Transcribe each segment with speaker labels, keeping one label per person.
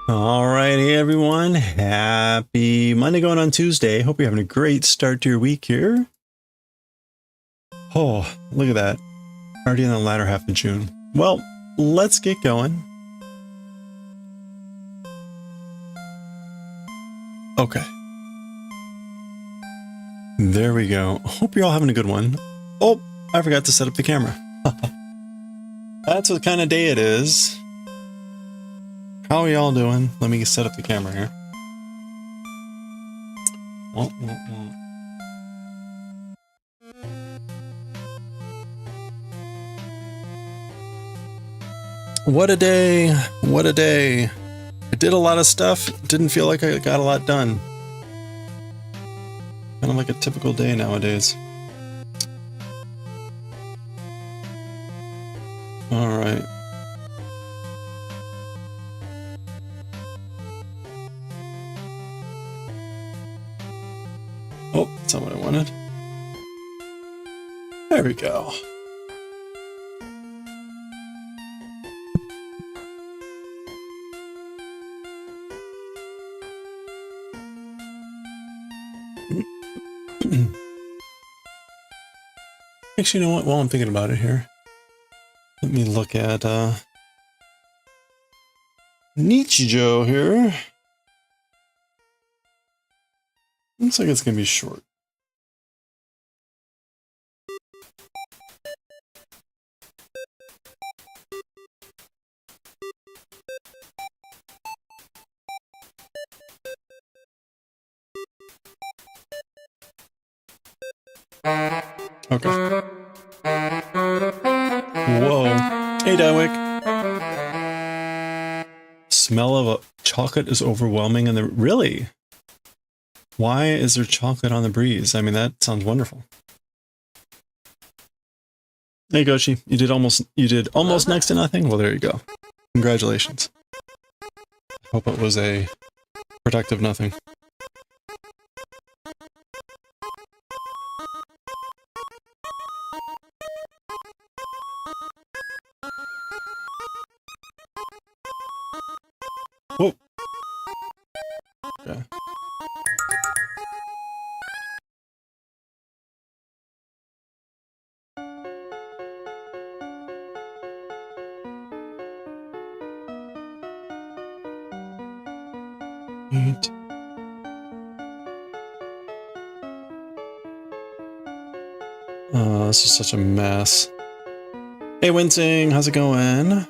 Speaker 1: Alrighty, everyone. Happy Monday going on Tuesday. Hope you're having a great start to your week here. Oh, look at that. Already in the latter half of June. Well, let's get going. Okay. There we go. Hope you're all having a good one. Oh, I forgot to set up the camera. That's what kind of day it is. How are y'all doing? Let me set up the camera here. What a day. What a day. I did a lot of stuff. Didn't feel like I got a lot done. Kind of like a typical day nowadays. All right. Oh, that's not what I wanted. There we go. Actually, you know what? While I'm thinking about it here, let me look at Nichijou here. Looks like it's going to be short. Okay. Whoa. Hey, Dywick. Smell of a chocolate is overwhelming and really? Why is there chocolate on the breeze? I mean, that sounds wonderful. Hey, Gochi, you did almost next to nothing? Well, there you go. Congratulations. Hope it was a productive nothing. Whoa. Okay. Right. Oh, this is such a mess. Hey, Wincing, how's it going?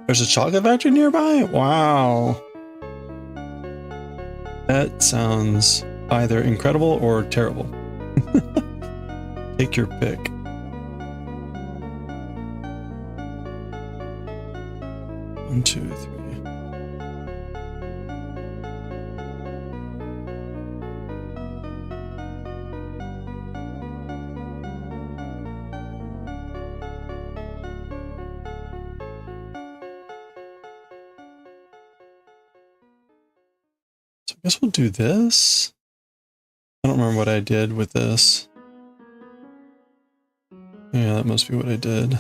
Speaker 1: There's a chocolate factory nearby? Wow. That sounds either incredible or terrible. Take your pick. One, two, three. So I guess we'll do this. I don't remember what I did with this. Yeah, that must be what I did.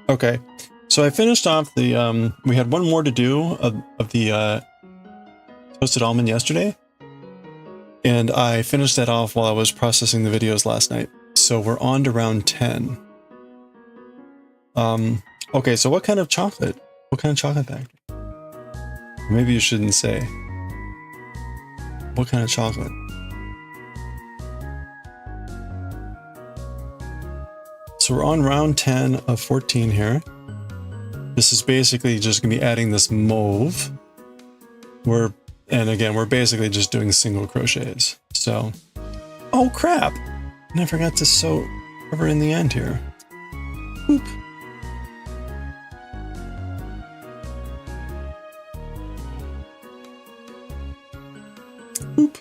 Speaker 1: Okay, so I finished off the, we had one more to do of the toasted almond yesterday. And I finished that off while I was processing the videos last night. So we're on to round 10. Okay, so what kind of chocolate? What kind of chocolate factory? Maybe you shouldn't say. What kind of chocolate? So we're on round 10 of 14 here. This is basically just gonna be adding this mauve. And again, we're basically just doing single crochets. So, oh crap! And I forgot to sew over in the end here. Oop. Oop.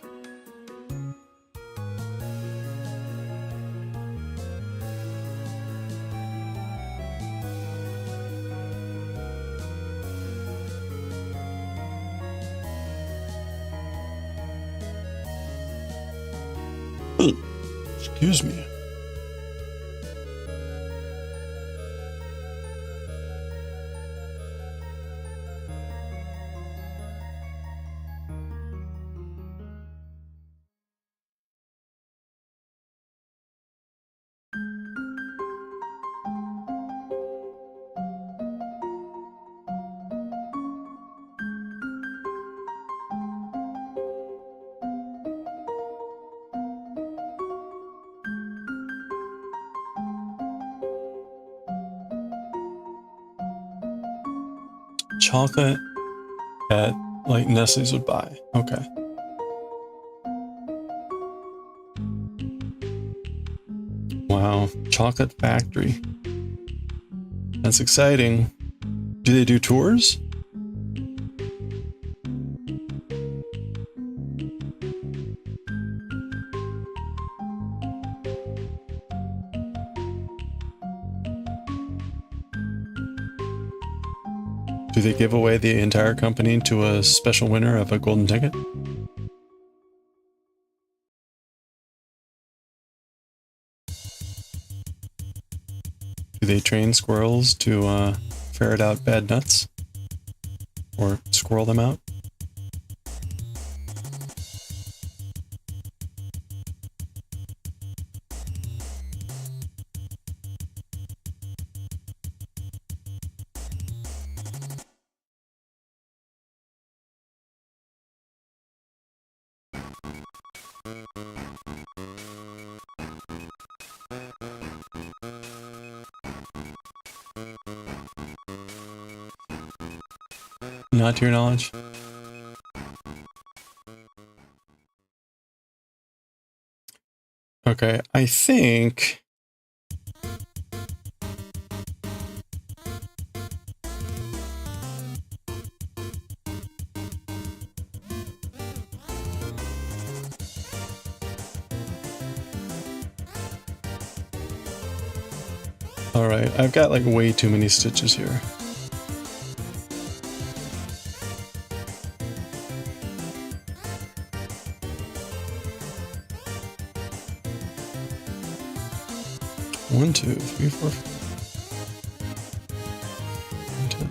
Speaker 1: Excuse me. chocolate that like Nestle's would buy. Okay. Wow, chocolate factory. That's exciting. Do they do tours? Do they give away the entire company to a special winner of a golden ticket? Do they train squirrels to ferret out bad nuts? Or squirrel them out? Not to your knowledge? Okay, I think... Alright, I've got like way too many stitches here. One, two, three, four.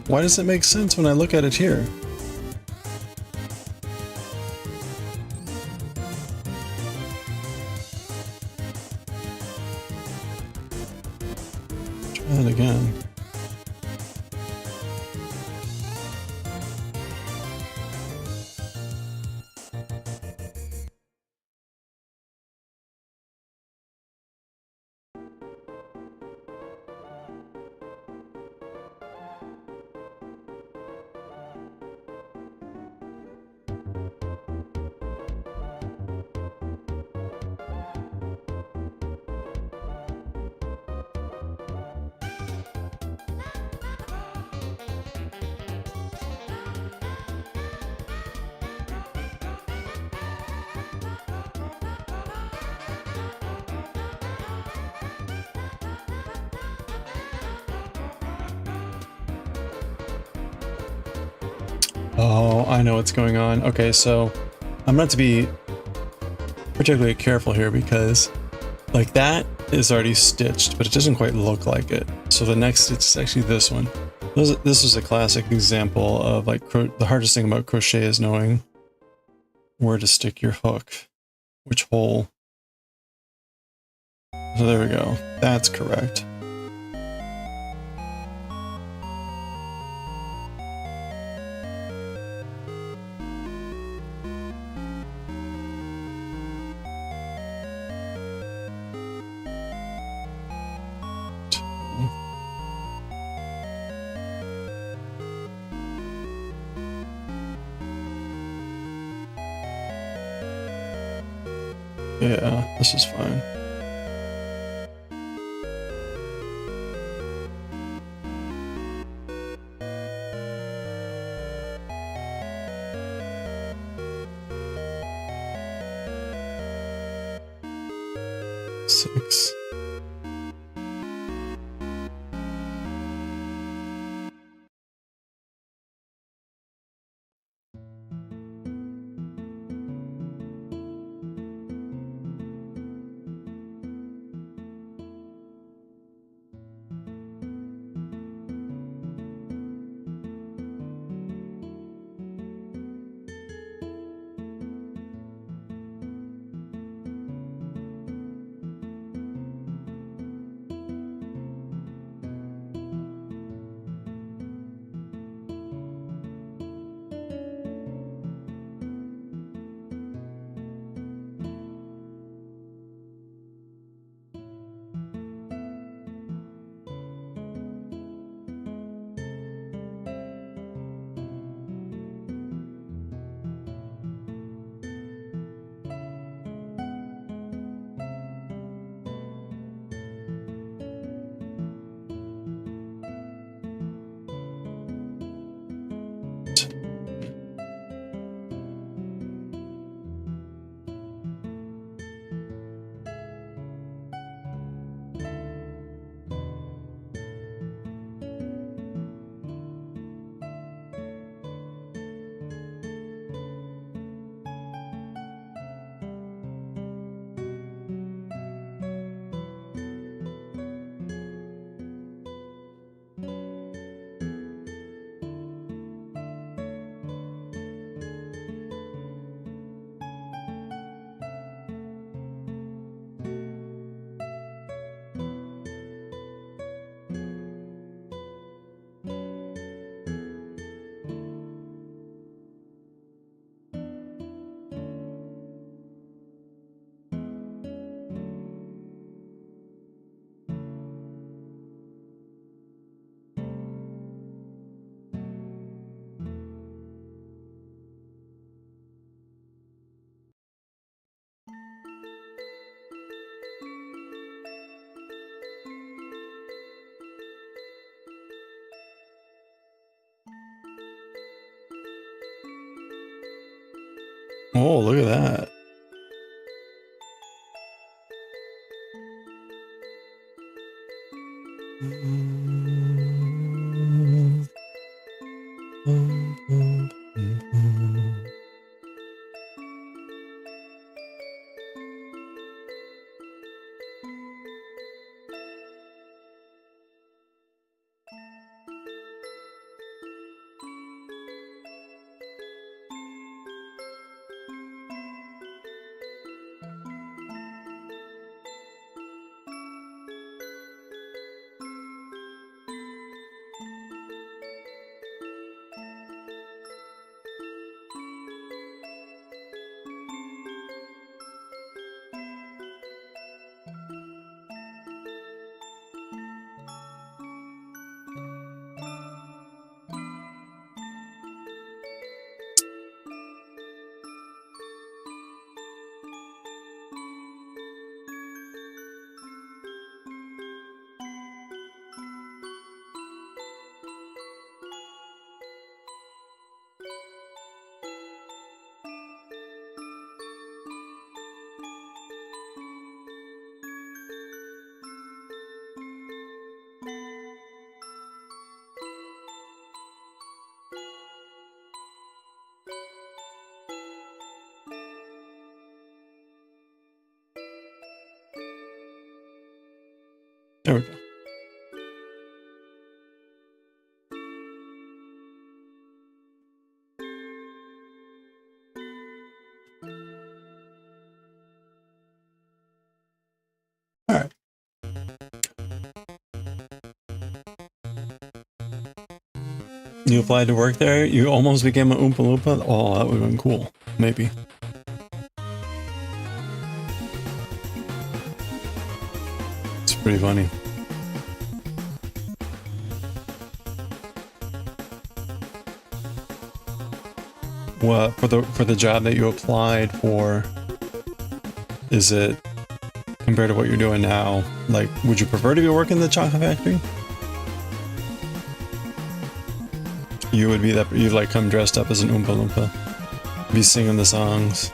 Speaker 1: Why does it make sense when I look at it here? Try that again. Oh, I know what's going on. Okay, so I'm going to be particularly careful here because like that is already stitched, but it doesn't quite look like it. So the next stitch is actually this one. This is a classic example of like the hardest thing about crochet is knowing where to stick your hook, which hole. So there we go. That's correct. Yeah, this is fine. Six. Oh, look at that. There we go. All right. You applied to work there? You almost became a Oompa Loompa? Oh, that would have been cool. Maybe. It's pretty funny. What for the job that you applied for? Is it compared to what you're doing now? Like, would you prefer to be working in the chocolate factory? You would be that you'd like come dressed up as an Oompa Loompa, be singing the songs.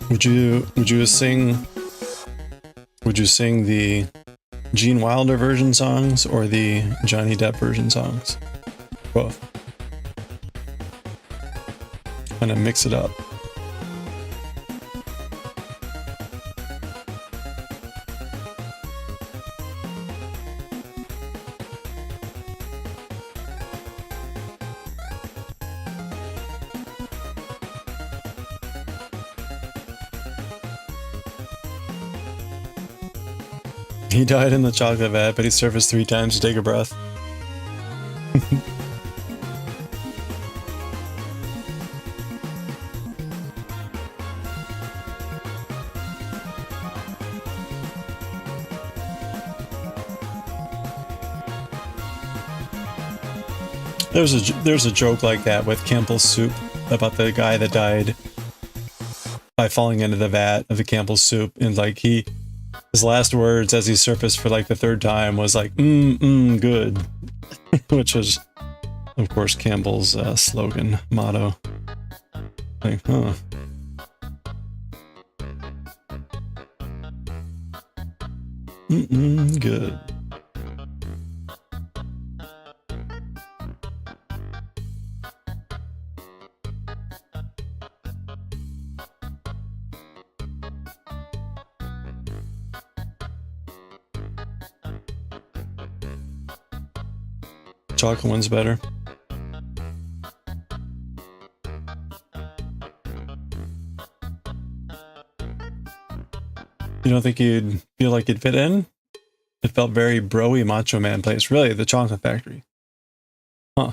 Speaker 1: Would you sing? Would you sing the Gene Wilder version songs or the Johnny Depp version songs? Both. Kind of mix it up. He died in the chocolate vat, but he surfaced 3 times to take a breath. There's a joke like that with Campbell's soup about the guy that died by falling into the vat of the Campbell's soup, and like his last words as he surfaced for like the 3rd time was like good, which was of course Campbell's slogan motto. Like, huh. Good. Chocolate one's better. You don't think you'd feel like you'd fit in? It felt very bro-y Macho Man place. Really, the chocolate factory. Huh.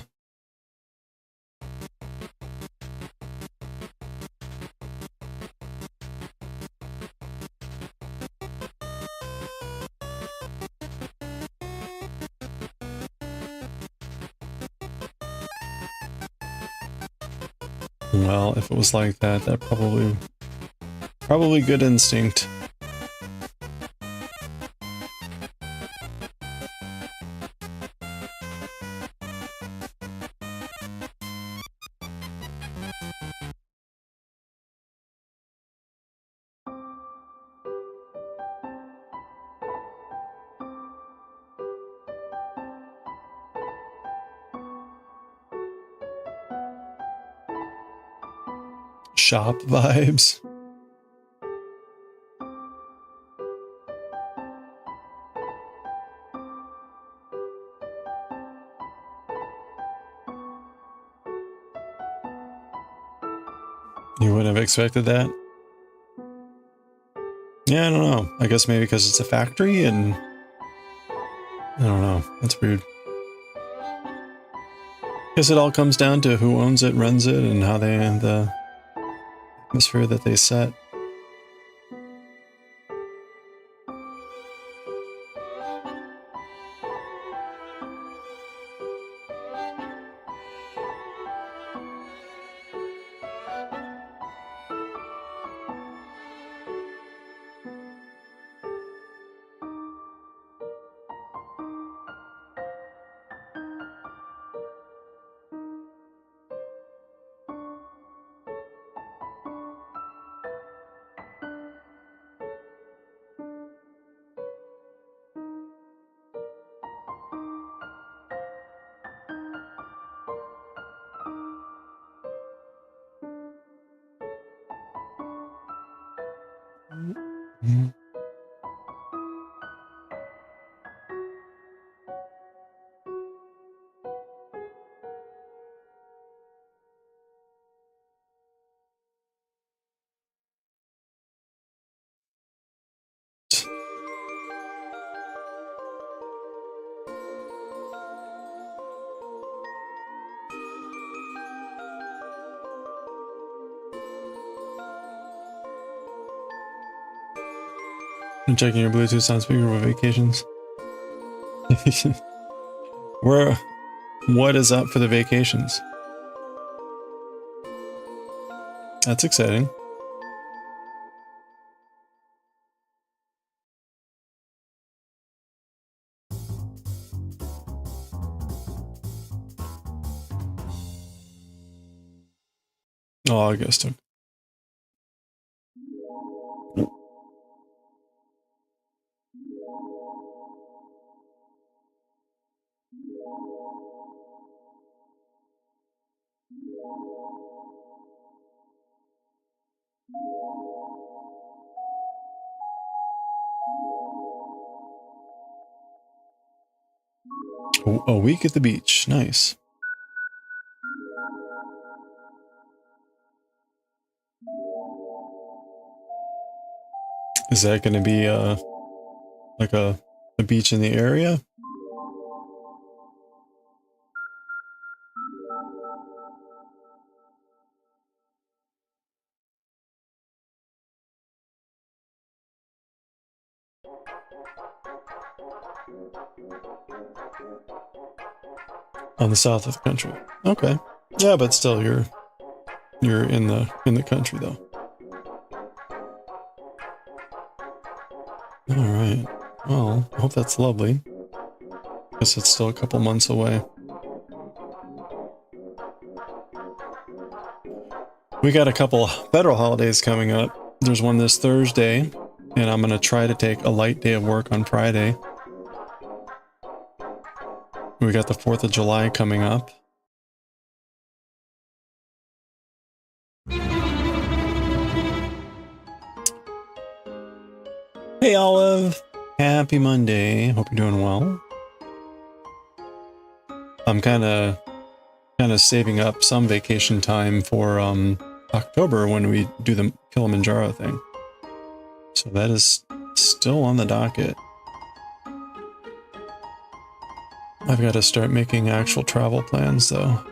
Speaker 1: Well, if it was like that, that probably good instinct. Shop vibes. You wouldn't have expected that? Yeah, I don't know. I guess maybe because it's a factory and... I don't know. That's weird. Guess it all comes down to who owns it, runs it, and how they... the atmosphere that they set. Mm-hmm. I'm checking your Bluetooth on speaker with vacations. What is up for the vacations? That's exciting. August. A week at the beach. Nice. Is that going to be like a beach in the area? On the south of the country. Okay. Yeah, but still you're in the country though. All right. Well, I hope that's lovely. Guess it's still a couple months away. We got a couple federal holidays coming up. There's one this Thursday, and I'm going to try to take a light day of work on Friday. We got the 4th of July coming up. Hey Olive, happy Monday. Hope you're doing well. I'm kind of saving up some vacation time for October when we do the Kilimanjaro thing. So that is still on the docket. I've got to start making actual travel plans though.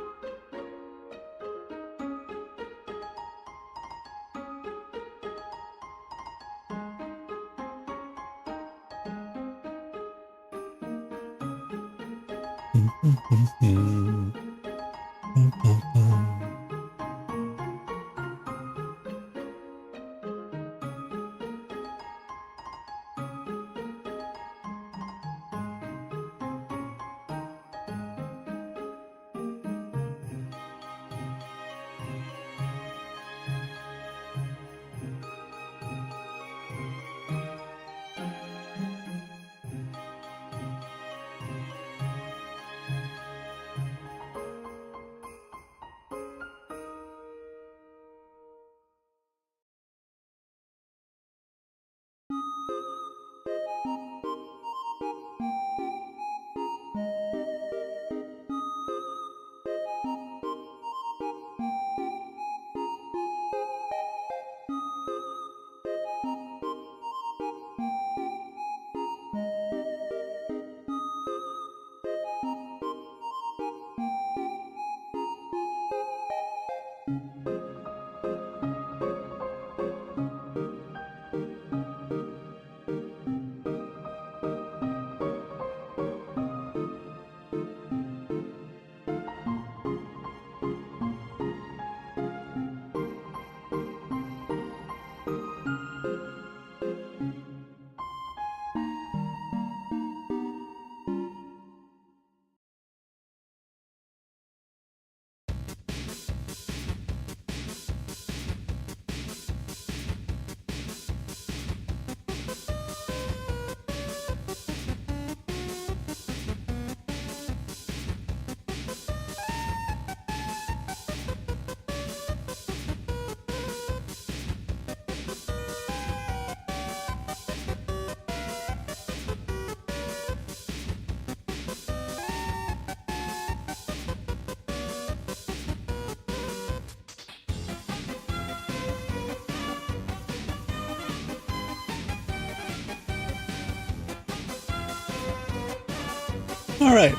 Speaker 1: All right,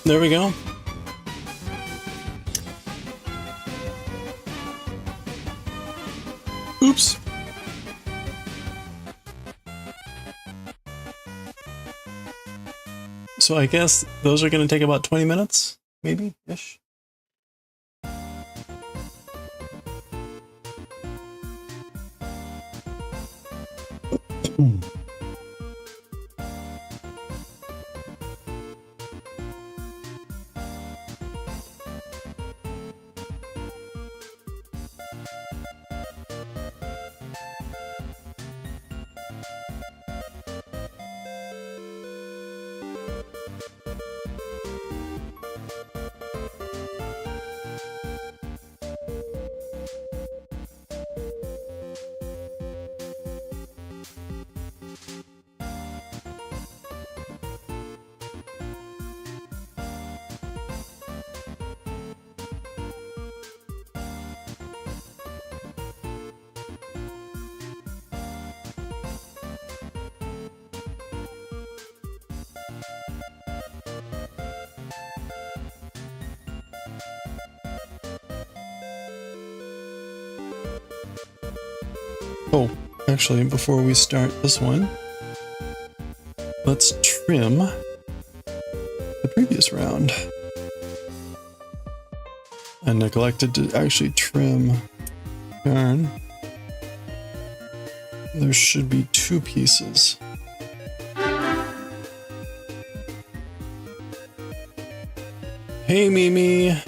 Speaker 1: there we go. Oops. So I guess those are going to take about 20 minutes, maybe-ish. Oh, actually, before we start this one, let's trim the previous round. I neglected to actually trim yarn. There should be 2 pieces. Hey, Mimi!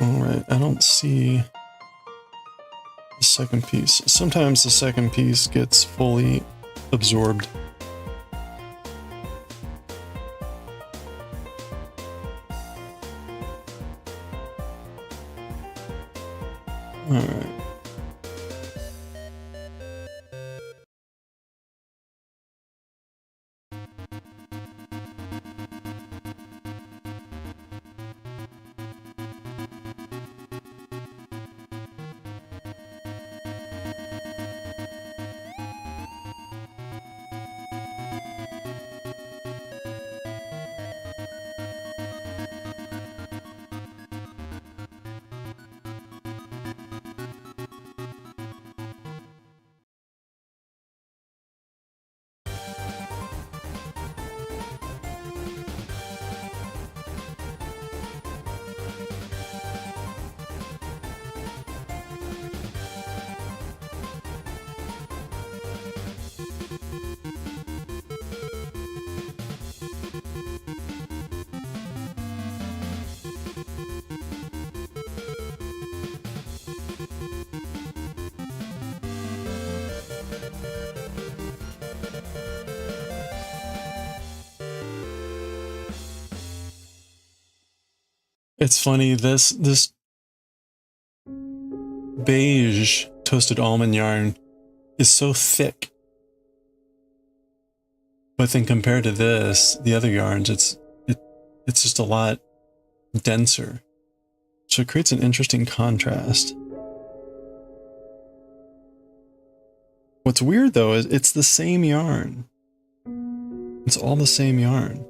Speaker 1: Alright, I don't see the second piece. Sometimes the second piece gets fully absorbed. Alright. It's funny, this beige toasted almond yarn is so thick. But then compared to this, the other yarns, it's just a lot denser. So it creates an interesting contrast. What's weird though is it's the same yarn. It's all the same yarn.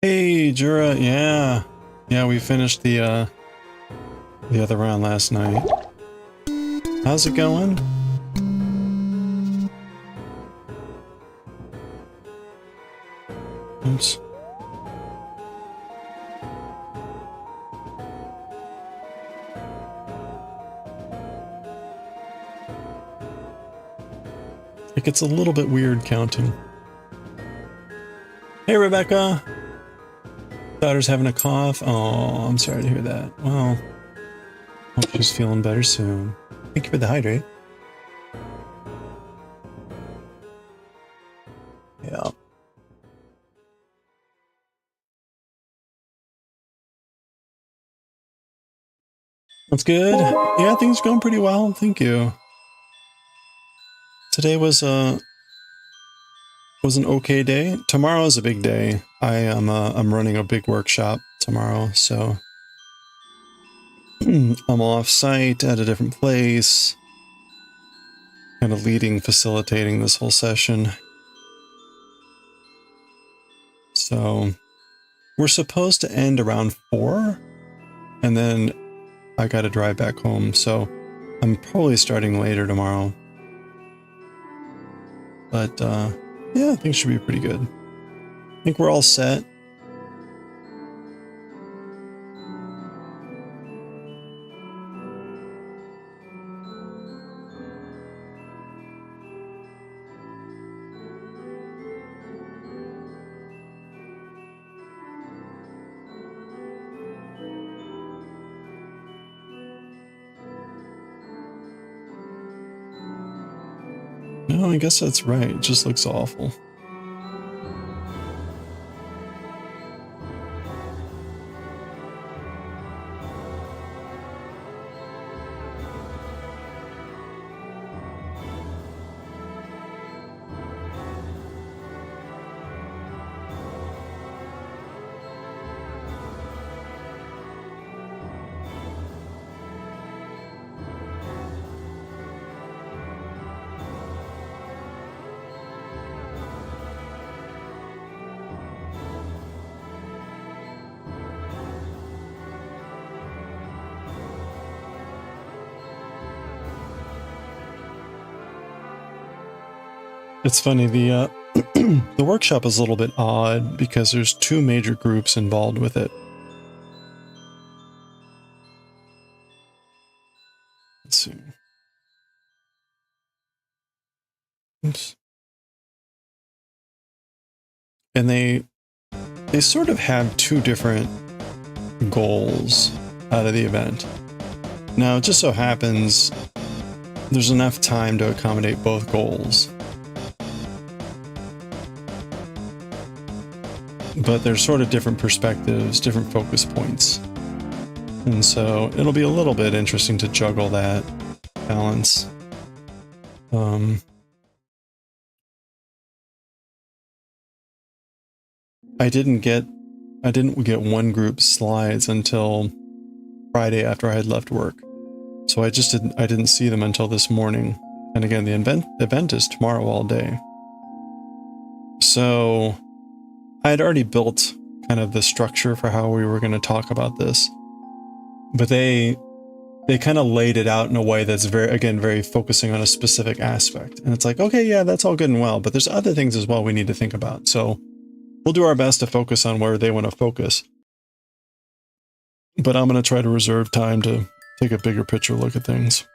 Speaker 1: Hey, Jura, yeah. Yeah, we finished the other round last night. How's it going? Oops. It gets a little bit weird counting. Hey, Rebecca. Daughter's having a cough. Oh, I'm sorry to hear that. Well, hope she's feeling better soon. Thank you for the hydrate. Yeah. That's good. Yeah, things are going pretty well. Thank you. Today was an okay day. Tomorrow is a big day. I'm running a big workshop tomorrow, so I'm off site at a different place, kind of facilitating this whole session. So we're supposed to end around 4, and then I got to drive back home. So I'm probably starting later tomorrow. But yeah, things should be pretty good. I think we're all set. No, I guess that's right. It just looks awful. It's funny, the the workshop is a little bit odd because there's 2 major groups involved with it. Let's see. Oops. And they sort of have 2 different goals out of the event. Now, it just so happens there's enough time to accommodate both goals. But there's sort of different perspectives, different focus points. And so it'll be a little bit interesting to juggle that balance. I didn't get one group slides until Friday after I had left work. So I didn't see them until this morning. And again, the event is tomorrow all day. So I had already built kind of the structure for how we were going to talk about this. But they kind of laid it out in a way that's very focusing on a specific aspect. And it's like, okay, yeah, that's all good and well, but there's other things as well we need to think about. So we'll do our best to focus on where they want to focus. But I'm going to try to reserve time to take a bigger picture look at things.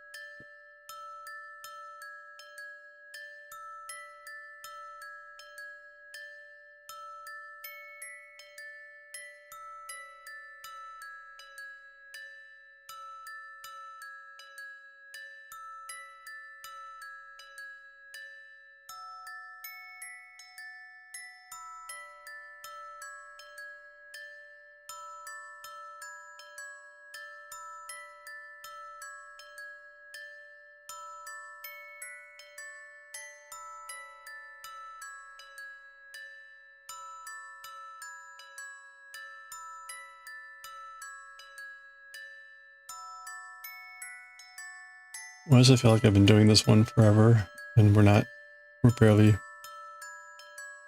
Speaker 1: Why does it feel like I've been doing this one forever and we're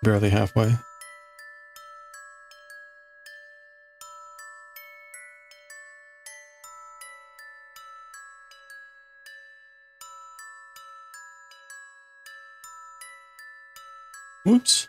Speaker 1: barely halfway? Whoops.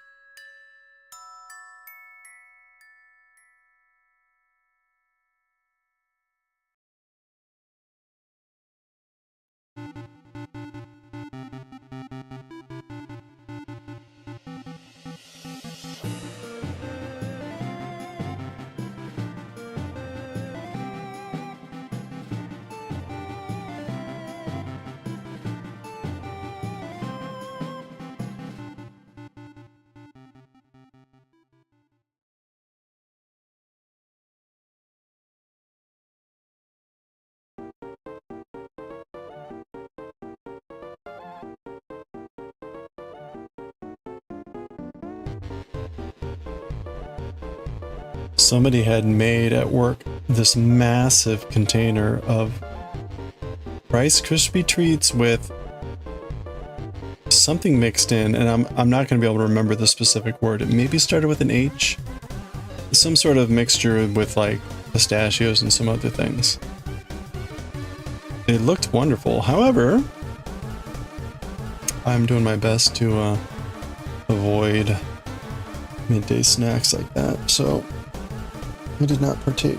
Speaker 1: Somebody had made at work this massive container of Rice Krispie treats with something mixed in, and I'm not going to be able to remember the specific word. It maybe started with an H. Some sort of mixture with like pistachios and some other things. It looked wonderful. However, I'm doing my best to avoid midday snacks like that, so I did not partake.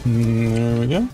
Speaker 1: There we go.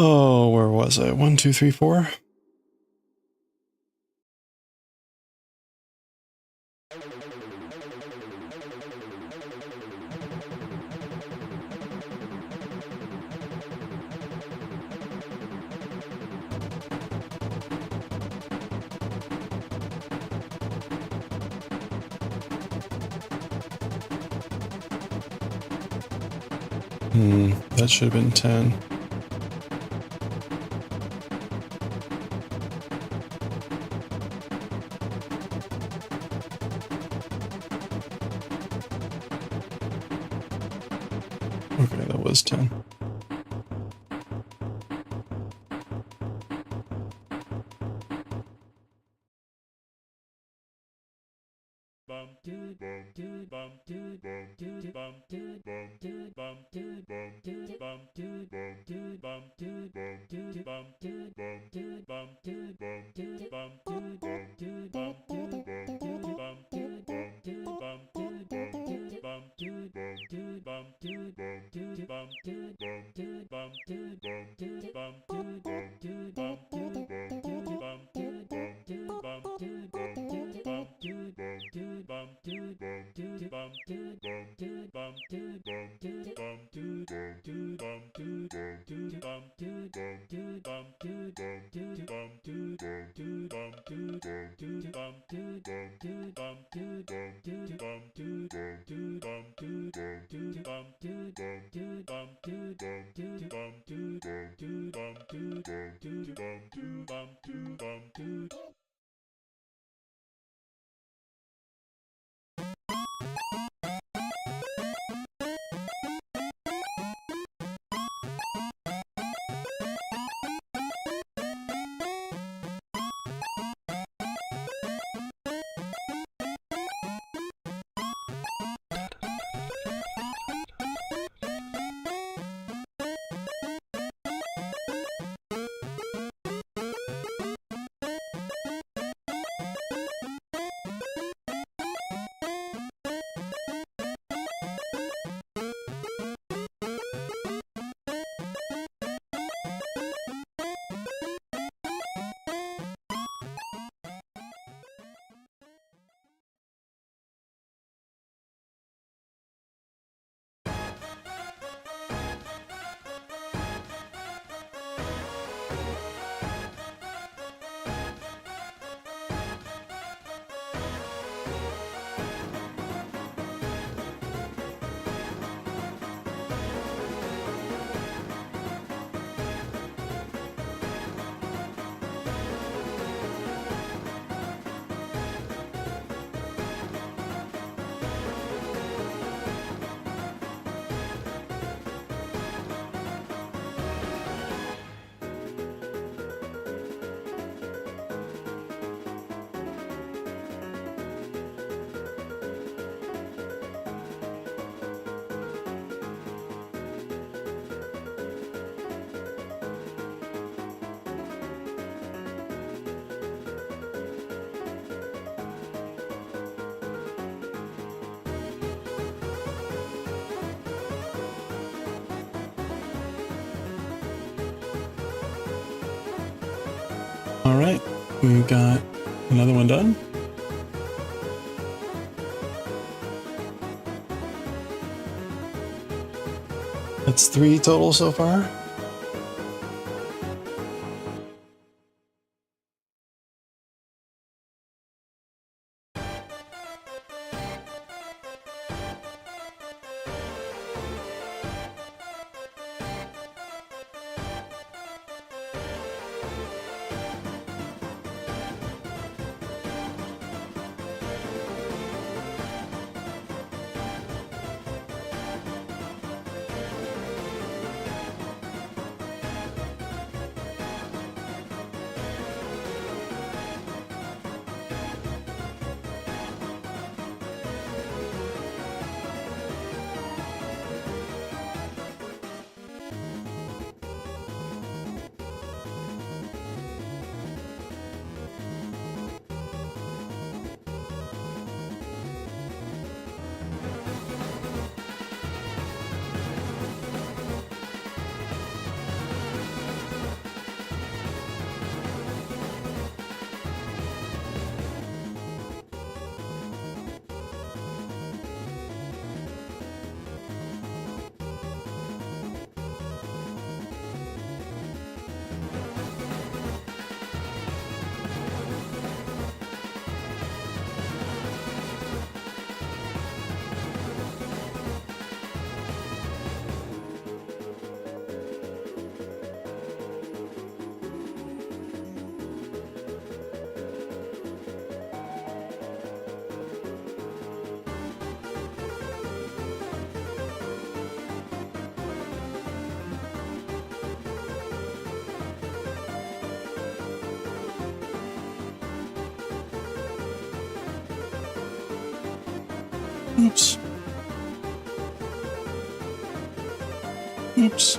Speaker 1: Oh, where was I? 1, 2, 3, 4. That should have been 10. Okay, that was 10. All right, we've got another one done. That's 3 total so far. Oops. Oops.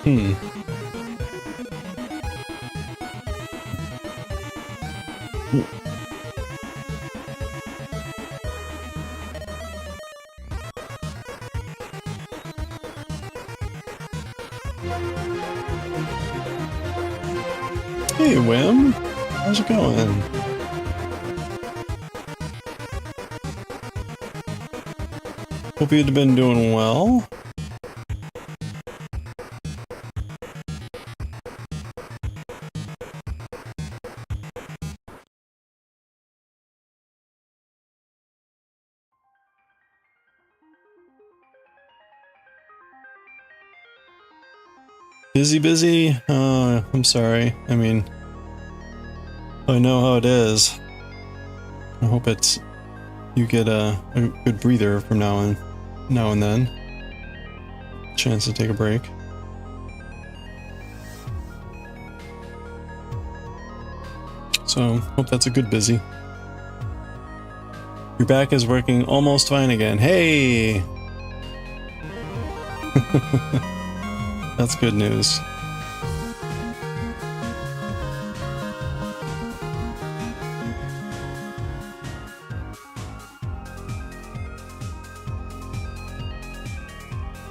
Speaker 1: Hmm. Hey, Wim. How's it going? Hope you'd been doing well. Busy? I'm sorry. I mean, I know how it is. I hope you get a good breather from now and then. Chance to take a break. So, hope that's a good busy. Your back is working almost fine again. Hey! That's good news.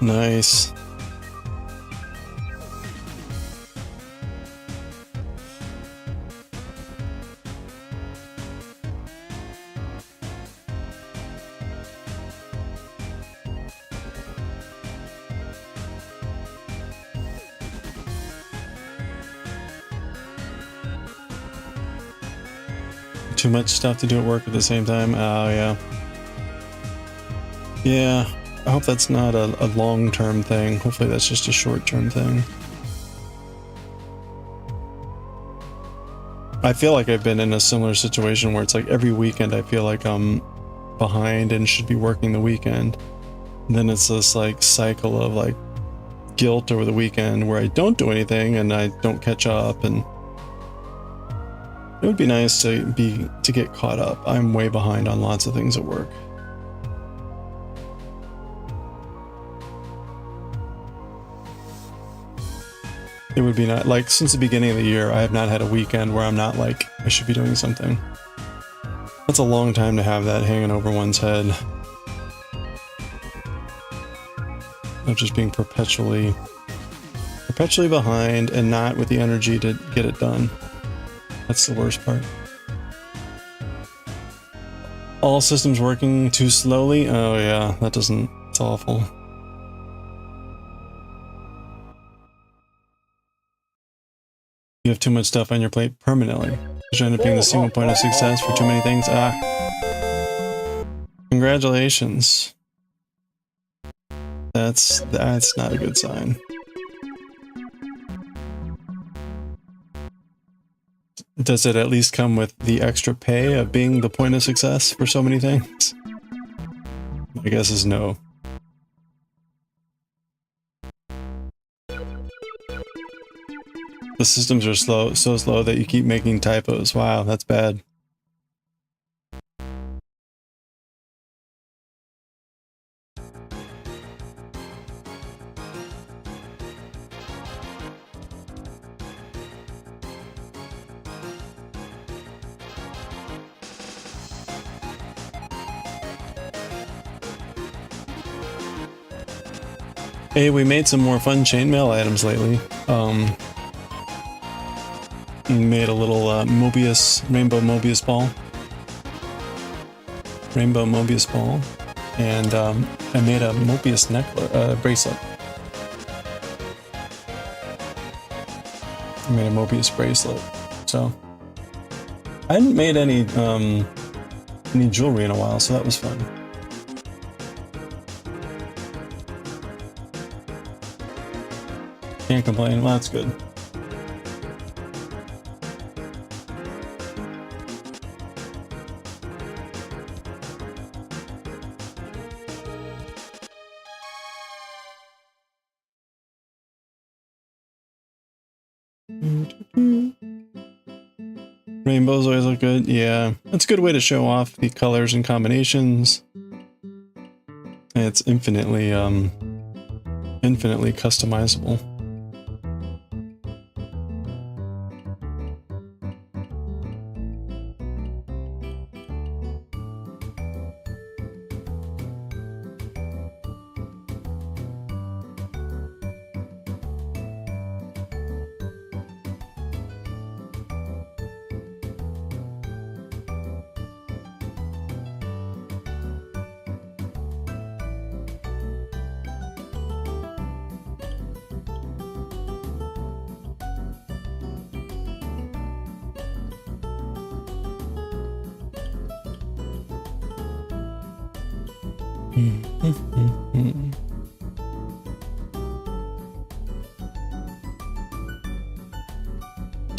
Speaker 1: Nice. Too much stuff to do at work at the same time. Oh, yeah. Yeah, I hope that's not a long-term thing. Hopefully that's just a short-term thing. I feel like I've been in a similar situation where it's like every weekend I feel like I'm behind and should be working the weekend. And then it's this like cycle of like guilt over the weekend where I don't do anything and I don't catch up, and it would be nice to get caught up. I'm way behind on lots of things at work. It would be not like since the beginning of the year, I have not had a weekend where I'm not like, I should be doing something. That's a long time to have that hanging over one's head. Of just being perpetually behind and not with the energy to get it done. That's the worst part. All systems working too slowly? Oh yeah, that doesn't, it's awful. You have too much stuff on your plate permanently. You end up being the single point of success for too many things. Ah. Congratulations. That's not a good sign. Does it at least come with the extra pay of being the point of success for so many things? My guess is no. The systems are so slow that you keep making typos. Wow, that's bad. Hey, we made some more fun chainmail items lately. Made a little rainbow Mobius ball. And I made a Mobius necklace, bracelet. I made a Mobius bracelet. So I hadn't made any jewelry in a while, so that was fun. Can't complain. Well, that's good. Rainbows always look good. Yeah, that's a good way to show off the colors and combinations. And it's infinitely customizable.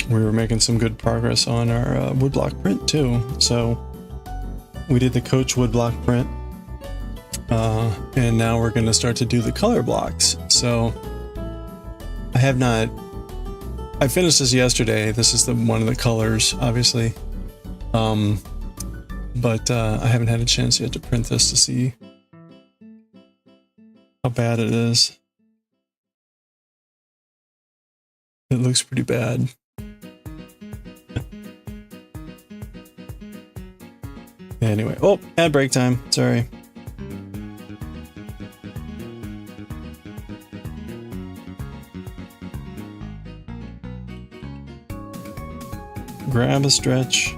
Speaker 1: We were making some good progress on our woodblock print too. So we did the Coach woodblock print, and now we're going to start to do the color blocks. So I finished this yesterday. This is one of the colors, obviously, but I haven't had a chance yet to print this to see how bad it is. It looks pretty bad. Anyway, oh, ad break time. Sorry. Grab a stretch.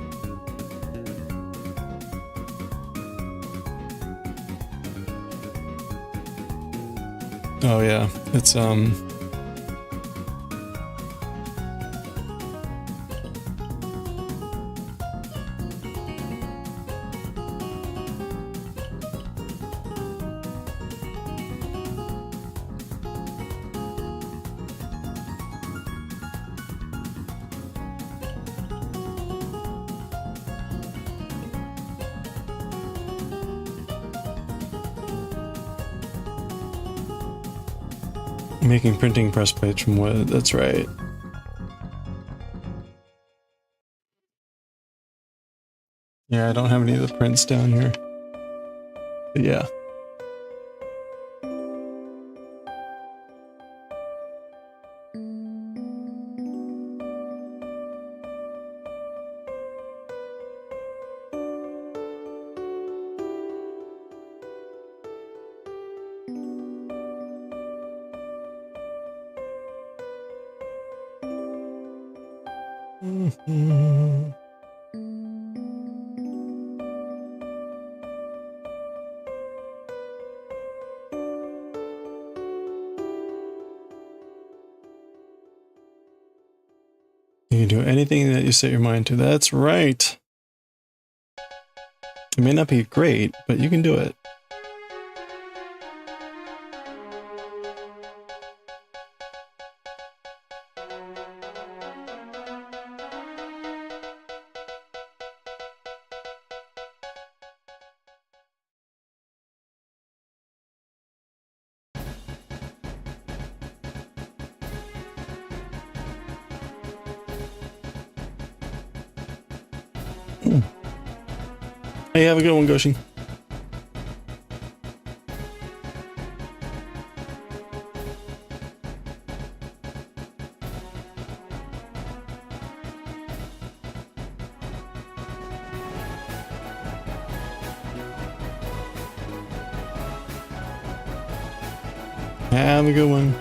Speaker 1: Oh yeah, it's Making printing press plates from wood, that's right. Yeah, I don't have any of the prints down here. But yeah. You can do anything that you set your mind to. That's right. It may not be great, but you can do it. Hey, have a good one, Goshi. Have a good one.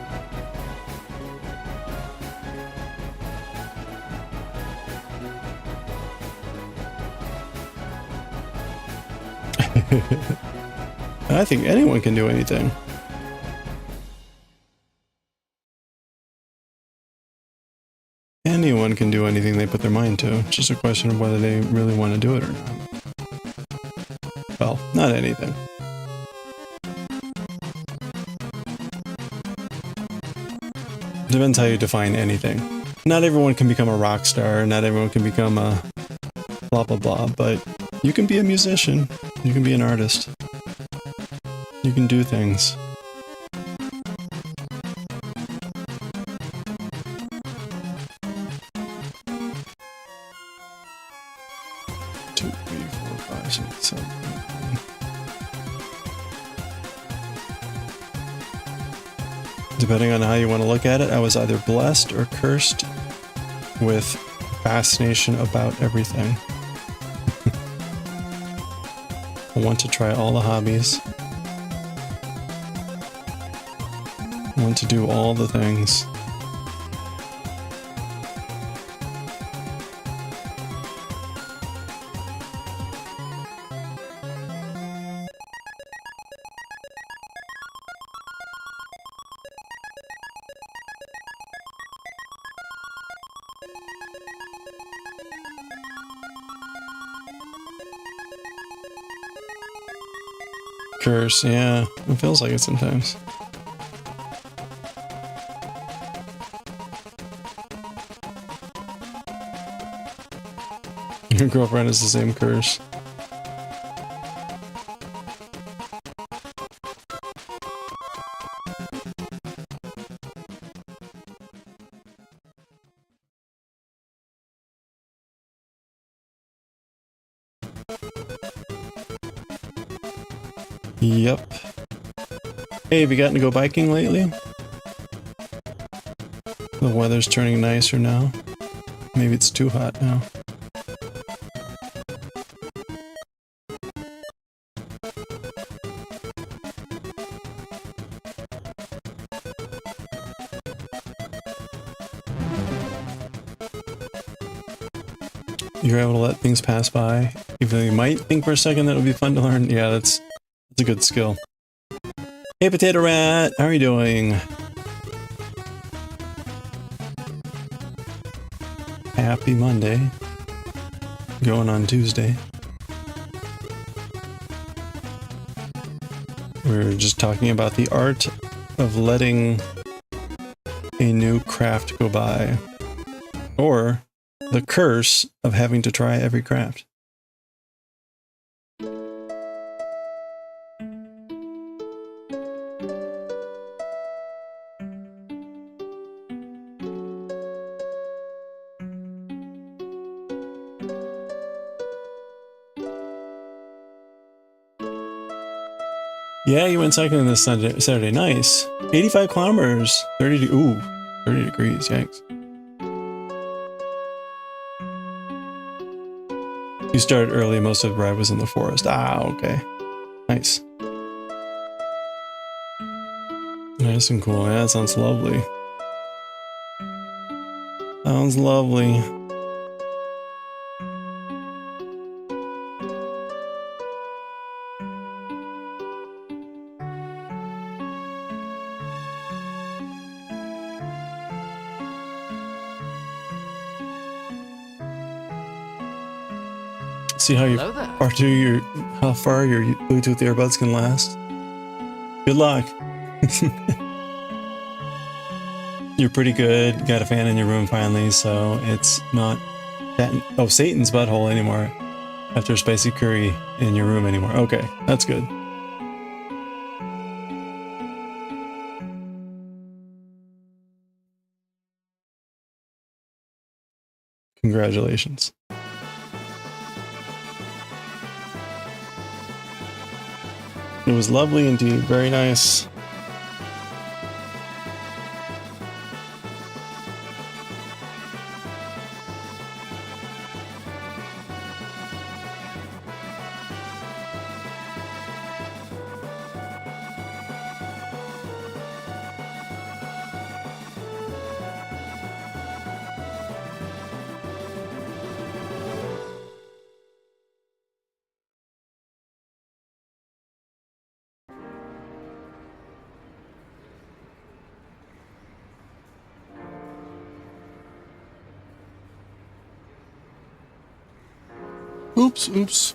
Speaker 1: I think anyone can do anything. Anyone can do anything they put their mind to. It's just a question of whether they really want to do it or not. Well, not anything. Depends how you define anything. Not everyone can become a rock star, not everyone can become a blah blah blah, but you can be a musician, you can be an artist. You can do things. Two, three, four, five, six, seven, eight, nine. Depending on how you want to look at it, I was either blessed or cursed with fascination about everything. I want to try all the hobbies. I want to do all the things. Curse, yeah, it feels like it sometimes. Your girlfriend is the same curse. Yep. Hey, have you gotten to go biking lately? The weather's turning nicer now. Maybe it's too hot now. You're able to let things pass by, even though you might think for a second that it would be fun to learn. Yeah, that's a good skill. Hey, Potato Rat, how are you doing? Happy Monday. Going on Tuesday. We're just talking about the art of letting a new craft go by. Or the curse of having to try every craft. Yeah, you went cycling this Saturday. Nice. 85 kilometers. 30 degrees. Yikes. You started early. Most of the ride was in the forest. Ah, okay. Nice. Nice and cool. Yeah, that sounds lovely. Sounds lovely. See how how far your Bluetooth earbuds can last. Good luck. You're pretty good. Got a fan in your room finally, so it's not that Satan's butthole anymore after spicy curry in your room anymore. Okay, that's good. Congratulations. It was lovely indeed. Very nice. Oops.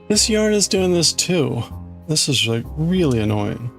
Speaker 1: This yarn is doing this too. This is like really annoying.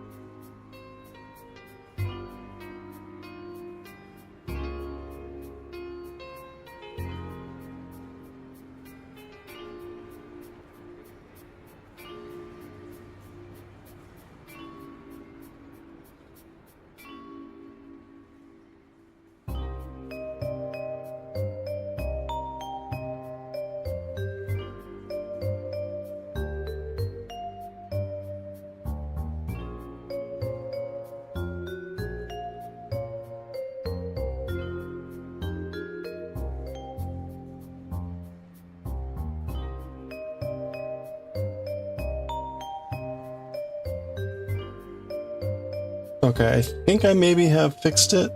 Speaker 1: Okay, I think I maybe have fixed it.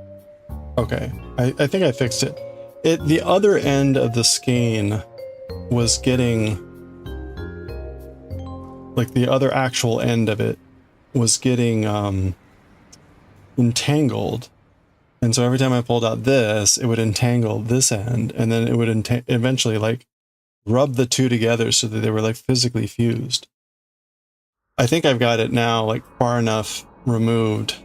Speaker 1: Okay, I think I fixed it. The other end of the skein was getting, like the other actual end of it was getting entangled. And so every time I pulled out this, it would entangle this end, and then it would eventually like rub the two together so that they were like physically fused. I think I've got it now like far enough removed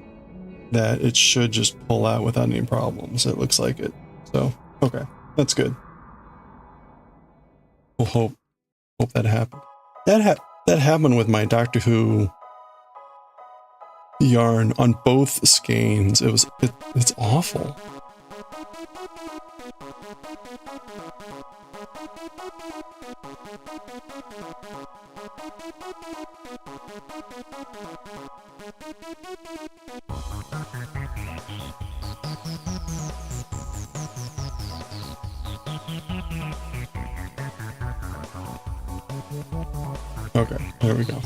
Speaker 1: that it should just pull out without any problems. It looks like it. So, okay, that's good. We'll hope that happened. That happened with my Doctor Who yarn on both skeins. It's awful. Okay, there we go.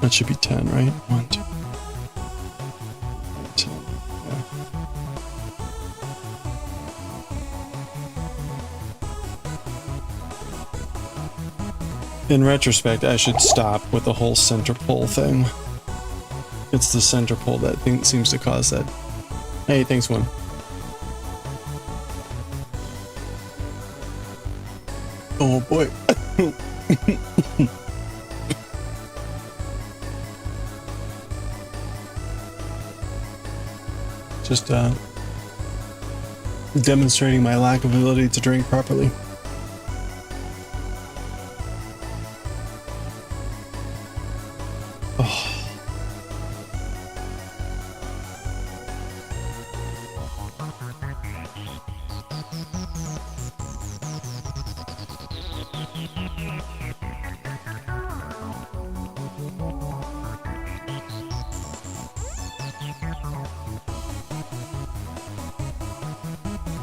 Speaker 1: That should be 10, right? 1, 2, 10. Yeah. In retrospect, I should stop with the whole center pull thing. It's the center pull that seems to cause that. Hey, thanks, one. Oh boy. Just demonstrating my lack of ability to drink properly. Oh.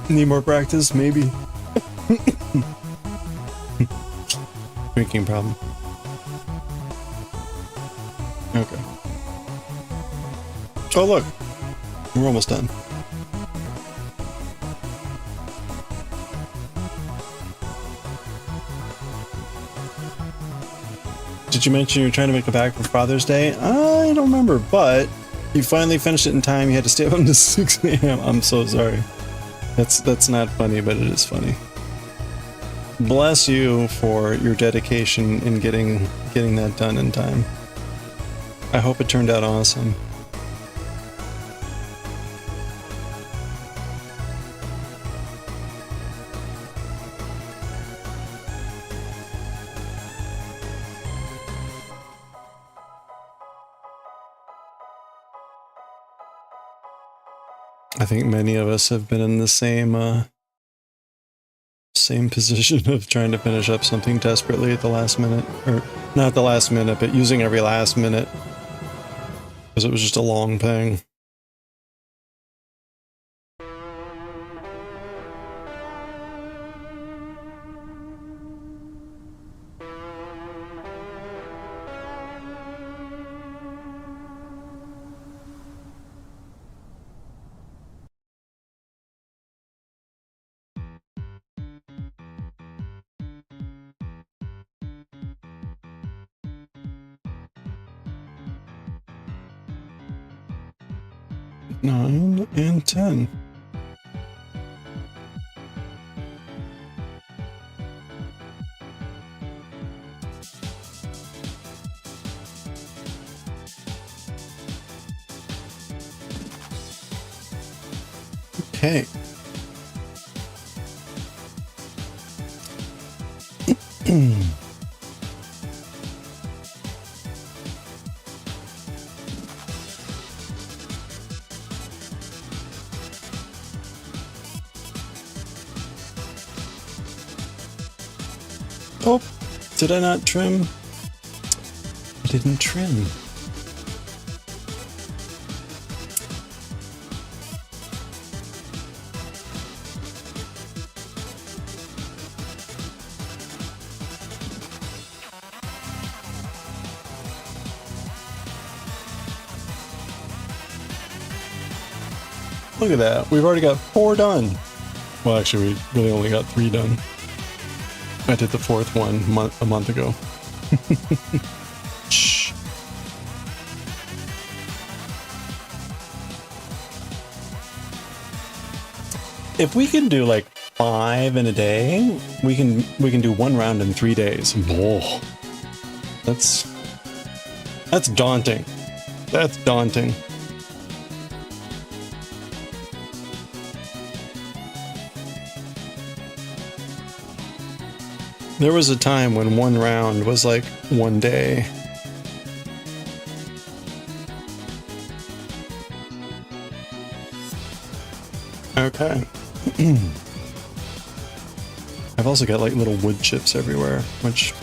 Speaker 1: Need more practice, maybe. Drinking problem. Okay. Oh look, we're almost done. Did you mention you were trying to make a bag for Father's Day? I don't remember, but you finally finished it in time. You had to stay up until 6 a.m. I'm so sorry. That's not funny, but it is funny. Bless you for your dedication in getting that done in time. I hope it turned out awesome. I think many of us have been in the same position of trying to finish up something desperately at the last minute, or not the last minute, but using every last minute because it was just a long thing. Nine and 10. Okay. Oh, did I not trim? I didn't trim. Look at that. We've already got 4 done. Well, actually, we really only got 3 done. I did the 4th one a month ago. Shh. If we can do like 5 in a day, we can do 1 round in 3 days. Whoa. That's daunting. That's daunting. There was a time when 1 round was like 1 day. Okay. I've also got like little wood chips everywhere, which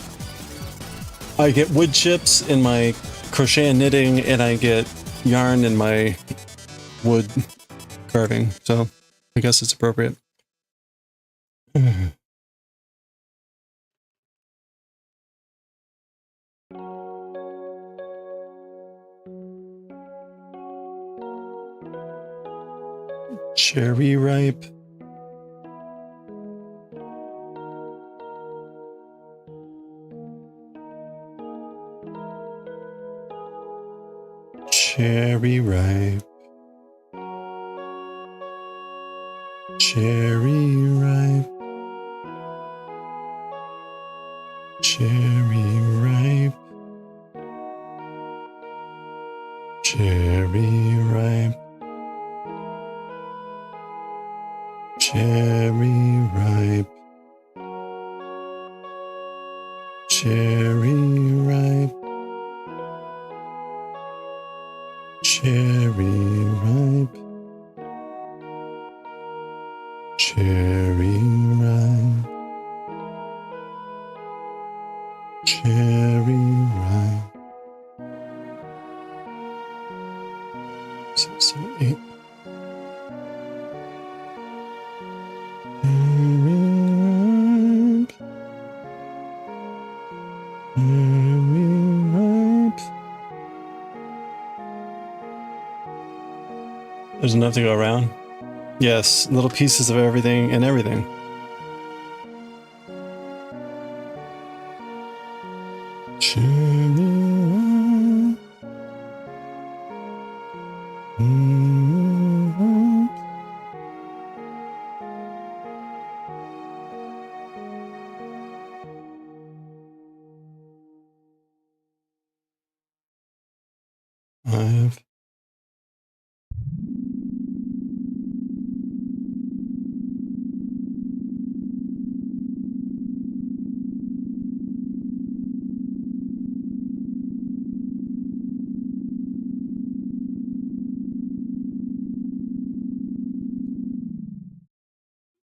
Speaker 1: I get wood chips in my crochet and knitting, and I get yarn in my wood carving, so I guess it's appropriate. Cherry ripe. Cherry ripe. Cherry ripe. Cherry ripe. Cherry ripe. Cherry ripe. Cherry ripe. Cherry ripe. Cherry ripe. Cherry ripe. 6, 7, 8. There's enough to go around. Yes, little pieces of everything and everything.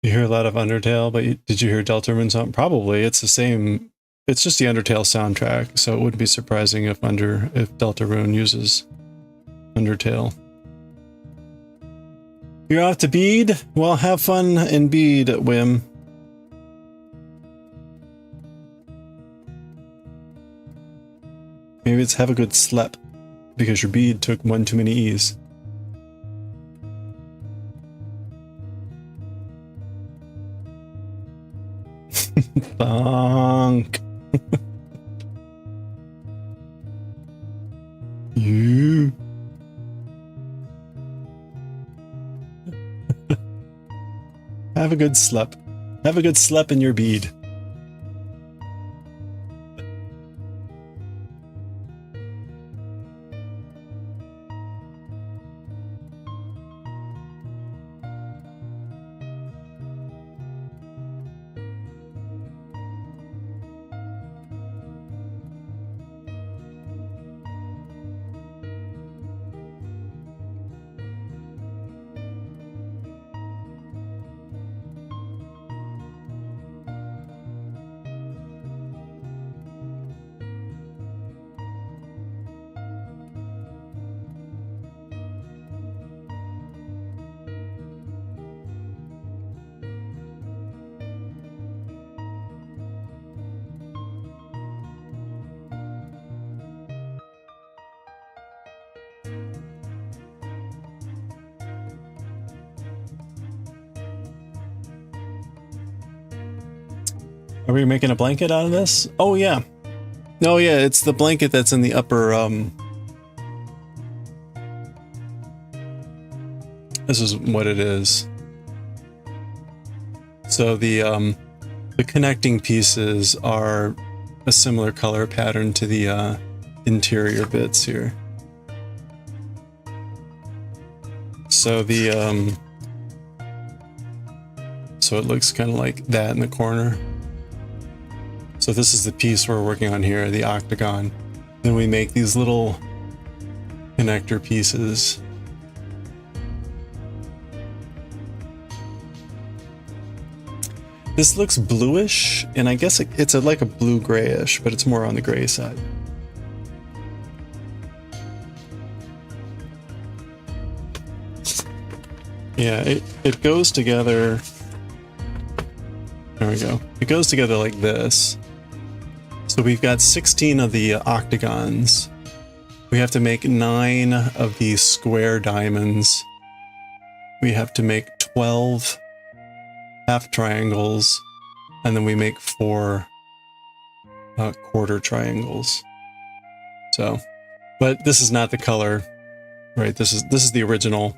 Speaker 1: You hear a lot of Undertale, but did you hear Deltarune song? Probably. It's the same. It's just the Undertale soundtrack, so it wouldn't be surprising if Deltarune uses Undertale. You're off to Bede? Well, have fun in Bede, Wim. Maybe it's have a good slep, because your Bede took one too many E's. Bonk. You. Have a good slep. Have a good slep in your Bede. Are we making a blanket out of this? Oh, yeah. Oh, yeah, it's the blanket that's in the upper, This is what it is. So the connecting pieces are a similar color pattern to the, interior bits here. So the, so it looks kind of like that in the corner. So this is the piece we're working on here, the octagon. Then we make these little connector pieces This looks bluish, and I guess it's like a blue-grayish, but it's more on the gray side. Yeah, it goes together. There we go. It goes together like this. So we've got 16 of the octagons. We have to make 9 of these square diamonds. We have to make 12 half triangles, and then we make 4 quarter triangles. So, but this is not the color, right? This is the original,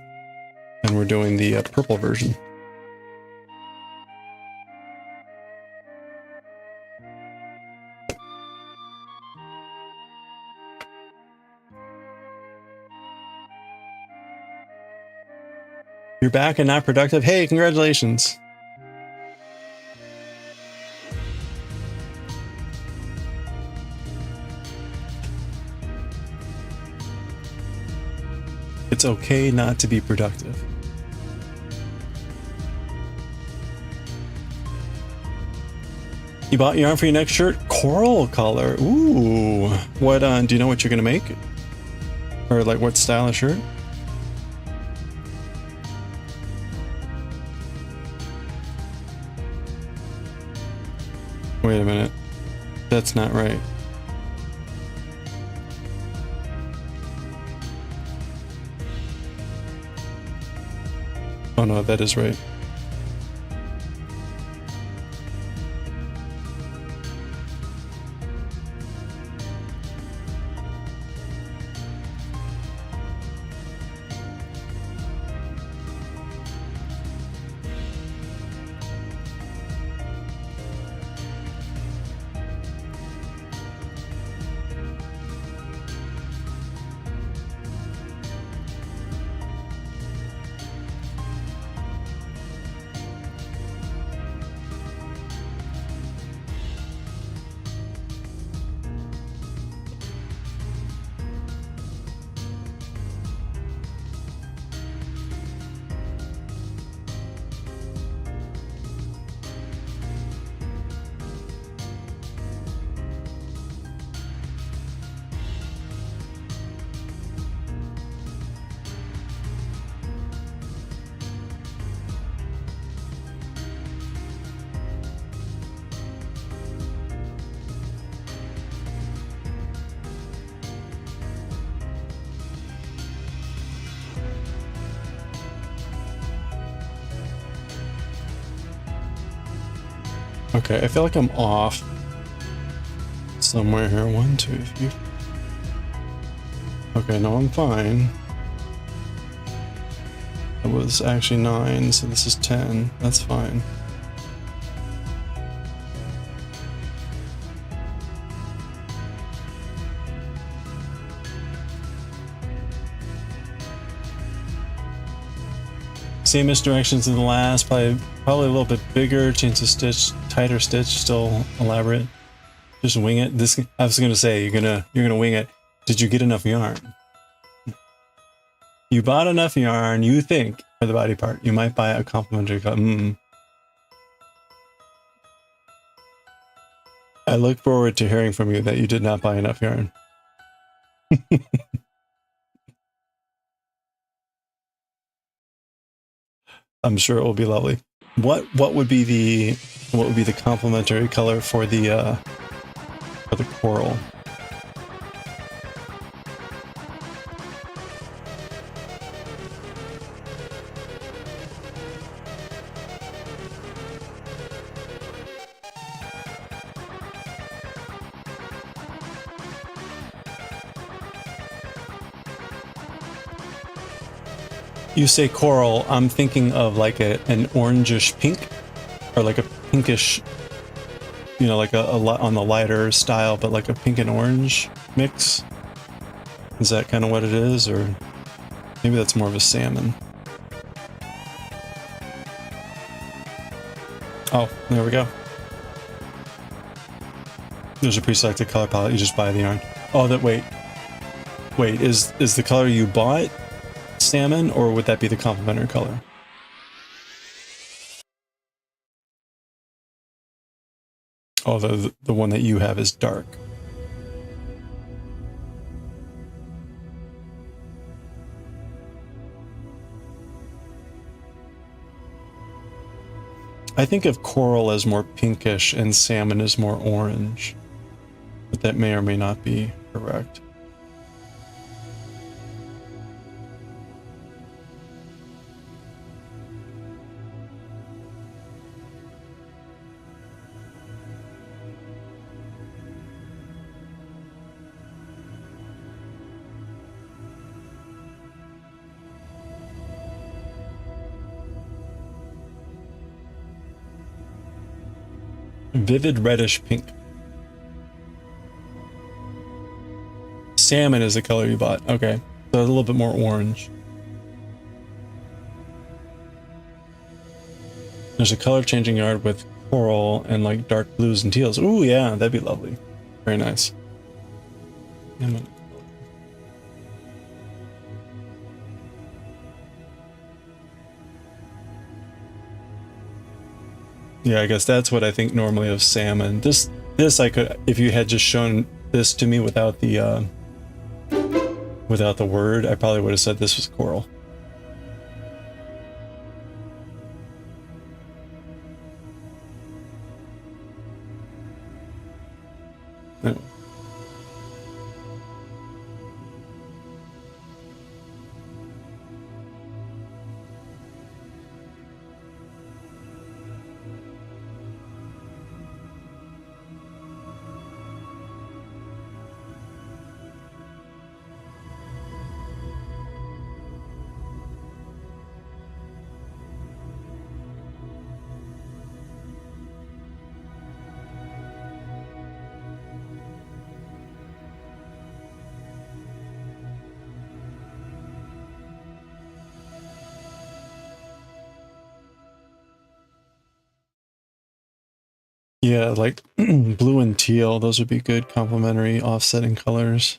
Speaker 1: and we're doing the purple version. You're back and not productive? Hey, congratulations. It's okay not to be productive. You bought yarn for your next shirt? Coral color. Ooh. What, do you know what you're gonna make? Or like what style of shirt? Wait a minute. That's not right. Oh no, that is right. Okay, I feel like I'm off somewhere here. 1, 2, 3. Okay, no, I'm fine. It was actually 9, so this is 10. That's fine. Same misdirections in the last, probably a little bit bigger, change the stitch, tighter stitch, still elaborate. Just wing it. This, I was gonna say, you're gonna wing it. Did you get enough yarn? You bought enough yarn, you think, for the body part. You might buy a complimentary cut. I look forward to hearing from you that you did not buy enough yarn. I'm sure it will be lovely. What would be the complementary color for the coral? You say coral, I'm thinking of like an orangish pink, or like a pinkish, you know, like a lot on the lighter style, but like a pink and orange mix. Is that kind of what it is, or maybe that's more of a salmon? Oh, there we go. There's a pre-selected color palette. You just buy the yarn. Oh, that wait, is the color you bought salmon, or would that be the complementary color? although the one that you have is dark. I think of coral as more pinkish and salmon as more orange, but that may or may not be correct. Vivid reddish pink. Salmon is the color you bought. Okay, so a little bit more orange. There's a color changing yard with coral and like dark blues and teals. Ooh, yeah, that'd be lovely. Very nice. Yeah, I guess that's what I think normally of salmon. This I could, if you had just shown this to me without the word, I probably would have said this was coral. No. Yeah, like blue and teal, those would be good complementary offsetting colors.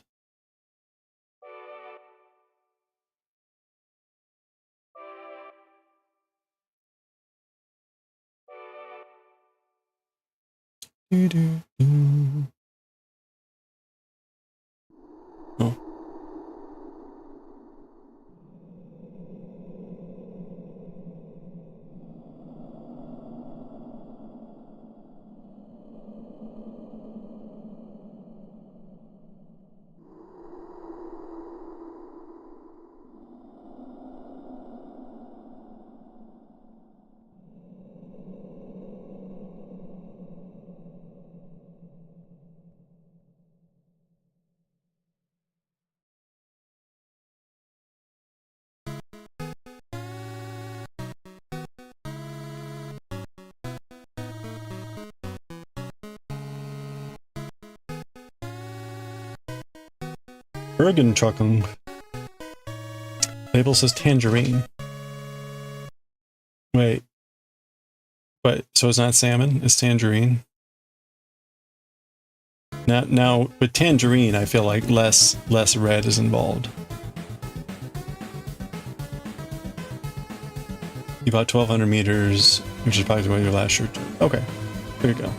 Speaker 1: Oh. Bergen Trucken. Label says tangerine. Wait. But so it's not salmon, it's tangerine. Now with tangerine, I feel like less red is involved. About 1,200 meters, which is probably what your last shirt. Okay, there you go.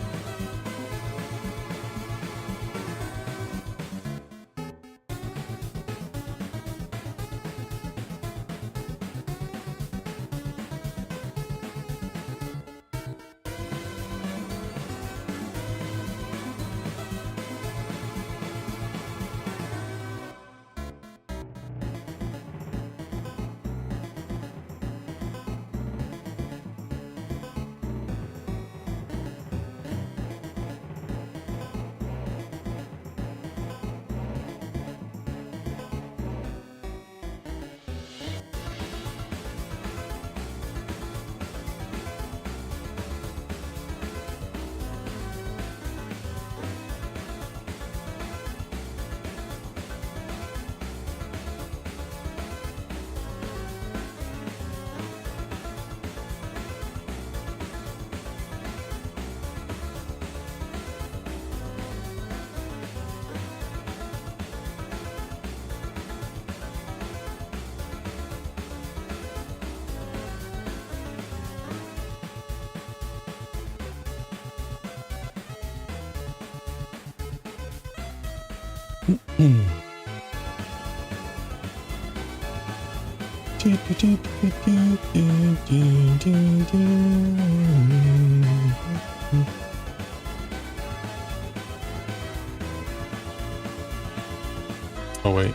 Speaker 1: Oh wait.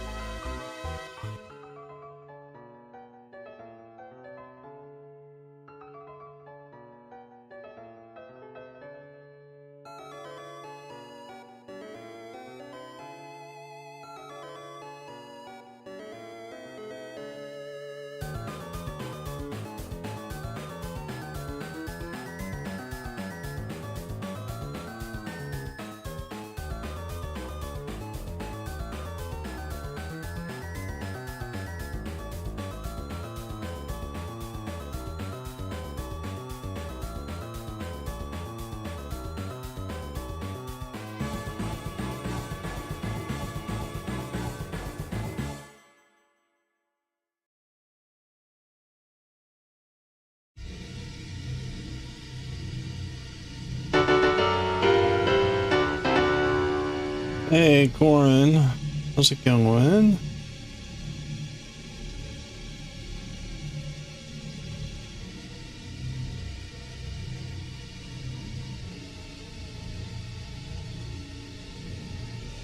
Speaker 1: Hey, Corin. How's it going?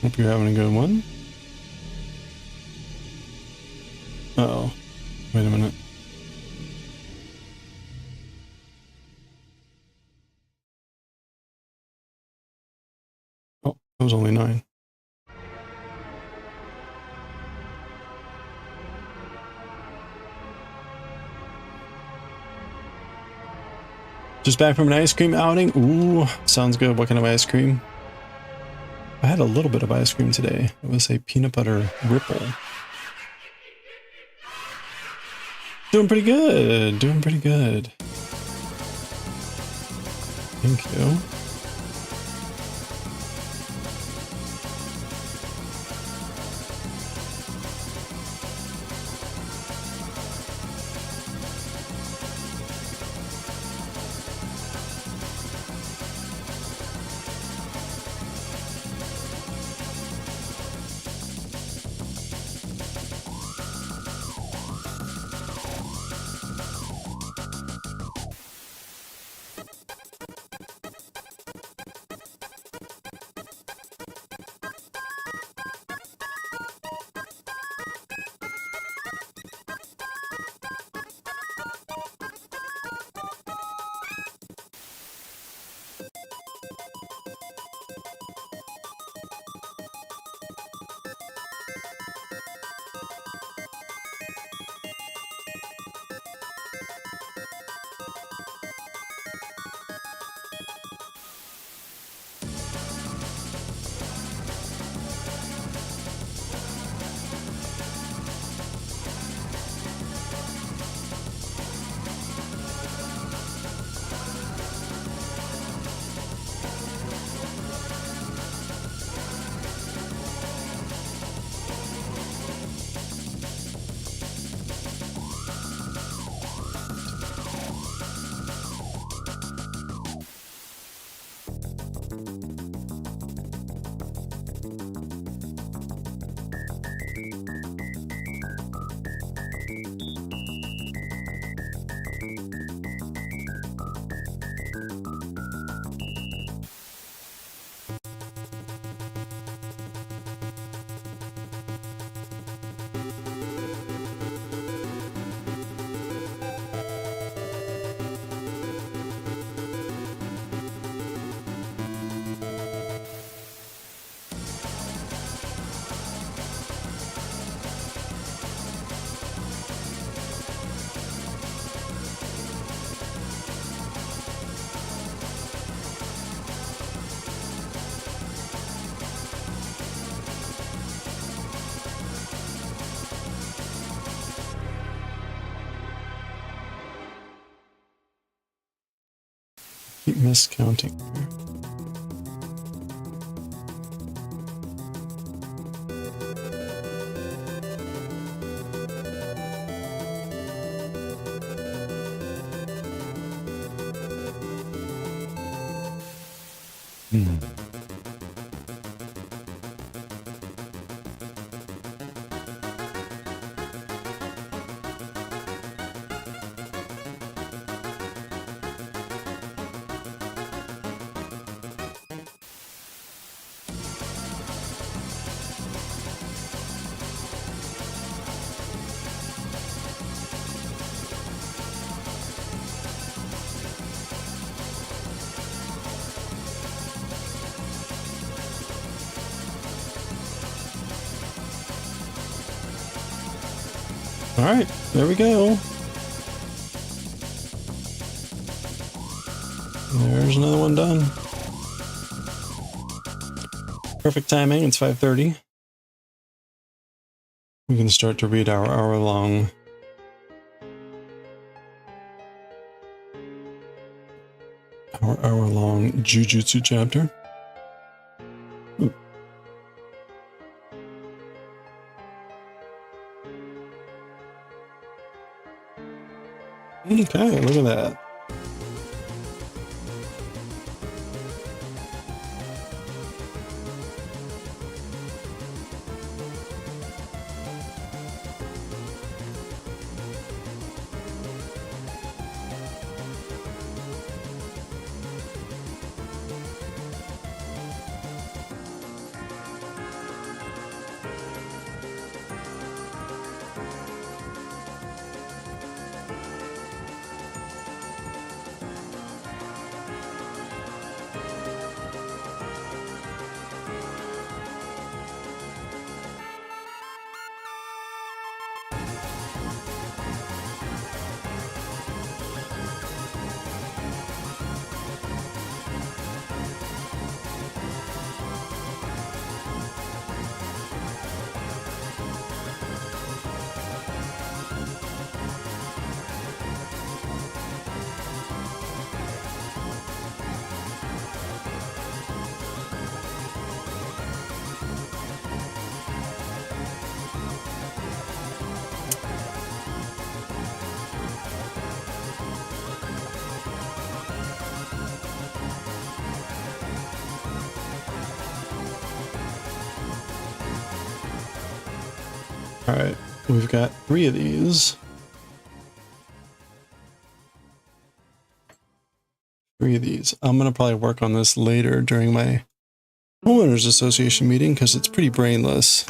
Speaker 1: Hope you're having a good one. Uh-oh. Wait a minute. Oh, that was only 9. Just back from an ice cream outing? Ooh, sounds good. What kind of ice cream? I had a little bit of ice cream today. It was a peanut butter ripple. Doing pretty good. Doing pretty good. Thank you. Keep miscounting here. All right, there we go. There's another one done. Perfect timing. It's 5:30. We can start to read our hour-long Jujutsu chapter. Ooh. Okay, look at that. All right, we've got 3 of these. 3 of these. I'm gonna probably work on this later during my homeowners association meeting because it's pretty brainless.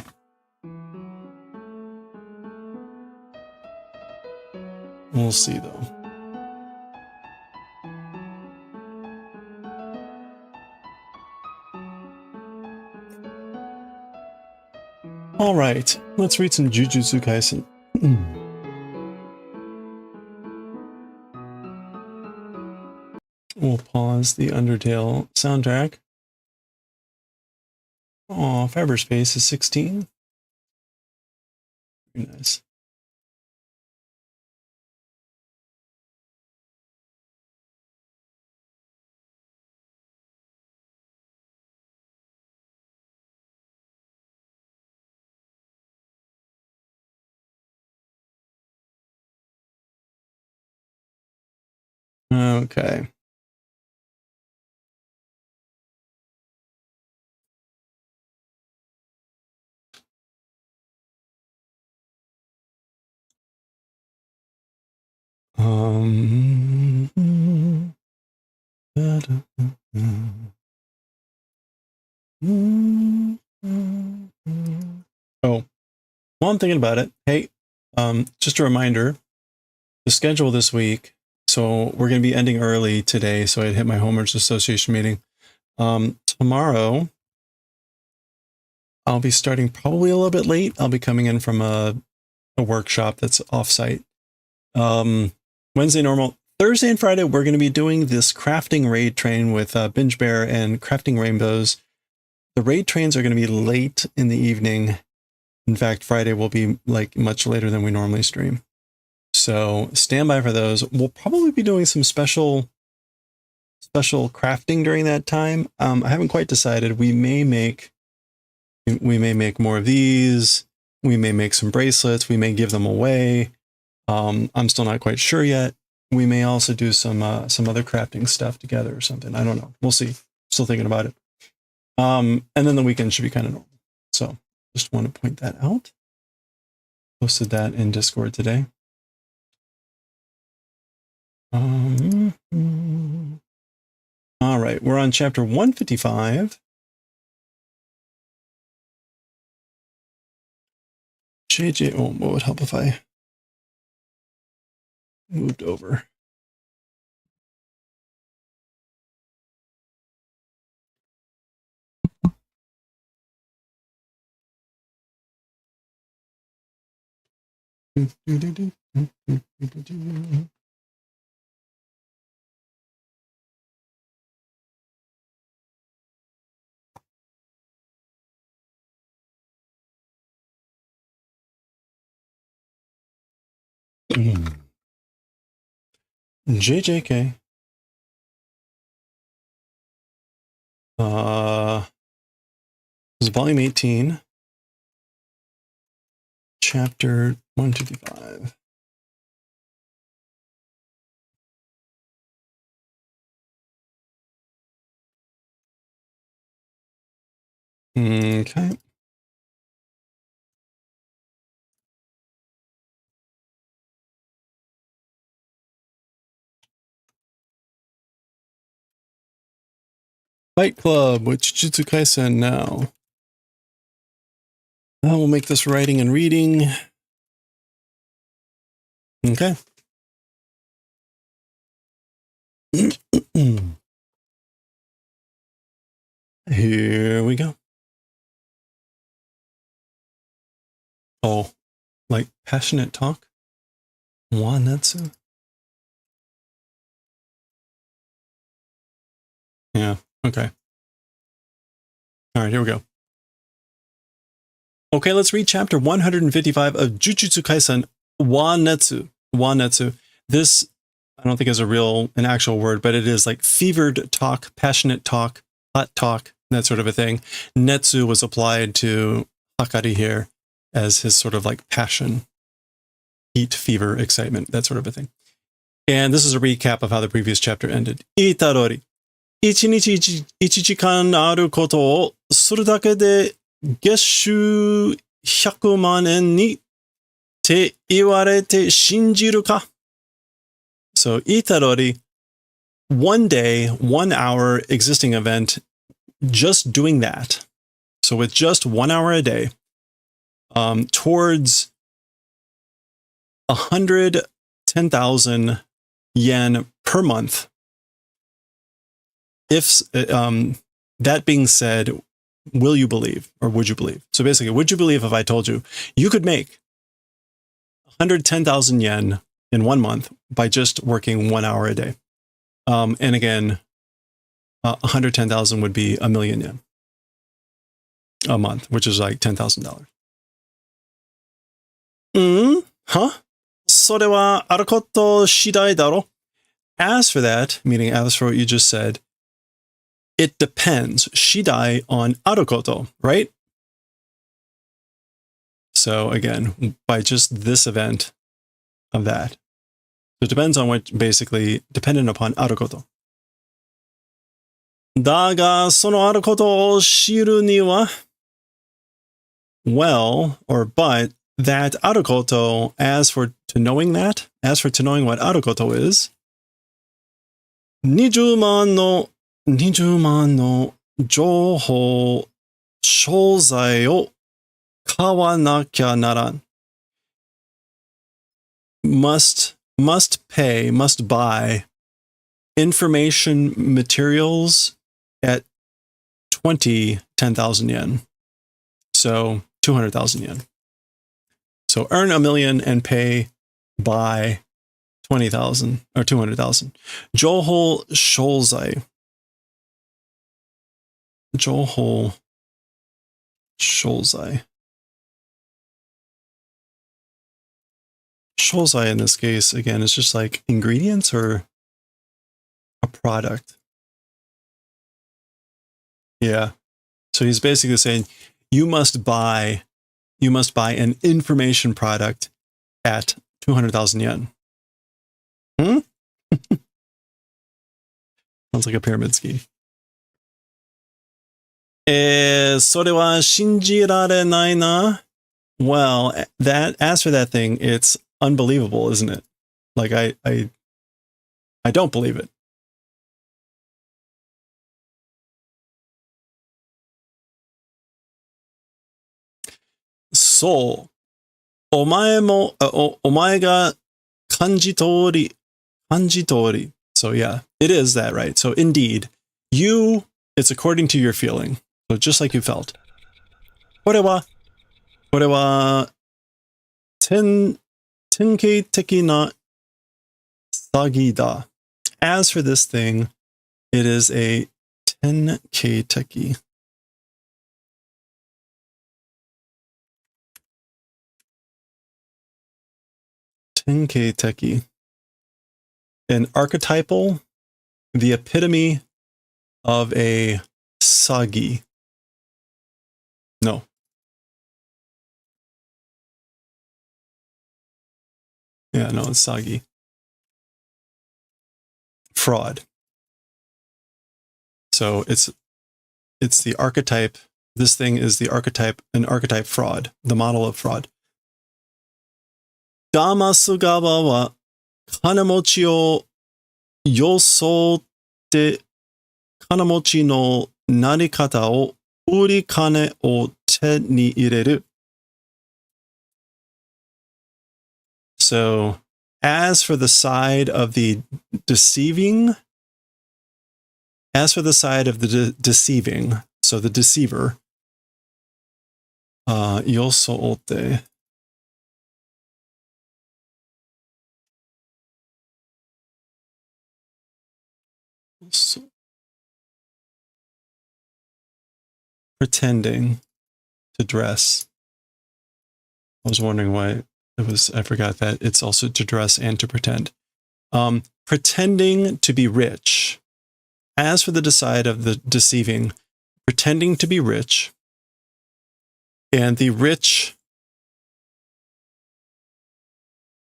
Speaker 1: We'll see though. All right, let's read some Jujutsu Kaisen. We'll pause the Undertale soundtrack. Oh, Cyberspace is 16. Very nice. Okay. Oh, while I'm thinking about it, hey, just a reminder, the schedule this week. So we're going to be ending early today. So I'd hit my homeowners association meeting. Tomorrow, I'll be starting probably a little bit late. I'll be coming in from a workshop that's offsite. Wednesday normal. Thursday and Friday, we're going to be doing this crafting raid train with Binge Bear and Crafting Rainbows. The raid trains are going to be late in the evening. In fact, Friday will be like much later than we normally stream. So stand by for those. We'll probably be doing some special crafting during that time. I haven't quite decided. We may make more of these. We may make some bracelets. We may give them away. I'm still not quite sure yet. We may also do some other crafting stuff together or something. I don't know. We'll see. Still thinking about it. And then the weekend should be kind of normal. So just want to point that out. Posted that in Discord today. All right, we're on chapter 155. JJ, oh, what would help if I moved over? JJK. This is volume 18, chapter 155. Okay. Fight Club with Jujutsu Kaisen now. Now we'll make this writing and reading. Okay. Here we go. Oh, like passionate talk? Wanetsu? Yeah, okay. All right, here we go. Okay, let's read chapter 155 of Jujutsu Kaisen, Wanetsu. Wanetsu. This, I don't think is an actual word, but it is like fevered talk, passionate talk, hot talk, that sort of a thing. Netsu was applied to Hakari here as his sort of like passion, heat, fever, excitement, that sort of a thing. And this is a recap of how the previous chapter ended. Itarori. 一日1時間あることをするだけで月収100万円にって言われて信じるか? So, Itarori, 1 day, 1 hour existing event, just doing that. So with just 1 hour a day, towards 110,000 yen per month. If that being said, will you believe, or would you believe? So basically, would you believe if I told you you could make 110,000 yen in 1 month by just working 1 hour a day? And again, 110,000 would be 1,000,000 yen a month, which is like $10,000. Huh? それはあること次第だろ? As for that, meaning as for what you just said, it depends. Shidai on arukoto, right? So again, by just this event of that. So it depends on what, basically, dependent upon arukoto. だが、そのあることを知るには well, or but, that arukoto, as for to knowing what arukoto is, 20万の情報商材を買わなきゃならん。must buy information materials at 10,000 yen. So 200,000 yen. So earn 1,000,000 and buy 20,000 or 200,000. Joho Sholzai. Joho Sholzai. Sholzai in this case, again, is just like ingredients or a product. Yeah. So he's basically saying you must buy an information product at 200,000 yen. Sounds like a pyramid scheme. それは信じられないな. Well, as for that thing, it's unbelievable, isn't it? Like I don't believe it. So, お前が感じ通り. So yeah, it is that, right? So indeed, it's according to your feeling. So just like you felt. これは典型的な詐欺だ. As for this thing, it is a 典型的. An archetypal, the epitome of a sagi. No. Yeah, no, it's sagi. Fraud. So it's the archetype. This thing is the archetype, an archetype fraud, the model of fraud. Damasu gawa wa kanemochi o yosotte kanemochi no narikata o uri kane o te ni ireru. So, as for the side of the deceiving, deceiving, so the deceiver, yosotte. So, pretending to dress. I was wondering why I forgot that it's also to dress and to pretend. Pretending to be rich. As for the side of the deceiving, pretending to be rich, and the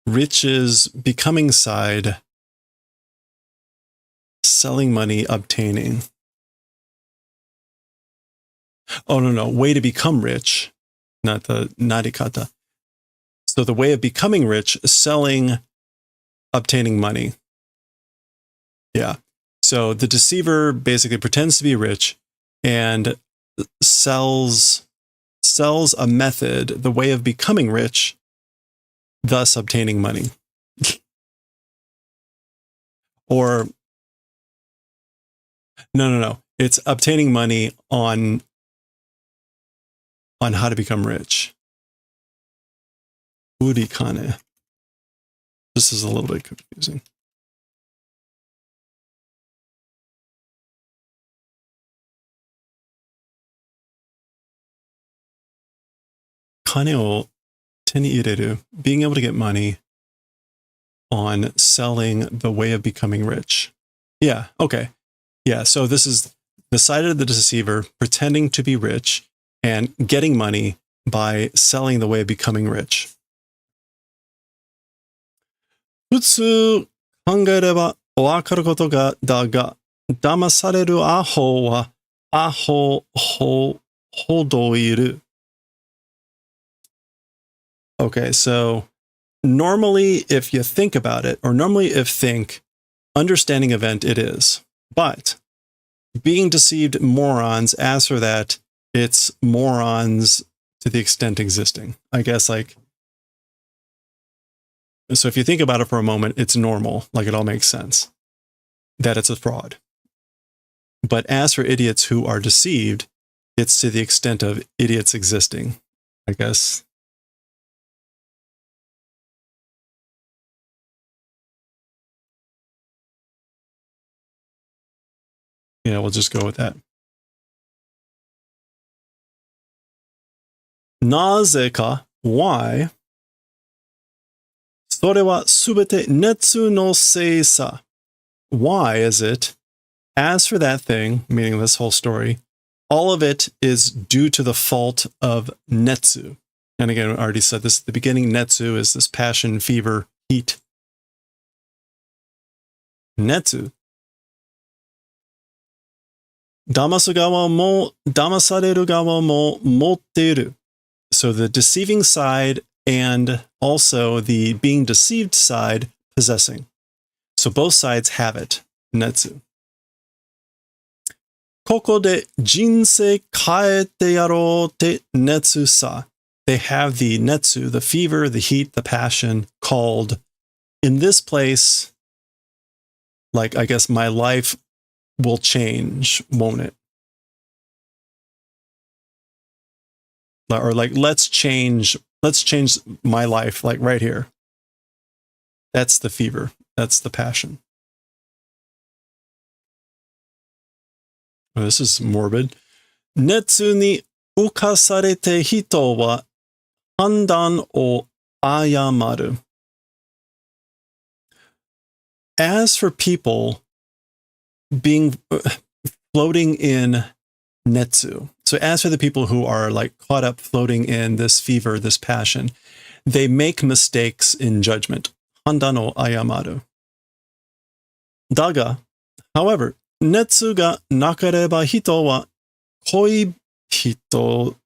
Speaker 1: rich's becoming side, selling money, obtaining. Oh, no, way to become rich, not the narikata. So the way of becoming rich, selling, obtaining money. Yeah. So the deceiver basically pretends to be rich and sells a method, the way of becoming rich, thus obtaining money. Or, no. It's obtaining money on how to become rich. Urikane. This is a little bit confusing. Kane o te ni ireru, being able to get money on selling the way of becoming rich. Yeah, okay. Yeah, so this is the side of the deceiver pretending to be rich and getting money by selling the way of becoming rich. 普通考えればわかることだが、騙されるアホはアホほどいる. Okay, so normally if you think about it, or normally if think, understanding event it is. But being deceived morons, as for that, it's morons to the extent existing. I guess like, so if you think about it for a moment, it's normal, like it all makes sense that it's a fraud. But as for idiots who are deceived, it's to the extent of idiots existing, I guess. Yeah, we'll just go with that. なぜか why それはすべて熱のせいさ. Why is it? As for that thing, meaning this whole story, all of it is due to the fault of netsu. And again, I already said this at the beginning. Netsu is this passion, fever, heat. Netsu. Damasu gawa mo damasareru gawa mo motteru. So the deceiving side and also the being deceived side possessing. So both sides have it. Netsu. Koko de jinsei kaete yaro te netsu sa. They have the netsu, the fever, the heat, the passion, called in this place, like, I guess my life will change, won't it? Or like, let's change my life, like right here. That's the fever. That's the passion. Oh, this is morbid. 熱に浮かされて人は判断を誤る. As for people being floating in netsu, so as for the people who are like caught up floating in this fever, this passion, they make mistakes in judgment. Handan o ayamaru. Daga, however, netsu ga nakareba hito wa koi hito.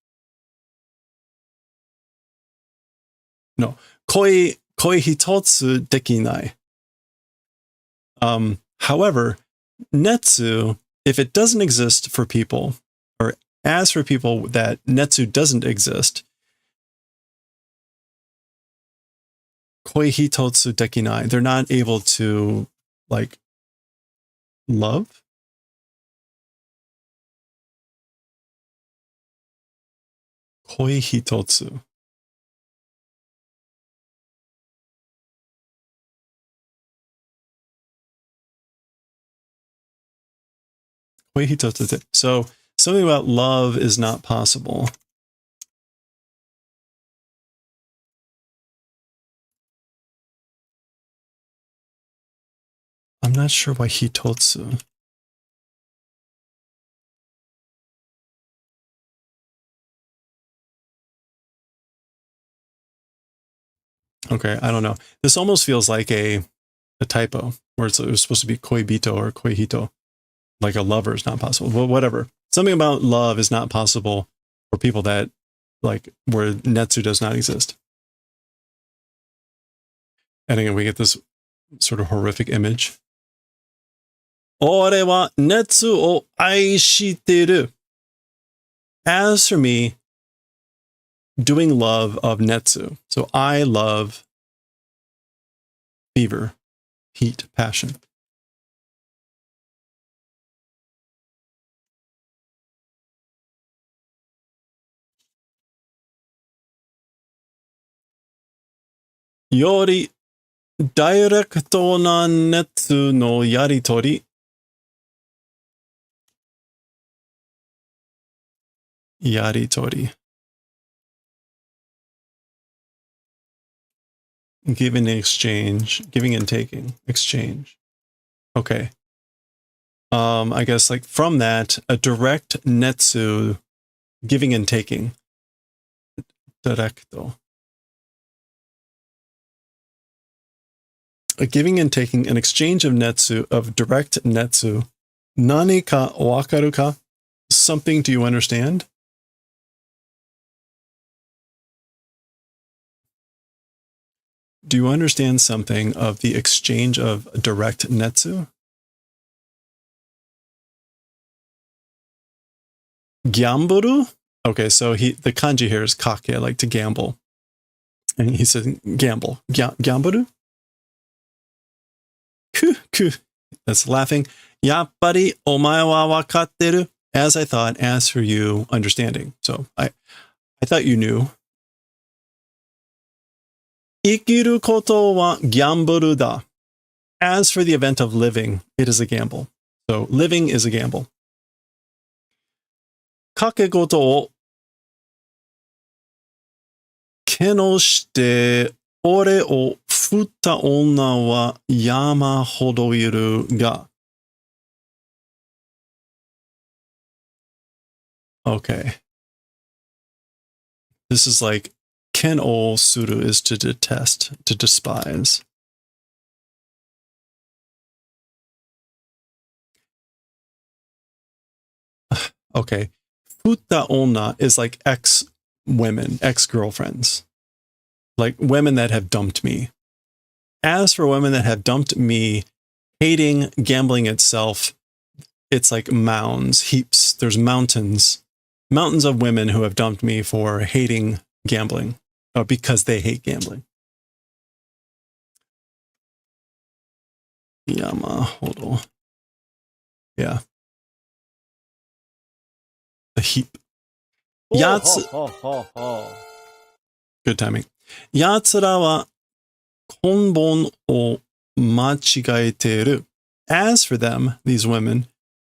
Speaker 1: No, koi hitotsu dekinai. However, netsu, if it doesn't exist for people, or as for people that netsu doesn't exist, koi hitotsu dekinai, they're not able to, like, love? Koi hitotsu. So something about love is not possible. I'm not sure why hitotsu. Okay, I don't know. This almost feels like a typo, where it was supposed to be koibito or koihito. Like a lover is not possible. Well, whatever. Something about love is not possible for people that, like, where netsu does not exist. And again, we get this sort of horrific image. Ore wa netsu o aishiteru. As for me, doing love of netsu. So I love fever, heat, passion. Yori directo na netsu no yaritori. Yaritori. Giving and exchange. Giving and taking. Exchange. Okay. I guess like from that, a direct netsu, giving and taking. Directo. A giving and taking, an exchange of netsu, of direct netsu. Nani ka wakaru ka? Something do you understand? Do you understand something of the exchange of direct netsu? Gyamburu? Okay, so the kanji here is kake, like to gamble. And he said gamble. Gyamburu? Ku. That's laughing. Yappari omae wa wakatteru. As I thought, as for you, understanding. So I thought you knew. Ikiru koto wa gyamburu da. As for the event of living, it is a gamble. So living is a gamble. Kakegoto o keno shite ore o futta onna wa yama hodo iru ga. Okay. This is like ken o suru is to detest, to despise. Okay. Futta onna is like ex-women, ex-girlfriends. Like women that have dumped me. As for women that have dumped me, hating gambling itself, it's like mounds, heaps. There's mountains of women who have dumped me for hating gambling, because they hate gambling. Yama hodo. Yeah. A heap. Yatsu. Good timing. Yatsura wa 根本を間違えている. As for them, these women,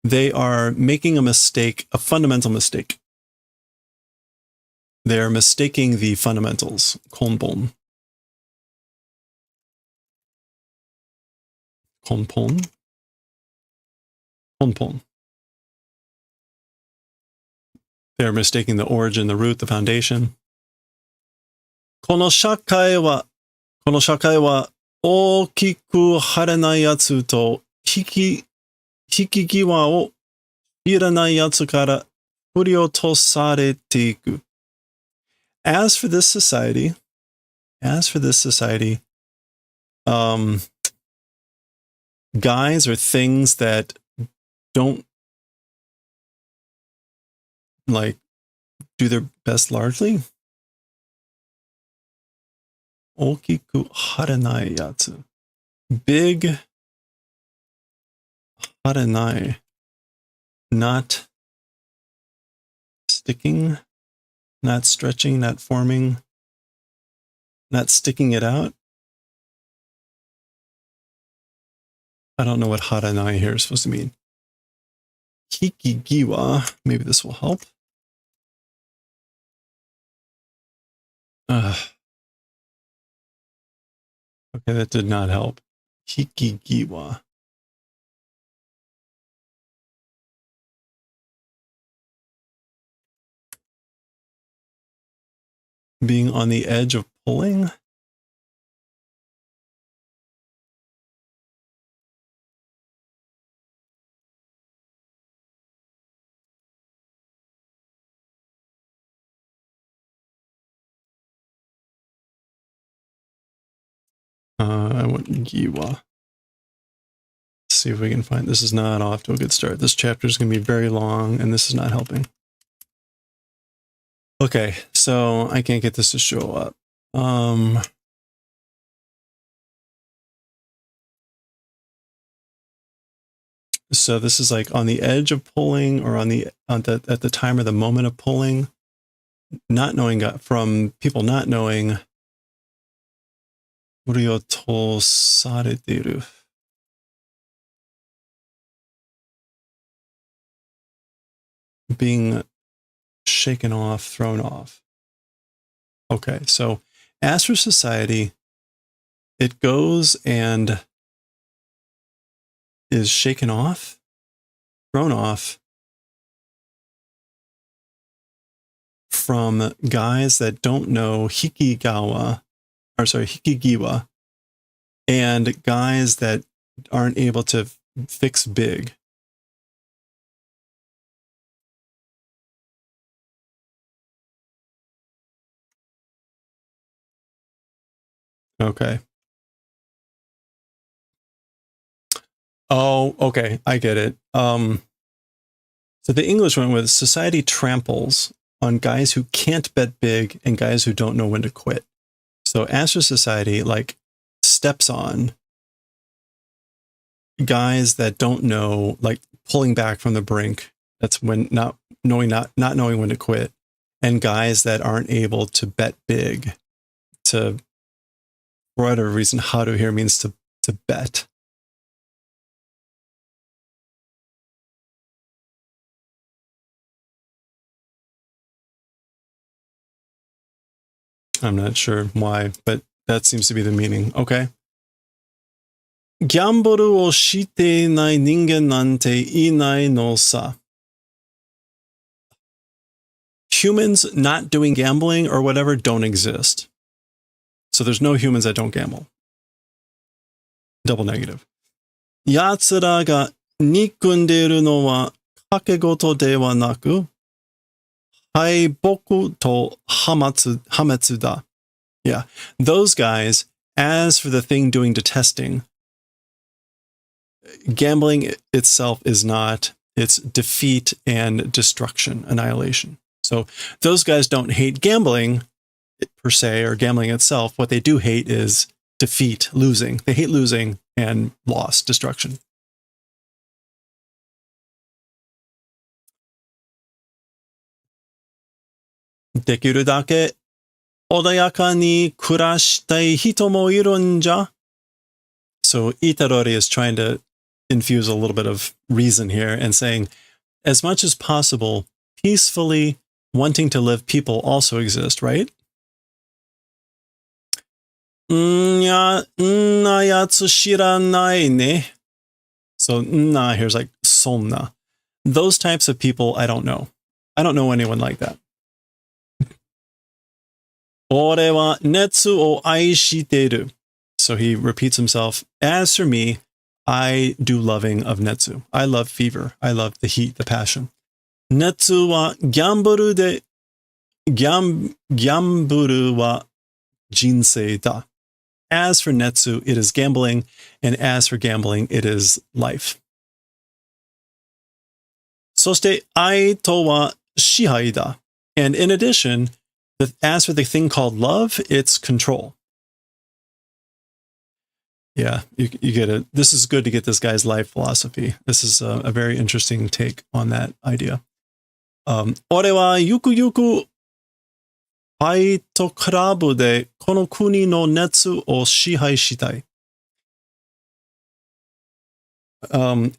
Speaker 1: they are making a mistake, a fundamental mistake. They are mistaking the fundamentals. 根本. 根本. 根本. They are mistaking the origin, the root, the foundation. この社会は大きく張れないやつと引き際をいらないやつから振り落とされていく. As for this society, guys or things that don't like do their best largely. 大きく張れないやつ. Big 張れない. Not sticking, not stretching, not forming, not sticking it out. I don't know what haranai here is supposed to mean. Hikigiwa, maybe this will help. Okay, that did not help. Hikigiwa. Being on the edge of pulling. I want Giwa. Let's see if we can find, this is not off to a good start. This chapter is going to be very long and this is not helping. Okay, so I can't get this to show up. So this is like on the edge of pulling or at the time or the moment of pulling, not knowing, from people not knowing. Being shaken off, thrown off. Okay, so as for society, it goes and is shaken off, thrown off from guys that don't know hikigiwa, and guys that aren't able to fix big. Okay. Oh, okay. I get it. So the English went with society tramples on guys who can't bet big and guys who don't know when to quit. So as for society, like, steps on guys that don't know, like pulling back from the brink. That's when not knowing when to quit, and guys that aren't able to bet big. To, for whatever reason, haru here means to bet. I'm not sure why, but that seems to be the meaning. Okay. ギャンブルをしていない人間なんていないのさ. Humans not doing gambling or whatever don't exist. So there's no humans that don't gamble. Double negative. 奴らが憎んでいるのは賭け事ではなく、敗北と破滅だ. Yeah, those guys, as for the thing doing detesting, gambling itself is not, it's defeat and destruction, annihilation. So those guys don't hate gambling per se, or gambling itself. What they do hate is defeat, losing. They hate losing and loss, destruction. 穏やかに暮らしたい人もいるんじゃ. So Itarori is trying to infuse a little bit of reason here and saying, as much as possible, peacefully wanting to live people also exist, right? んなやつ知らないね. So na here's like somna. Those types of people, I don't know. I don't know anyone like that. 俺は熱を愛している. So he repeats himself, as for me, I do loving of netsu. I love fever. I love the heat, the passion. 熱はギャンブルで、ギャンブルは人生だ. As for netsu, it is gambling, and as for gambling, it is life. そして愛とは支配だ. And in addition, as for the thing called love, it's control. Yeah, you get it. This is good to get this guy's life philosophy. This is a very interesting take on that idea. 俺はゆくゆくファイトクラブでこの国の熱を支配したい.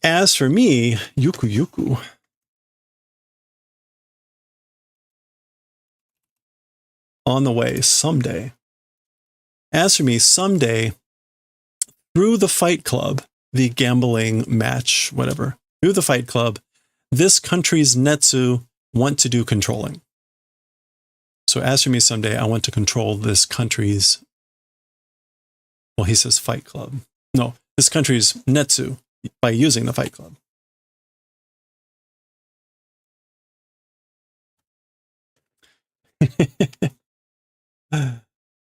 Speaker 1: As for me, ゆくゆく. On the way, someday. As for me, someday, through the Fight Club, the gambling match, whatever, through the Fight Club, this country's netsu want to do controlling. So as for me, someday, I want to control this country's, well, he says Fight Club. No, this country's netsu by using the Fight Club.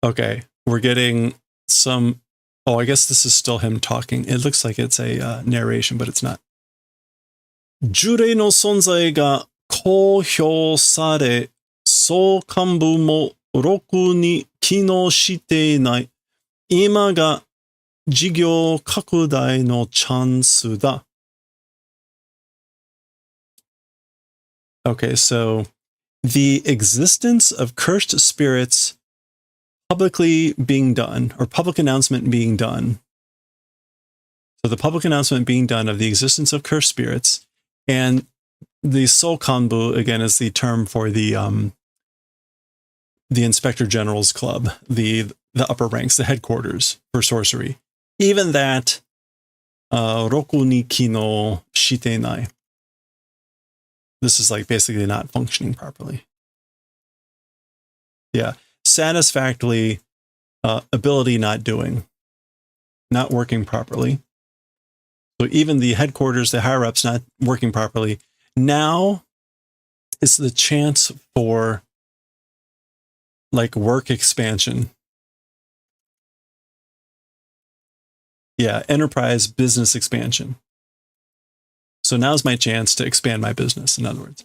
Speaker 1: Okay, we're getting some. Oh, I guess this is still him talking. It looks like it's a narration, but it's not. 呪霊の存在が公表され、総幹部もろくに機能していない。今が事業拡大のチャンスだ. Okay, so the existence of cursed spirits publicly being done, or public announcement being done. So the public announcement being done of the existence of cursed spirits, and the Sokanbu, again, is the term for the Inspector General's Club, the upper ranks, the headquarters for sorcery. Even that, roku ni kino shitenai. This is like basically not functioning properly. Yeah. Satisfactorily, ability not doing, not working properly. So even the headquarters, the higher ups not working properly. Now is the chance for like work expansion. Yeah, enterprise business expansion. So now's my chance to expand my business, in other words.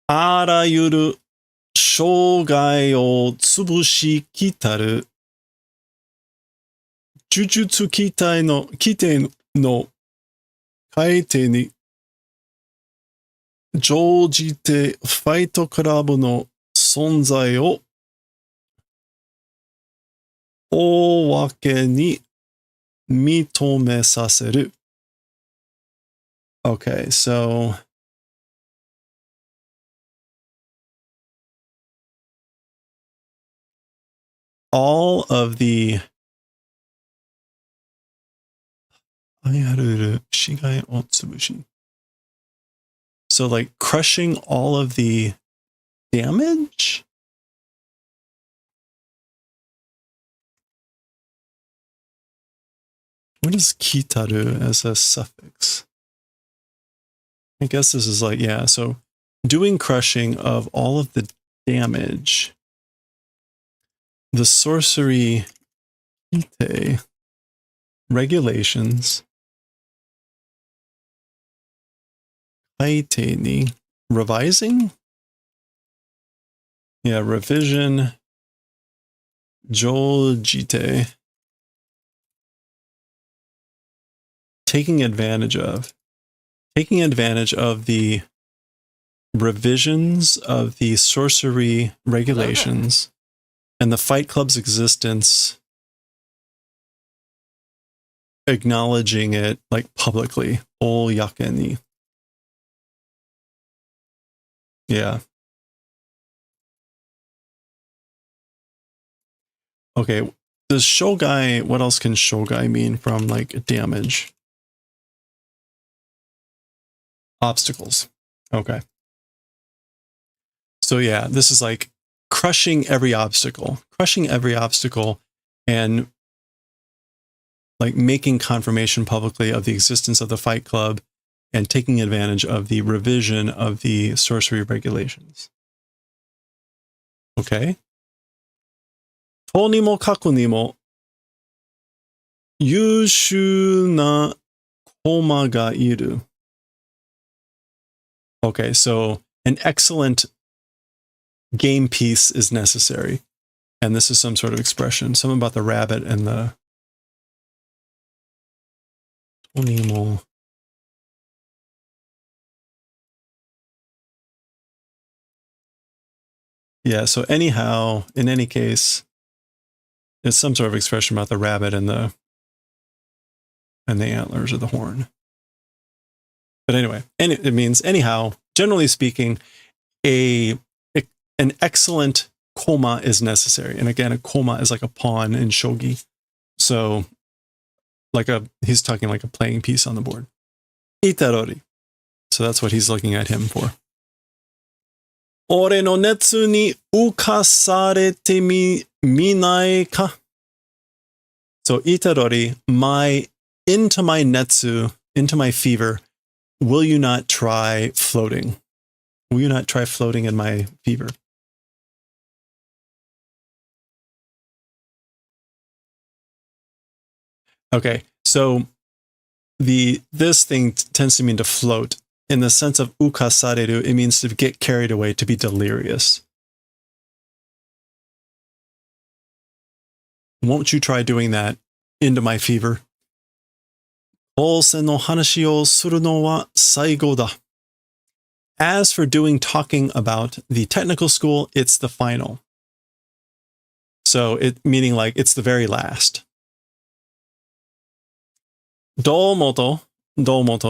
Speaker 1: あらゆる生涯を潰しきたる呪術規定の改定に乗じてファイトクラブの存在を公に認めさせる. Okay, so all of the so like crushing all of the damage? What is kitaru as a suffix? I guess this is like, yeah, so doing crushing of all of the damage. The sorcery ite regulations. Kaite ni revising? Yeah, revision. Jojite. Taking advantage of the revisions of the sorcery regulations and the Fight Club's existence, acknowledging it like publicly. Oyakeni. Yeah. Okay. Does shogai, what else can shogai mean from like damage? Obstacles. Okay. So yeah, this is like crushing every obstacle and like making confirmation publicly of the existence of the Fight Club and taking advantage of the revision of the sorcery regulations. Okay. To ni mo kaku ni mo yūshū na koma ga iru. Okay, so an excellent game piece is necessary. And this is some sort of expression. Something about the rabbit and the Tonimo. Yeah, so anyhow, in any case, it's some sort of expression about the rabbit and the antlers or the horn. But anyway, it means anyhow, generally speaking, an excellent koma is necessary. And again, a koma is like a pawn in shogi. So he's talking like a playing piece on the board. Itarori. So that's what he's looking at him for. Ore no netsu ni ukasarete minai ka. So Itarori, into my netsu, into my fever, will you not try floating? Will you not try floating in my fever? Okay, so this thing tends to mean to float. In the sense of ukasareru, it means to get carried away, to be delirious. Won't you try doing that into my fever? Onsen no hanashi o suru no wa saigo da. As for talking about the technical school, it's the final. So meaning like it's the very last. Domoto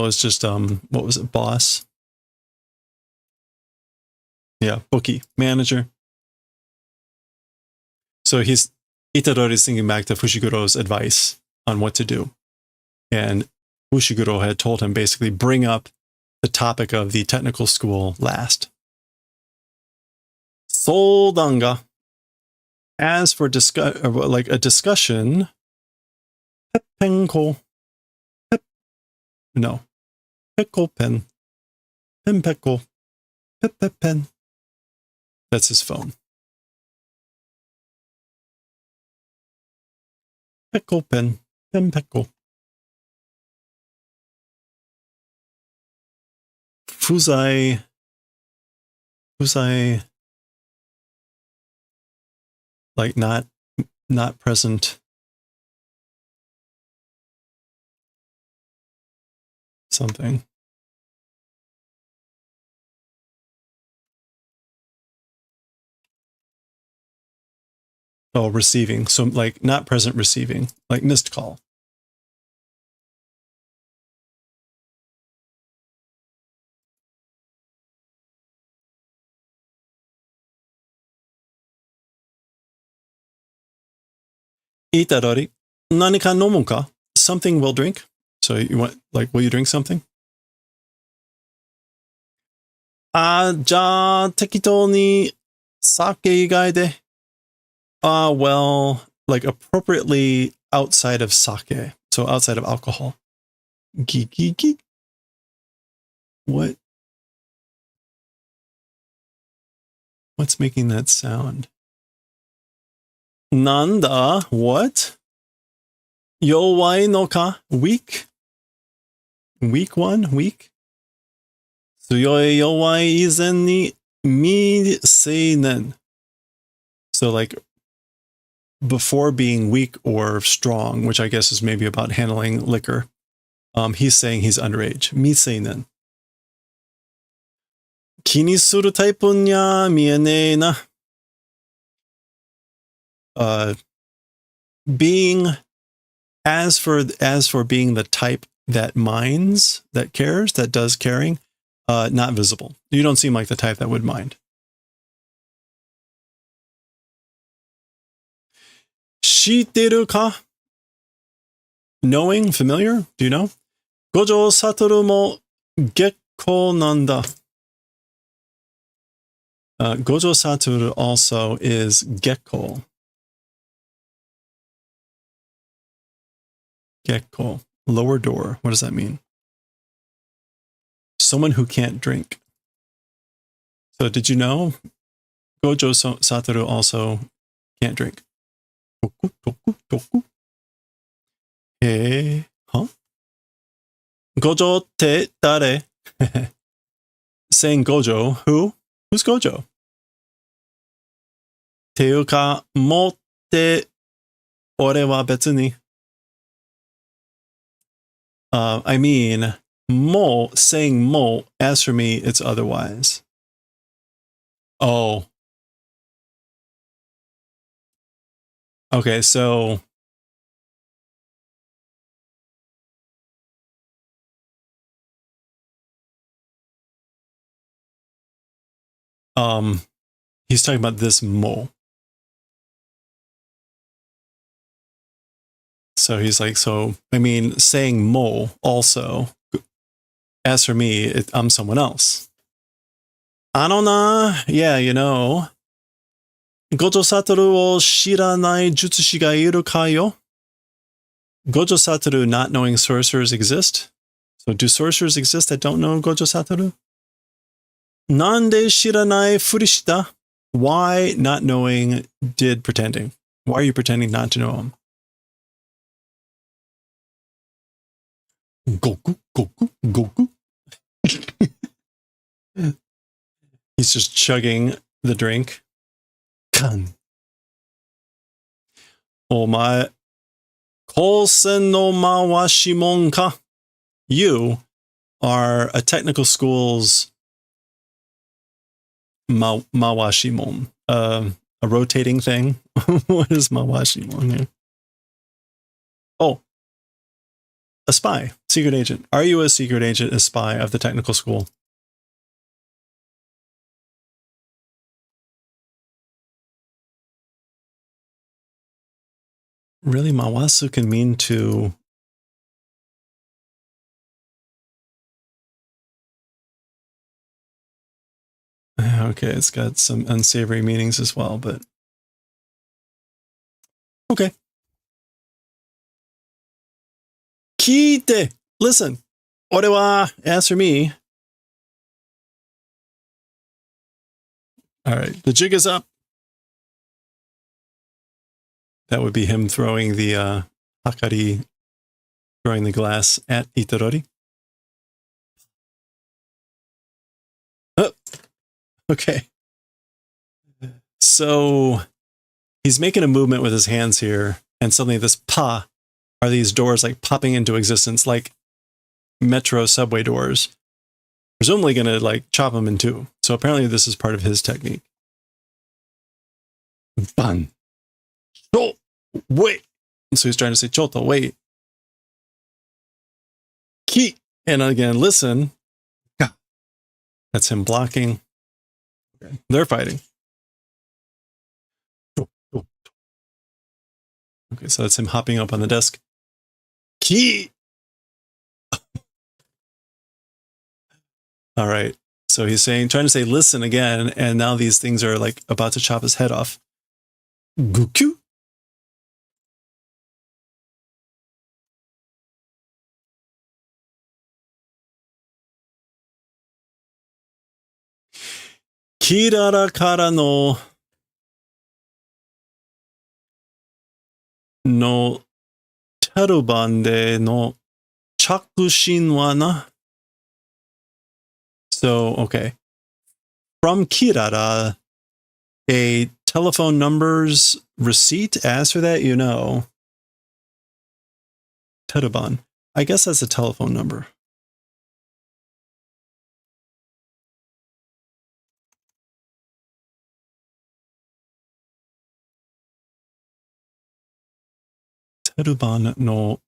Speaker 1: is just, what was it, boss? Yeah, bookie, manager. So Itadori is thinking back to Fushiguro's advice on what to do. And Fushiguro had told him basically bring up the topic of the technical school last. Soudanga. As for a discussion, peppenko. No. Pickle pen. Pen peckle. Pep pep pen. That's his phone. Pickle pen. Pen peckle. Fuzai. Like not present. Something. Oh, receiving. So like not present receiving, like missed call. Itadori. Nanika nomu ka? Something will drink. So you want, like, will you drink something? Ja tekito ni sake igai de. Well, like appropriately outside of sake. So outside of alcohol. Gigi. What? What's making that sound? Nanda, what? Yowai no ka? Weak? Weak one? Weak? Tsuyoi yowai izen ni mi seinen. So like before being weak or strong, which I guess is maybe about handling liquor, he's saying he's underage. Mi seinen. Kini suru taipu nya mienei na. being as for being the type that minds, that cares, that does caring, not visible. You don't seem like the type that would mind. Shiteru ka? Knowing, familiar? Do you know? Gojo Satoru mo gekko nanda. Gojo Satoru also is gekko. Gekko. Lower door. What does that mean? Someone who can't drink. So did you know Gojo Satoru also can't drink? Toku, toku, toku. Hey, huh? Gojo te dare? Saying Gojo, who? Who's Gojo? Teuka mo te ore wa betsu ni. I mean, mo, saying mo, as for me, it's otherwise. Oh. Okay, so he's talking about this mo. So he's like, so, I mean, saying mo also, as for me, I'm someone else. Anona, yeah, you know. Gojo Satoru wo shiranai jutsushi ga iru ka yo? Gojo Satoru not knowing sorcerers exist? So do sorcerers exist that don't know Gojo Satoru? Nande shiranai furishita? Why not knowing did pretending? Why are you pretending not to know him? Goku, Goku, Goku. He's just chugging the drink. Kan. Omae, kosen no mawashimon ka? You are a technical school's mawashimon. A rotating thing. What is mawashimon here? Oh, a spy, secret agent. Are you a secret agent, a spy of the technical school? Really, mawasu can mean to... Okay, it's got some unsavory meanings as well, but... Okay. Kiite! Listen. Ore wa, as for me... All right, the jig is up. That would be him throwing the hakari, throwing the glass at Itadori. Oh, okay. So he's making a movement with his hands here, and suddenly this pa are these doors like popping into existence, like metro subway doors. Presumably going to like chop him in two. So apparently this is part of his technique. Ban. Oh, wait. So he's trying to say, Choto, wait. Ki. And again, listen. That's him blocking. Okay. They're fighting. Okay, so that's him hopping up on the desk. Ki. All right. So he's saying, trying to say, listen again. And now these things are like about to chop his head off. Gukyu. Kirara kara no teruban de no chakushin wa na. So, okay. From Kirara, a telephone number's receipt. As for that, you know. Teruban. I guess that's a telephone number. Heruban no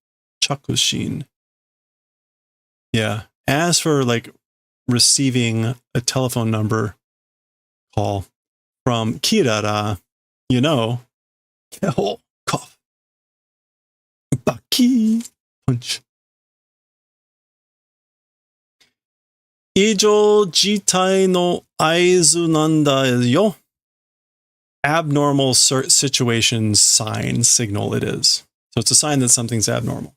Speaker 1: chakushin. Yeah. As for like receiving a telephone number call from Kirara, you know, oh, cough. Baki punch. 異常事態の合図なんだよ. Abnormal situation sign signal it is. So it's a sign that something's abnormal.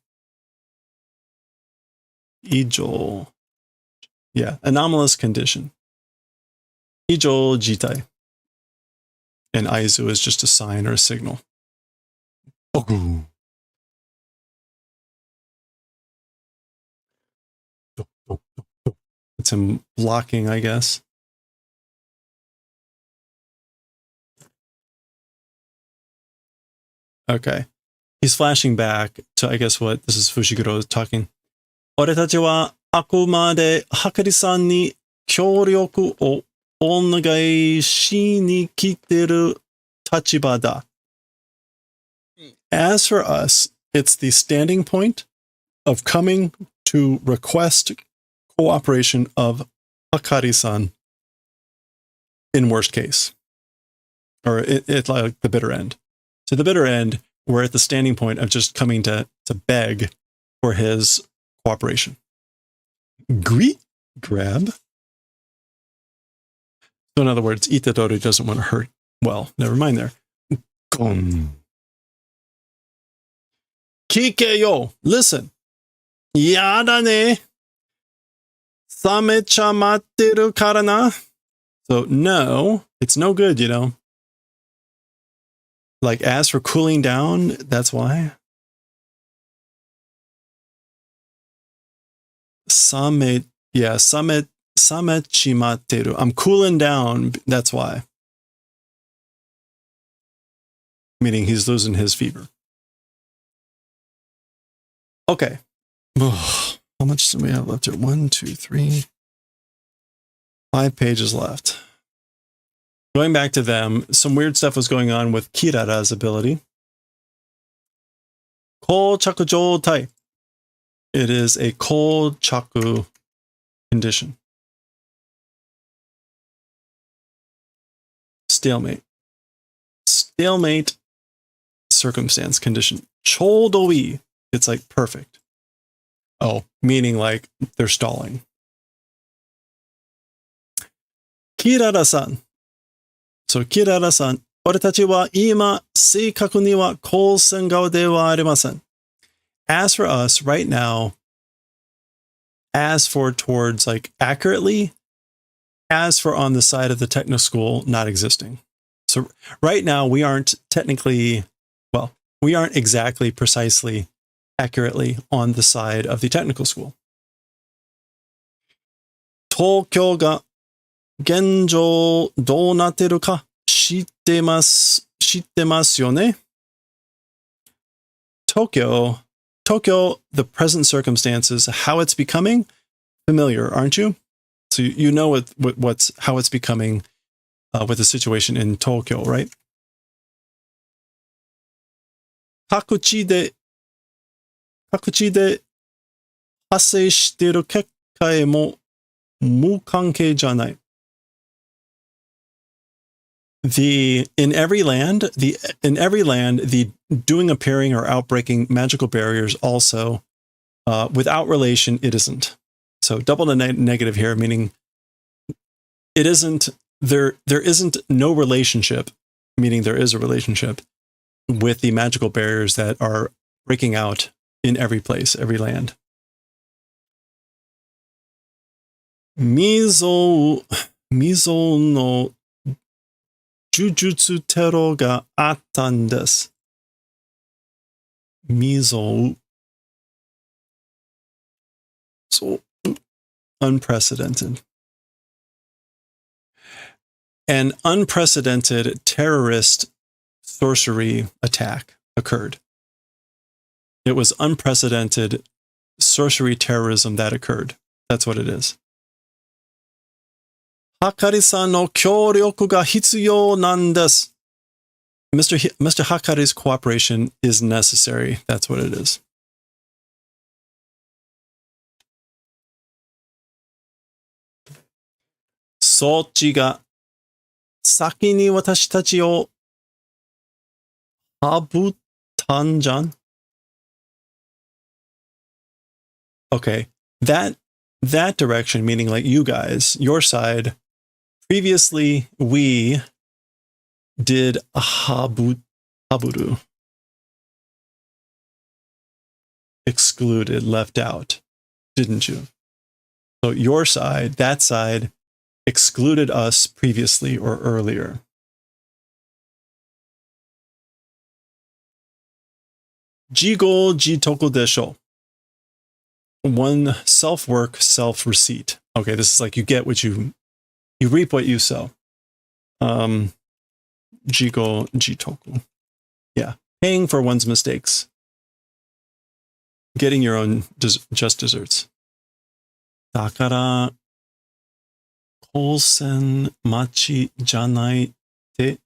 Speaker 1: 異常. Yeah, anomalous condition. 異常事態. And aizu is just a sign or a signal. Bogu. It's him blocking, I guess. Okay. He's flashing back to, I guess what, this is Fushiguro talking. 俺たちはあくまではかりさんに協力をお願いしに来てる立場だ. As for us, it's the standing point of coming to request cooperation of Hakari-san in worst case. Or it's like the bitter end. So the bitter end, we're at the standing point of just coming to beg for his cooperation. Gui, grab. So in other words, Itadori doesn't want to hurt. Well, never mind there. Gon. Kike yo, listen. Yada ne. Samecha matteru kara na. So no, it's no good, you know. Like as for cooling down, that's why. Samechi matteru. I'm cooling down, that's why. Meaning he's losing his fever. Okay. How much do we have left here? 1, 2, 3. 5 pages left. Going back to them, some weird stuff was going on with Kirara's ability. Kochaku joutai. It is a kochaku condition. Stalemate. Stalemate circumstance condition. Choudoi. It's like perfect. Oh, meaning like they're stalling. Kirara-san. So Kirara-san, 俺たちは今正確には高専側ではありません. As for us right now, as for towards like accurately, as for on the side of the techno school not existing. So right now we aren't technically, well, we aren't exactly precisely accurately on the side of the technical school. Tokyo ga genjou dou natteru ka shitemasu yo ne? Tokyo, the present circumstances, how it's becoming, familiar, aren't you? So you know how it's becoming with the situation in Tokyo, right? Kakuchi de 発生している結果へも無関係じゃない. In every land, the doing, appearing, or outbreaking magical barriers also, without relation, it isn't. So double the negative here, meaning it isn't, there isn't no relationship, meaning there is a relationship with the magical barriers that are breaking out in every place, every land. Mizo no Jujutsu tero ga attan desu. Mizo. So unprecedented. An unprecedented terrorist sorcery attack occurred. It was unprecedented sorcery terrorism that occurred. That's what it is. Hakari-san no kyōryoku ga hitsuyou nan desu. Mr. Hakare's cooperation is necessary. That's what it is. Sochi ga saki ni watashi tachi o habutan jan. Okay, that direction, meaning like you guys, your side. Previously, we did a haburu. Excluded, left out, didn't you? So your side, that side, excluded us previously or earlier. Jigo jitoku desho. One self-work, self-receipt. Okay, this is like you get what you reap what you sow. Jigo jitoku. Yeah, paying for one's mistakes. Getting your own just desserts. Dakara kosen machi janai te.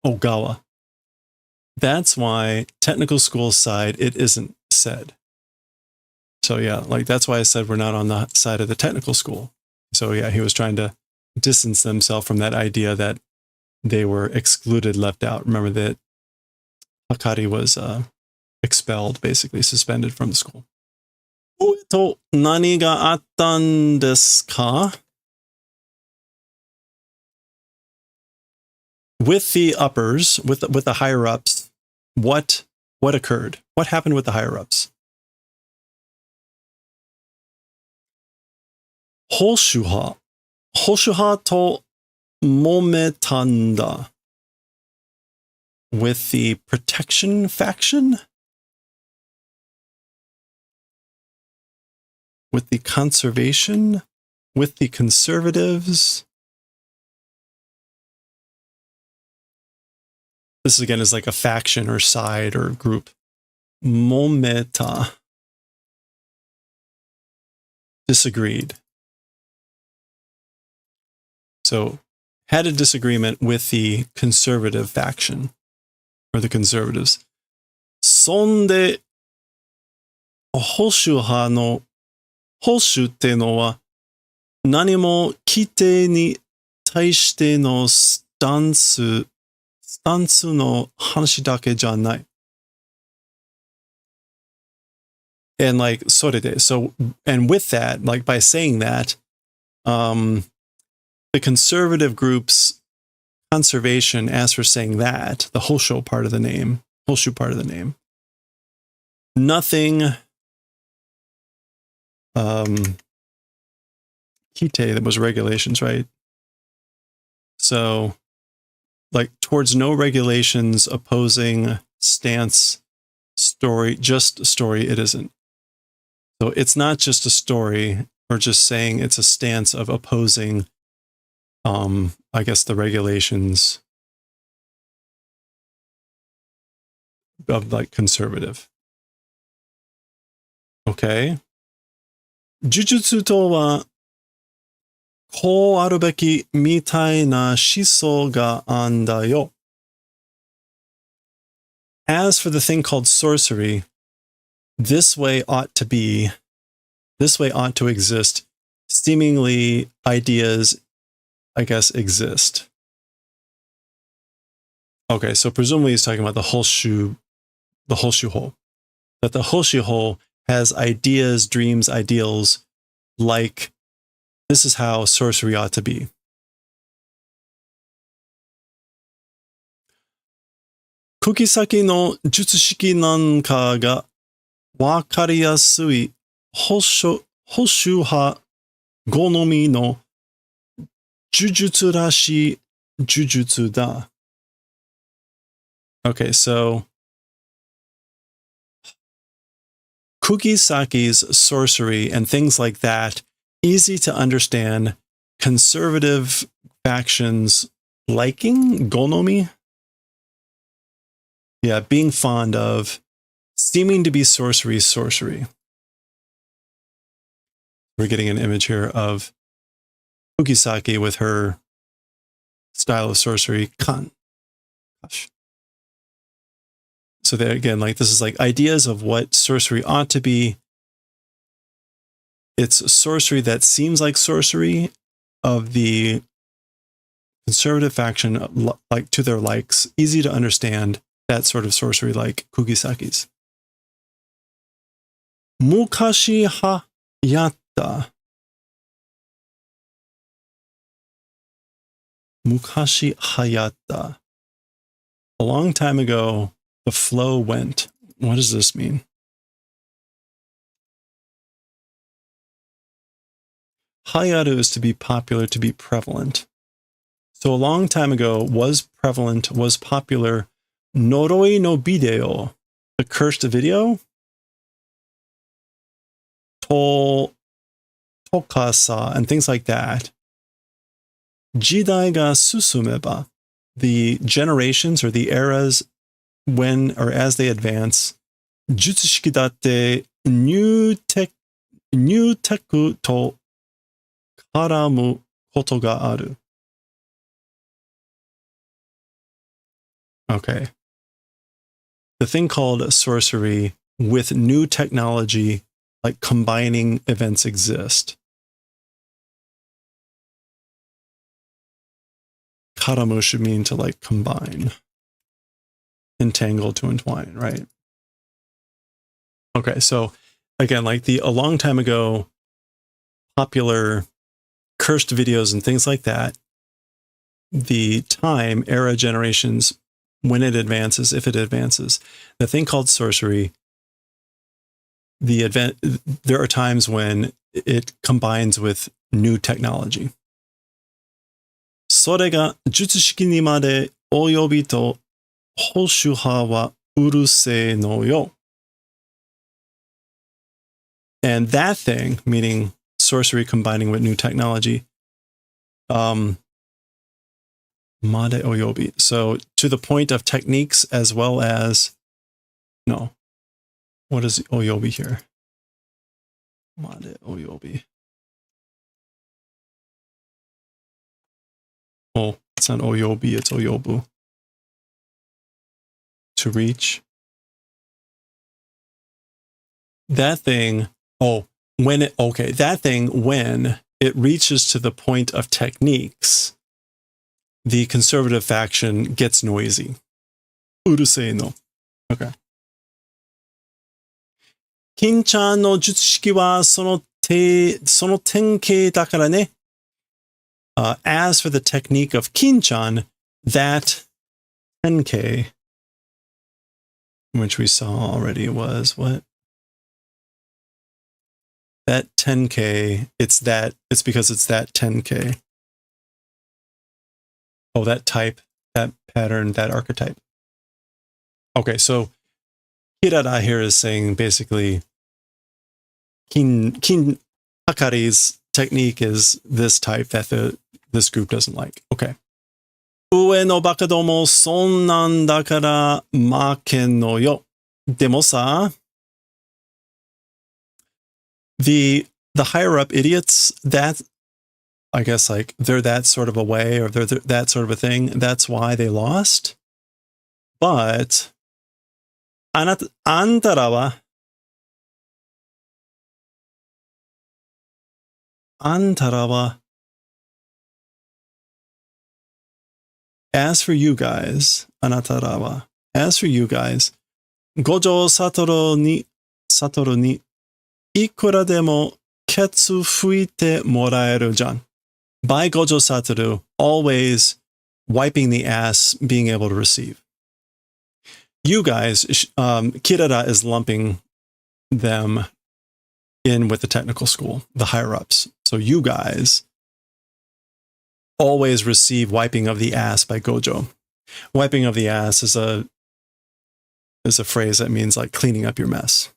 Speaker 1: Ogawa. That's why technical school side, it isn't said. So yeah, like that's why I said we're not on the side of the technical school. So yeah, he was trying to distance himself from that idea that they were excluded, left out. Remember that Hakari was expelled, basically suspended from the school. To nani ga attan desu ka? With the uppers, with the higher ups, what occurred? What happened with the higher ups? Hoshuha to mometanda. With the protection faction? With the conservation? With the conservatives? This again is like a faction or side or group. Mometa. Disagreed. So had a disagreement with the conservative faction or the conservatives. Sonde Hoshuha no Hoshu te no wa nani mo kite ni taishite no stansu no hanashi dake janai. And like sorede. So and with that, like by saying that, the conservative group's conservation, as for saying that, the Hoshu part of the name, nothing kite, that was regulations, right? So like towards no regulations, opposing stance, story, just a story, it isn't. So it's not just a story or just saying it's a stance of opposing I guess the regulations of like conservative. Okay. Jujutsu to wa ko aru beki mitai na shiso ga anda yo. As for the thing called sorcery, this way ought to be, this way ought to exist. Seemingly ideas, I guess, exist. Okay, so presumably he's talking about the Hoshu hole. That the Hoshu hole has ideas, dreams, ideals, like this is how sorcery ought to be. Kukisaki no jutsushiki nanka ga wakariyasui Hoshu gonomi no Jujutsu rashi jujutsu da. Okay, so Kukisaki's sorcery and things like that, easy to understand, conservative factions liking, gonomi? Yeah, being fond of, seeming to be sorcery. We're getting an image here of Fukisaki with her style of sorcery, kan. Gosh. So that again, like this is like ideas of what sorcery ought to be. It's sorcery that seems like sorcery of the conservative faction, like to their likes, easy to understand, that sort of sorcery like Kugisaki's. Mukashi ha yatta. Mukashi hayatta. A long time ago, the flow went. What does this mean? Hayaru is to be popular, to be prevalent. So a long time ago was prevalent, was popular, Noroi no video, the cursed video, Tokasa, and things like that. Jidai ga susumeba, the generations or the eras when or as they advance, jutsushiki datte new teku to karamu koto ga aru. Okay. The thing called sorcery with new technology, like combining events, exist. Karamu should mean to like combine, entangle, to entwine, right? Okay, so again, like a long time ago, popular cursed videos and things like that, the time, era, generations, when it advances, if it advances, the thing called sorcery, there are times when it combines with new technology. それが術式にまで及びと保守派はうるせえのよ. And that thing, meaning sorcery combining with new technology, made oyobi. So to the point of techniques as well as, no, what is oyobi here? Made oyobi. Oh, it's not oyobi, it's oyobu. To reach. That thing, that thing, when it reaches to the point of techniques, the conservative faction gets noisy. Urusei no. Okay. Kinchan no jutsushiki wa sono tenkei dakara ne. As for the technique of Kinchan, that tenkei, which we saw already, was what? That 10K, it's because it's that 10K. Oh, that type, that pattern, that archetype. Okay, so Hirada here is saying basically Kin Hakari's technique is this type that this group doesn't like. Okay. Ue no baka domo sonnan dakara maken no yo. Demo sa, the higher up idiots, that I guess like they're that sort of a way, or they're that sort of a thing. That's why they lost. But antara wa, as for you guys, anatara wa, as for you guys, Gojo Satoru ni ikura demo ketsu fuite moraeru jan. By Gojo Satoru, always wiping the ass, being able to receive. You guys, Kirara is lumping them in with the technical school, the higher ups. So you guys always receive wiping of the ass by Gojo. Wiping of the ass is a phrase that means like cleaning up your mess.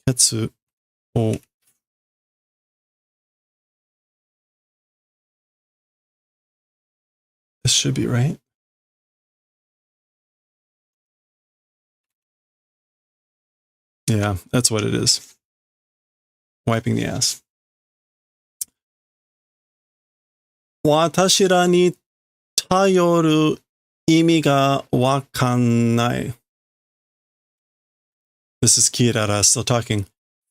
Speaker 1: Ketsu. Oh. This should be right. Yeah, that's what it is. Wiping the ass. 私らに頼る意味がわかんない. This is Kirara still talking.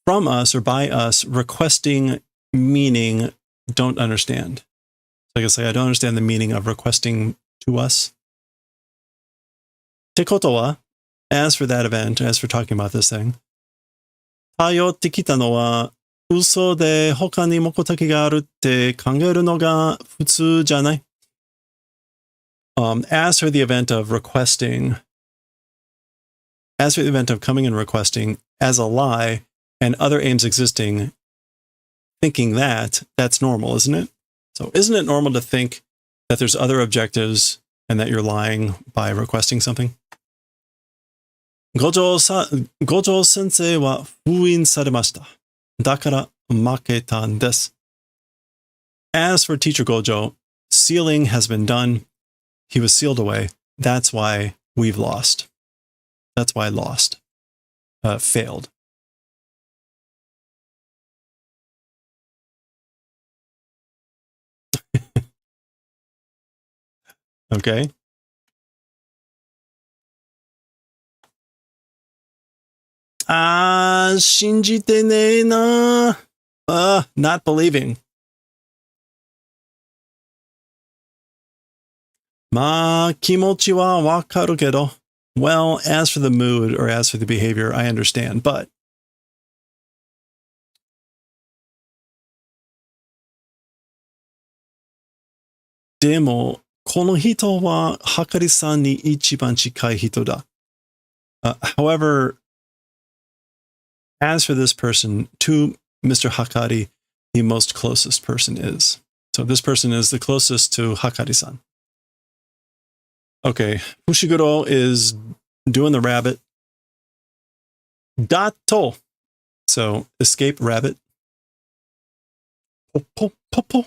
Speaker 1: From us or by us, requesting meaning, don't understand. So I can say, I don't understand the meaning of requesting to us. ってことは, as for that event, as for talking about this thing, 頼ってきたのは嘘で他に目的があるって考えるのが普通じゃない? As for the event of requesting, as for the event of coming and requesting as a lie and other aims existing, thinking that, that's normal, isn't it? So isn't it normal to think that there's other objectives and that you're lying by requesting something? 五条先生は封印されました。だから負けたんです。As for Teacher Gojo, sealing has been done. He was sealed away. That's why we've lost. That's why I lost. Failed. Okay. Ah, 信じてねえな. Not believing. まあ、気持ちはわかるけど. Well, as for the mood or as for the behavior, I understand, but. でも、この人は、はかりさんに一番近い人だ. However, as for this person, to Mr. Hakari, the most closest person is. So this person is the closest to Hakari-san. Okay, Fushiguro is doing the rabbit. Dato. So escape rabbit. Po, po, po.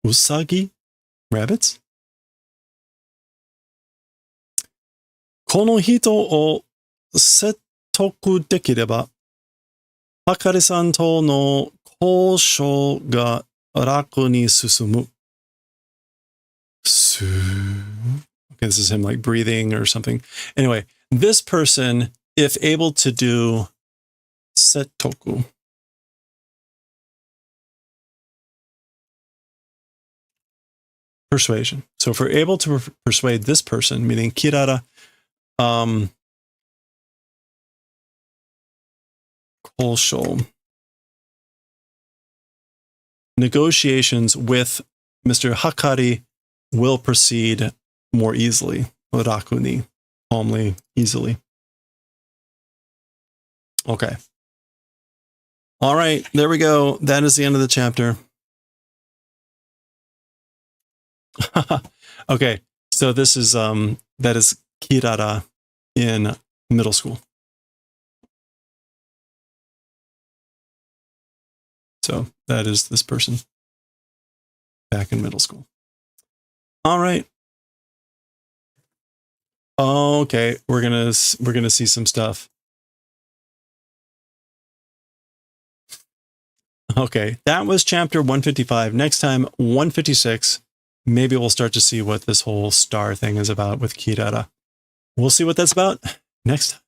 Speaker 1: Usagi? Rabbits? この人を説得できれば、はかりさんとの交渉が楽に進む。Okay, this is him like breathing or something. Anyway, this person, if able to do setoku, persuasion. So if we're able to persuade this person, meaning Kirara, Kolsho, negotiations with Mr. Hakari will proceed more easily. Rakuni, calmly, easily. Okay. All right, there we go. That is the end of the chapter. Okay, so this is that is Kirara in middle school. So that is this person back in middle school. All right. Okay, we're gonna see some stuff. Okay, that was chapter 155. Next time, 156. Maybe we'll start to see what this whole star thing is about with Kirara. We'll see what that's about next time.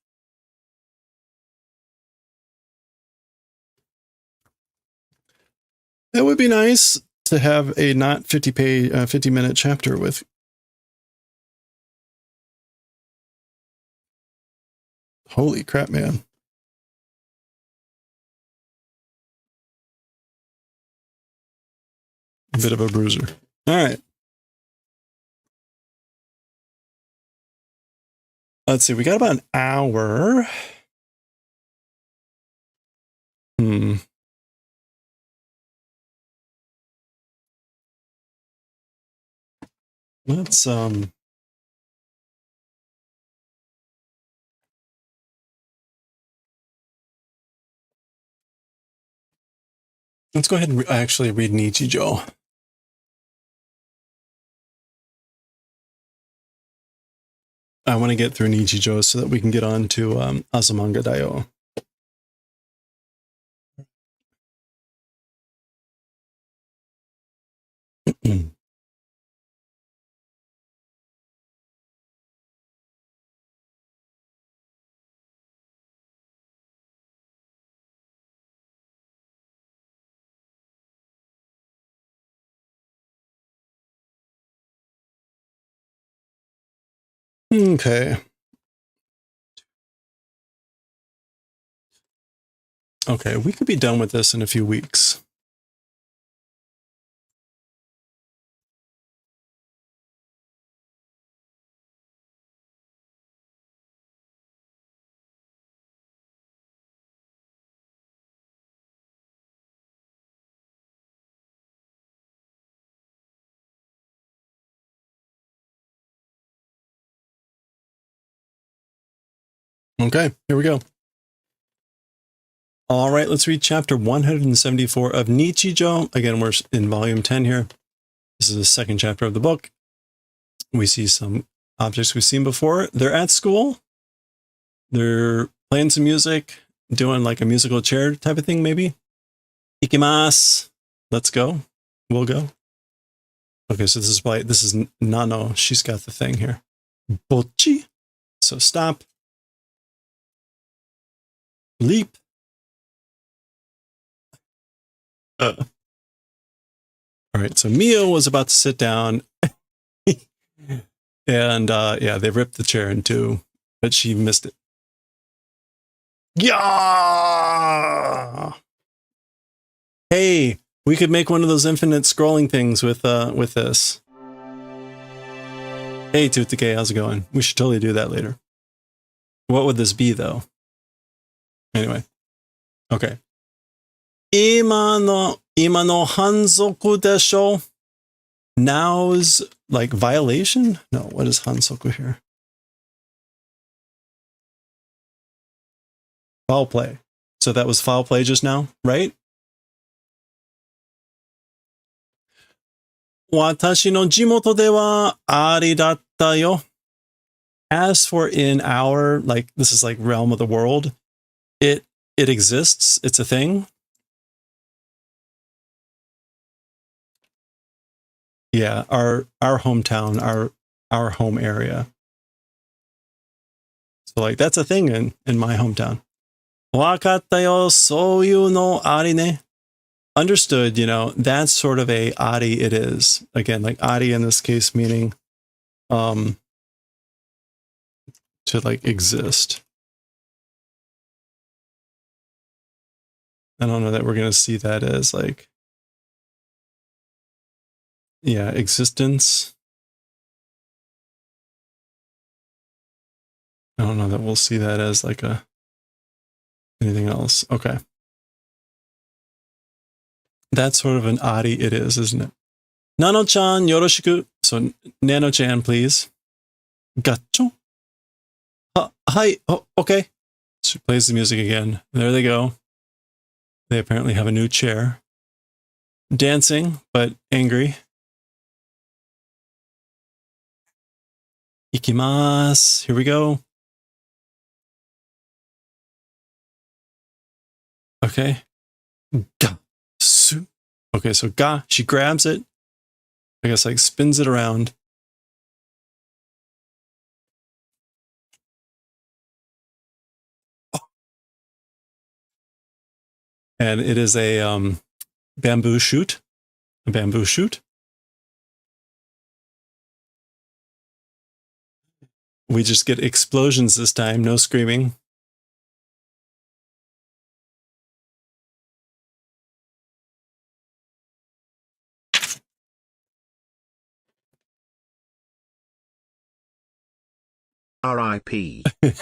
Speaker 1: That would be nice to have a not 50-minute chapter with. Holy crap, man. A bit of a bruiser. All right. Let's see. We got about an hour. Let's go ahead and actually read Nichijou. I want to get through Nichijou so that we can get on to Azumanga Daioh. Okay. Okay, we could be done with this in a few weeks. Okay, here we go. All right, let's read chapter 174 of Nichijo. Again, we're in volume 10 here. This is the second chapter of the book. We see some objects we've seen before. They're at school. They're playing some music, doing like a musical chair type of thing, maybe. Ikimasu. Let's go. We'll go. Okay, so this is Nano. She's got the thing here. Bocchi. So stop. Leap. All right, so Mio was about to sit down. And yeah, they ripped the chair in two, but she missed it. Yeah. Hey, we could make one of those infinite scrolling things with this. Hey, Tutake, how's it going? We should totally do that later. What would this be, though? Anyway, okay. Imano hanzoku desho. Now's like violation? No, what is hanzoku here? Foul play. So that was foul play just now, right? Watashi no jimoto de wa ari datta yo. As for in our, like, this is like realm of the world, it exists. It's a thing. Yeah, our hometown, our home area. So like that's a thing in my hometown. Wakatta yo souyu no ari ne. Understood, you know, that's sort of a ari it is. Again, like ari in this case meaning to like exist. I don't know that we're gonna see that as like, yeah, existence. I don't know that we'll see that as like a anything else. Okay. That's sort of an ari it is, isn't it? Nano-chan, yoroshiku. So, Nano-chan, please. Gaccho? Hi. Oh, okay. She plays the music again. There they go. They apparently have a new chair. Dancing, but angry. Ikimasu. Here we go. Okay. Ga. Su. Okay, so ga, she grabs it. I guess like spins it around. And it is a bamboo shoot. A bamboo shoot. We just get explosions this time, no screaming.
Speaker 2: R.I.P.
Speaker 1: a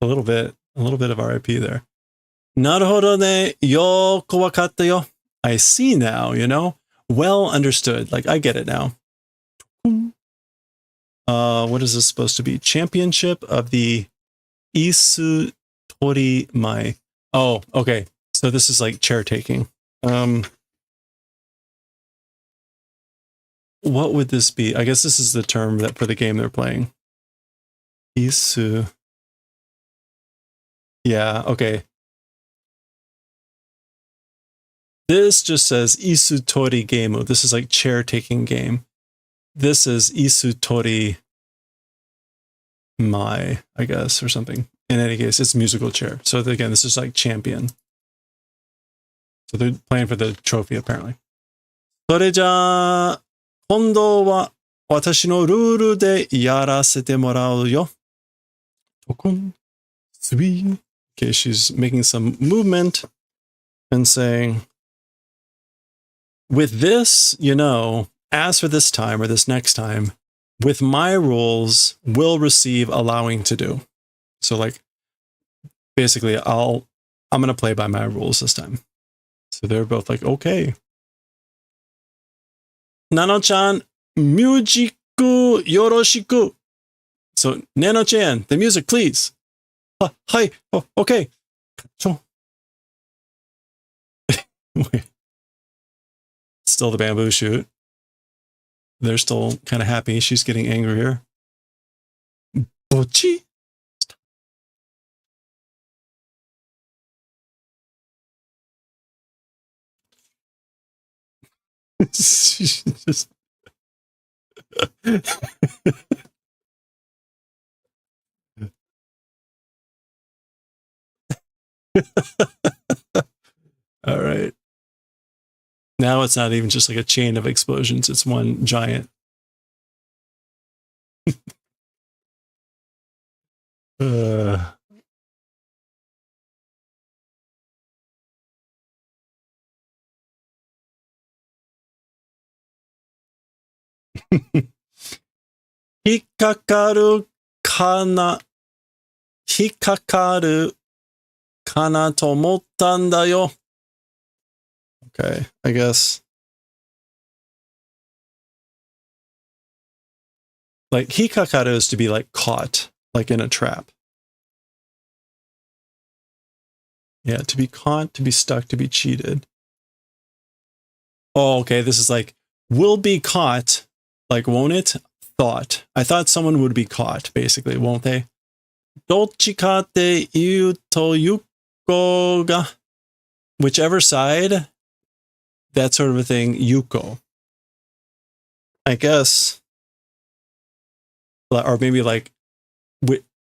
Speaker 1: little bit of RIP there. Naruhodo ne, yoko wakatta yo. I see now, you know? Well understood. Like, I get it now. What is this supposed to be? Championship of the Isu Tori Mai. Oh, okay. So this is like chair taking. What would this be? I guess this is the term that for the game they're playing. Isu. Yeah, okay. This just says Isu Tori Geimu. This is like chair taking game. This is Isu Tori Mai, I guess, or something. In any case, it's musical chair. So again, this is like champion. So they're playing for the trophy, apparently. それじゃあ、今度は私のルールでやらせてもらうよ。Tokun, sui. Okay, she's making some movement and saying, with this, you know, as for this time or this next time, with my rules, will receive allowing to do. So like, basically, I'm going to play by my rules this time. So they're both like, okay. Nano-chan, music yoroshiku. So Nano-chan, the music, please. Hi. Oh, okay. Wait. Still the bamboo shoot. They're still kind of happy. She's getting angrier. Bochi? She's just... All right. Now it's not even just like a chain of explosions. It's one giant. Hikakaru kana. Hikakaru kana to omotta n da yo. Okay, I guess. Like, hikakaru is to be, like, caught, like in a trap. Yeah, to be caught, to be stuck, to be cheated. Oh, okay, this is like, will be caught, like, won't it? Thought. I thought someone would be caught, basically, won't they? Dochi ka te iu to yuko ga. Whichever side, that sort of a thing, yuko. I guess. Or maybe like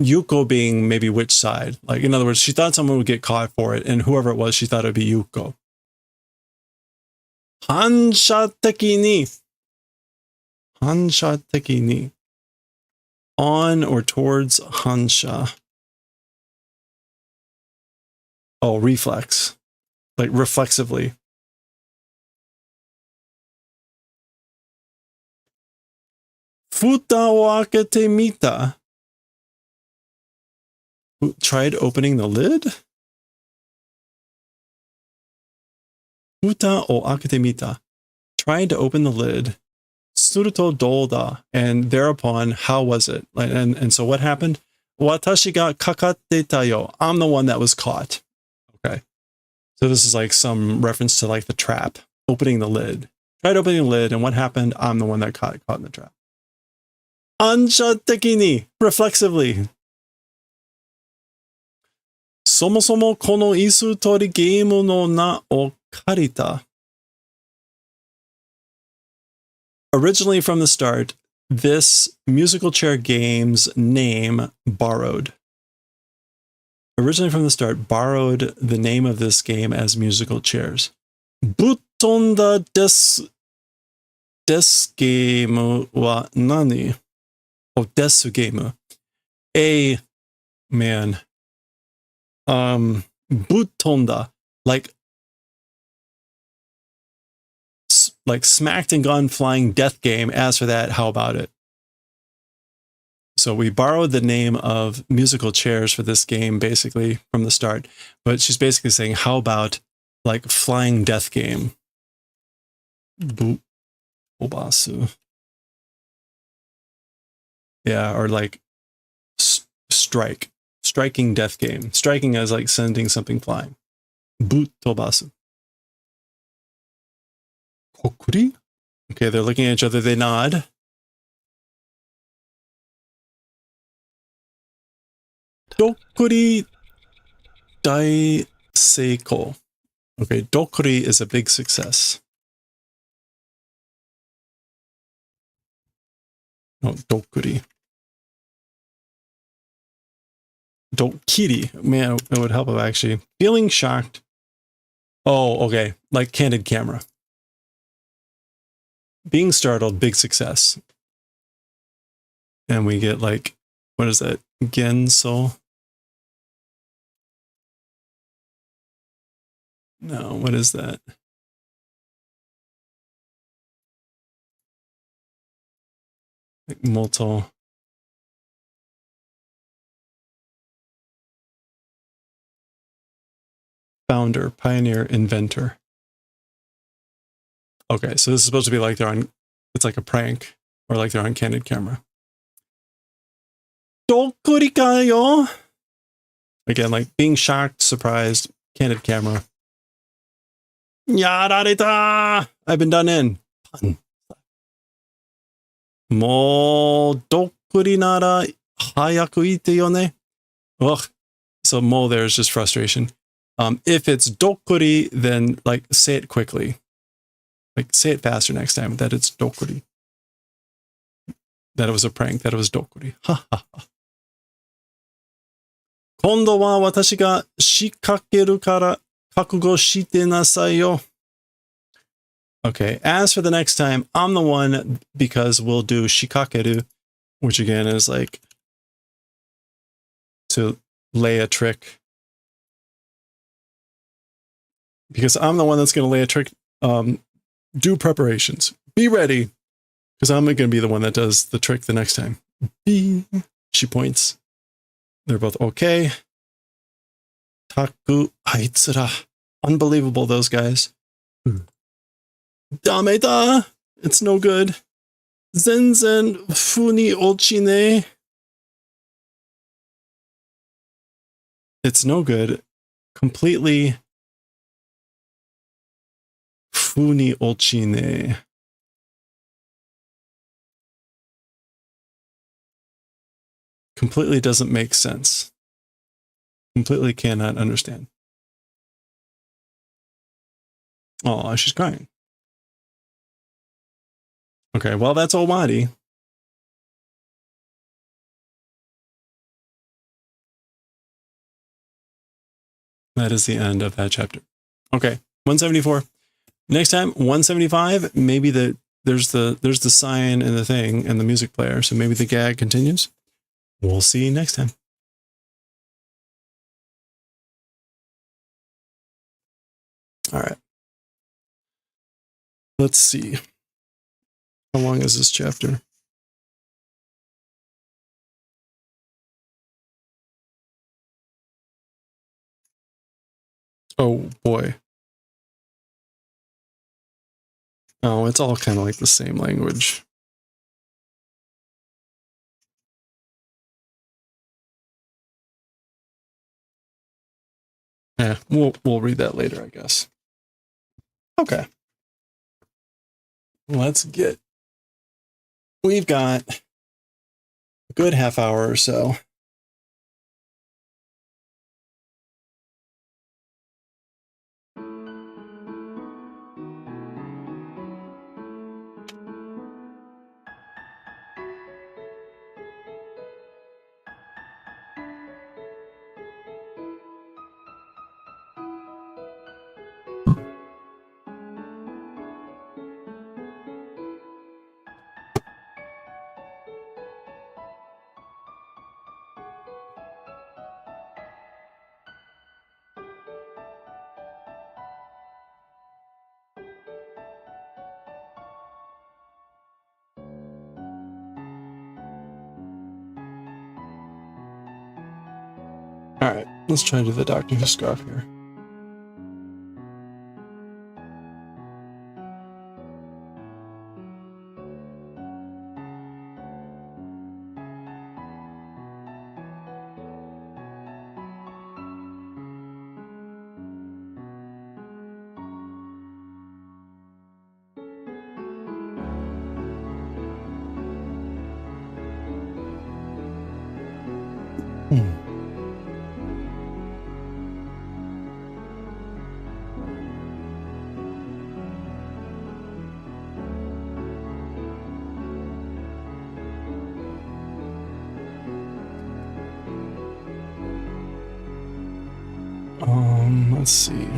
Speaker 1: Yuko being maybe which side. Like, in other words, she thought someone would get caught for it, and whoever it was, she thought it would be Yuko. Hansha teki ni. Hansha teki ni. On or towards Hansha. Oh, reflex. Like reflexively. Futa o akete mita. Tried opening the lid? Futa o akete mita. Tried to open the lid. Suruto dolda. And thereupon, how was it? And so what happened? Watashi ga kakatte tayo. I'm the one that was caught. Okay. So this is like some reference to like the trap. Opening the lid. Tried opening the lid, and what happened? I'm the one that caught in the trap. Ansha teki ni. Reflexively. Somosomo kono isu tori geimu no na o karita. Originally from the start, this musical chair game's name borrowed. Originally from the start, borrowed the name of this game as musical chairs. Buttonda desu game wa nani? Oh, desu game. Man. Buttonda. Like smacked and gone flying death game. As for that, how about it? So we borrowed the name of musical chairs for this game, basically, from the start. But she's basically saying, how about, like, flying death game? Obasu. Yeah, or like, strike. Striking death game. Striking as, like, sending something flying. Tobasu. Kokuri? Okay, they're looking at each other. They nod. Dokuri dai seiko. Okay, dokuri is a big success. No, dokuri. Dokiri. Man, it would help if actually. Feeling shocked. Oh, okay. Like candid camera. Being startled, big success. and we get like, what is that? Genso? No, what is that? Like multi. Founder, pioneer, inventor. Okay, so this is supposed to be like they're on, it's like a prank, or like they're on candid camera. Dokurikayo! Again, like being shocked, surprised, candid camera. Yarareta! I've been done in. Pun. Mo dokuri nara hayaku ite yo ne. Ugh. So mo there is just frustration. If it's dokuri, then like say it quickly. Like say it faster next time that it's dokuri. That it was a prank, that it was dokuri. Ha ha ha. Kondo wa watashi ga shikakeru kara kakugo shite nasai yo. Okay, as for the next time, I'm the one because we'll do shikakeru, which again is like to lay a trick. Because I'm the one that's going to lay a trick. Do preparations. Be ready. Because I'm going to be the one that does the trick the next time. She points. They're both okay. Taku aitsura. Unbelievable, those guys. Dameda. It's no good. Zenzen funi ochine. It's no good. Completely funi ochine. Completely doesn't make sense. Completely cannot understand. Oh, she's crying. Okay, well, that's Owari. That is the end of that chapter. Okay, 174. Next time, 175. Maybe there's the sign and the thing and the music player, so maybe the gag continues. We'll see you next time. All right. Let's see. How long is this chapter? Oh, boy. Oh, it's all kind of like the same language. Yeah, we'll read that later, I guess. Okay. We've got a good half hour or so. All right, let's try to do the Doctor Who scarf here. Let's see.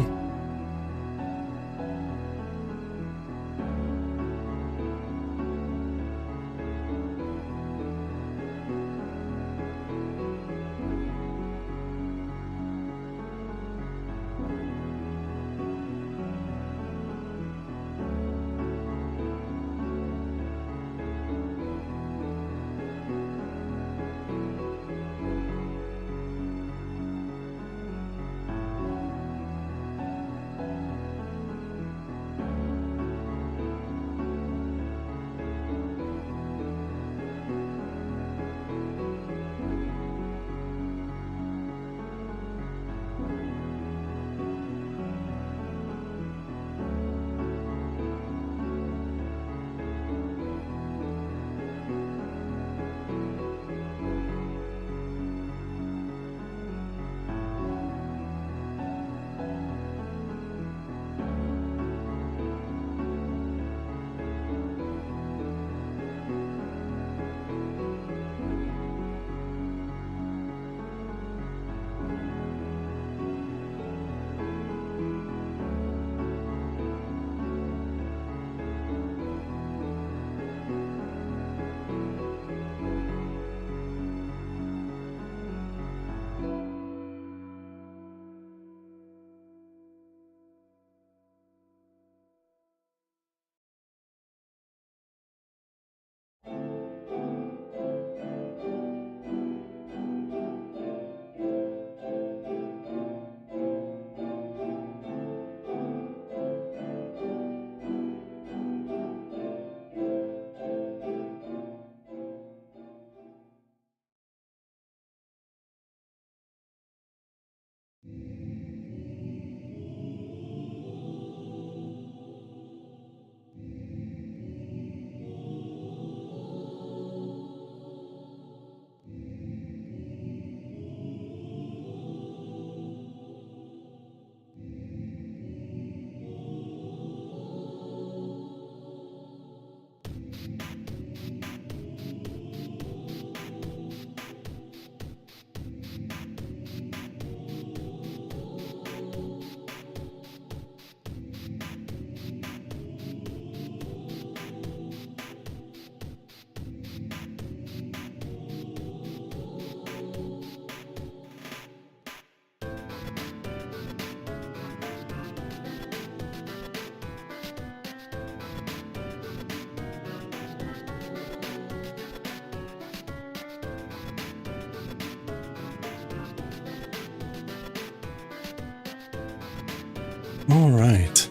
Speaker 1: All right.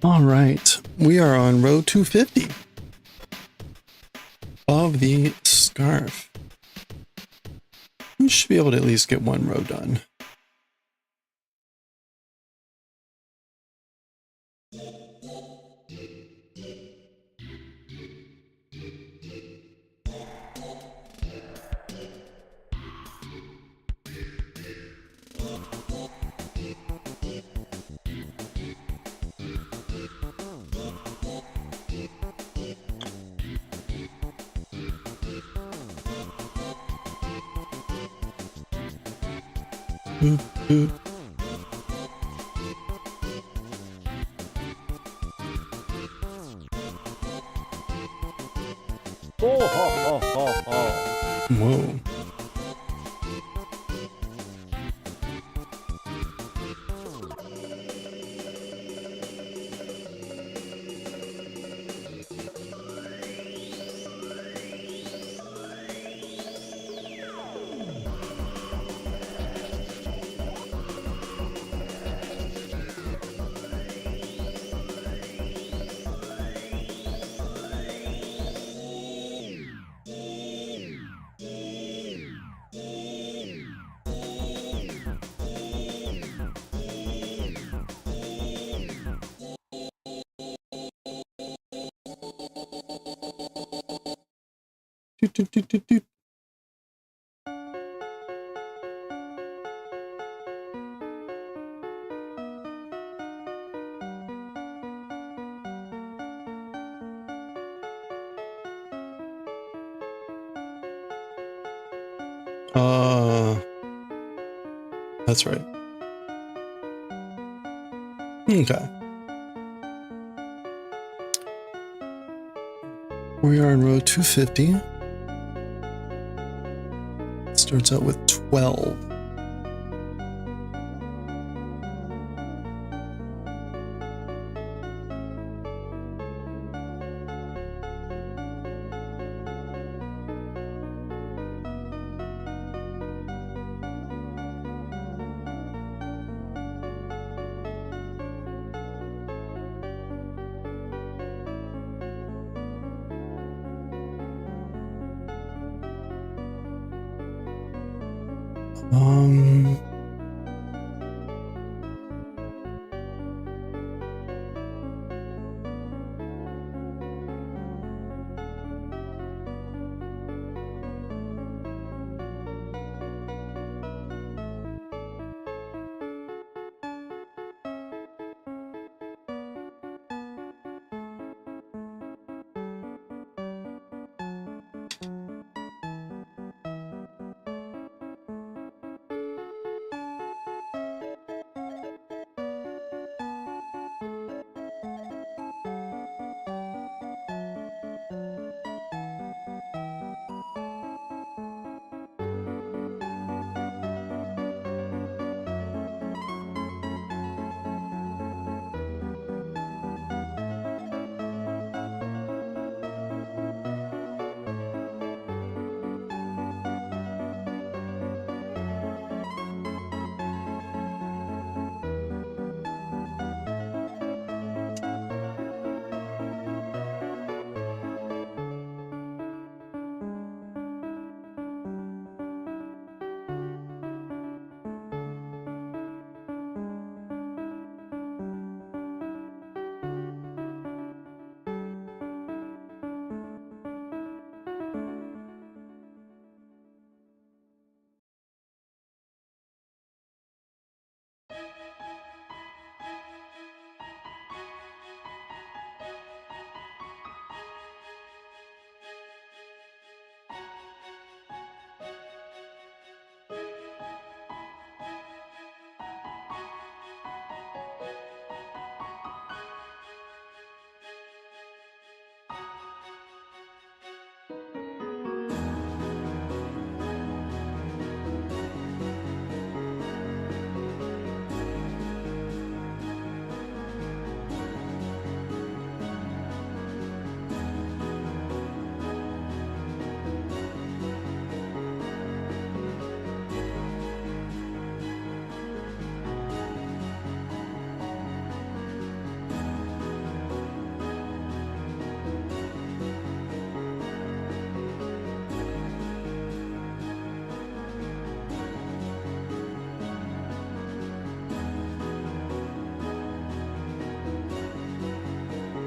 Speaker 1: All right, we are on row 250 of the scarf. We should be able to at least get one row done. Boop, boop.
Speaker 3: Oh, ho, ho, ho, ho.
Speaker 1: Whoa. Doot, doot, doot, doot, doot. That's right. Okay. We are in row 250. It starts out with 12. Um,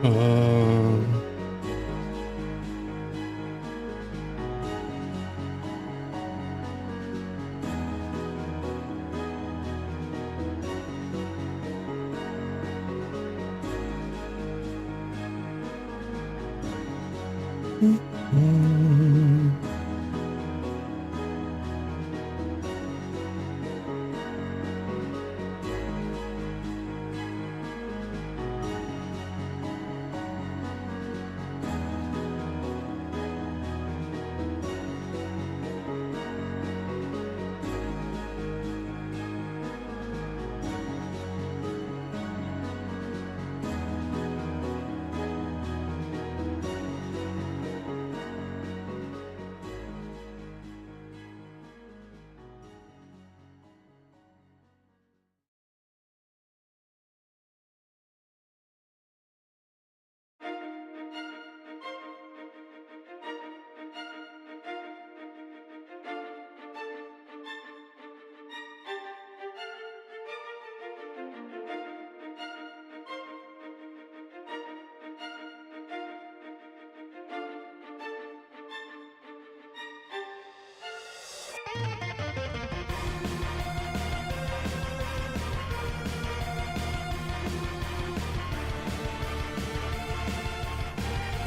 Speaker 1: Um,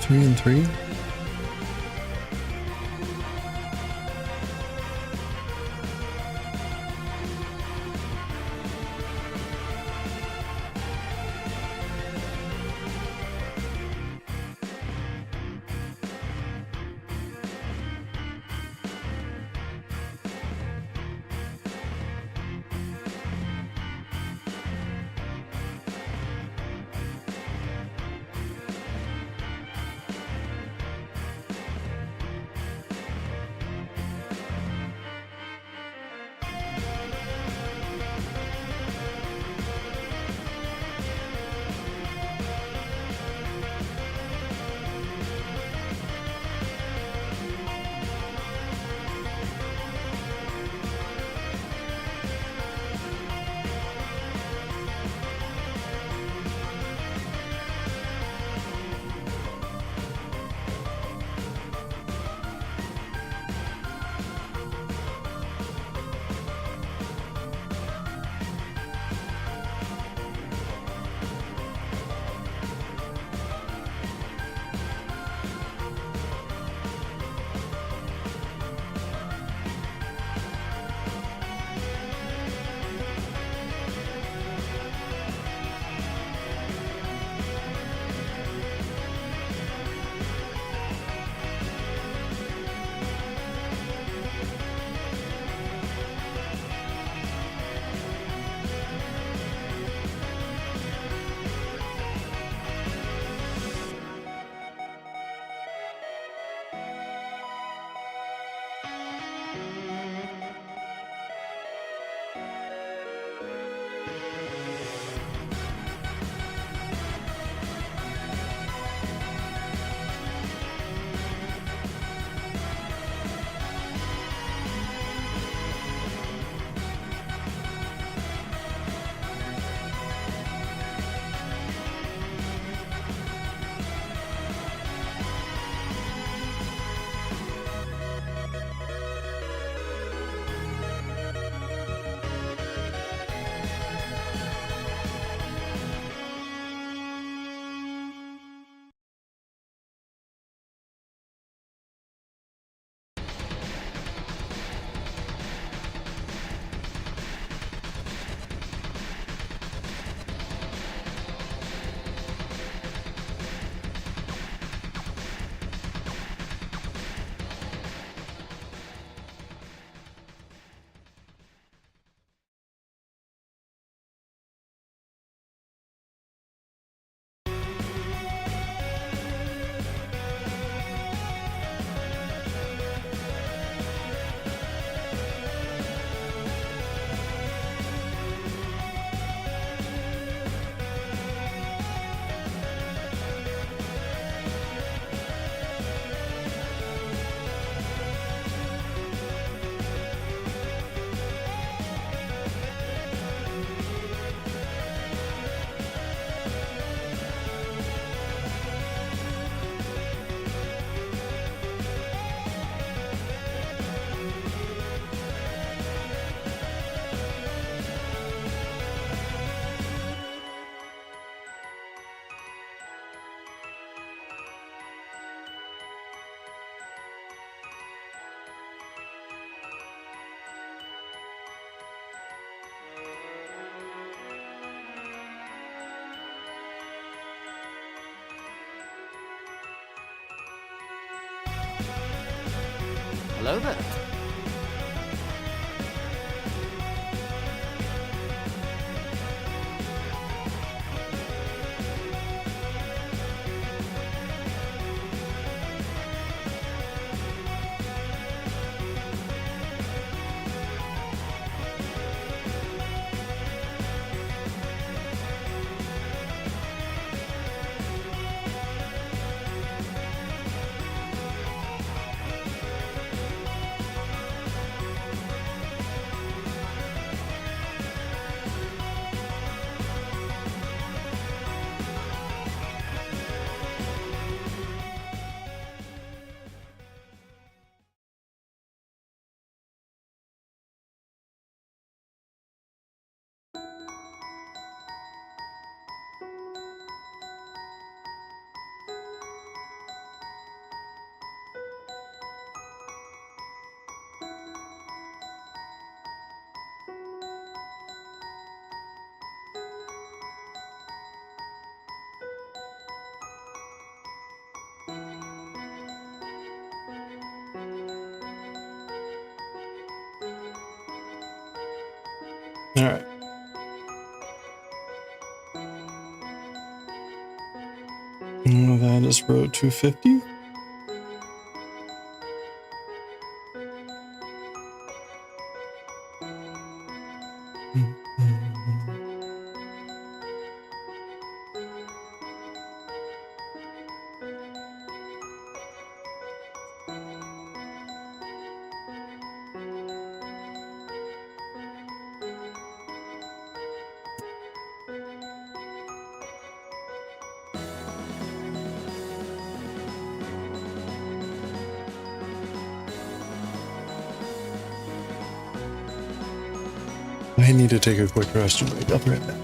Speaker 1: three and three.
Speaker 4: Hello there.
Speaker 1: All right. That is row 250. I need to take a quick restroom break. I'll be right back.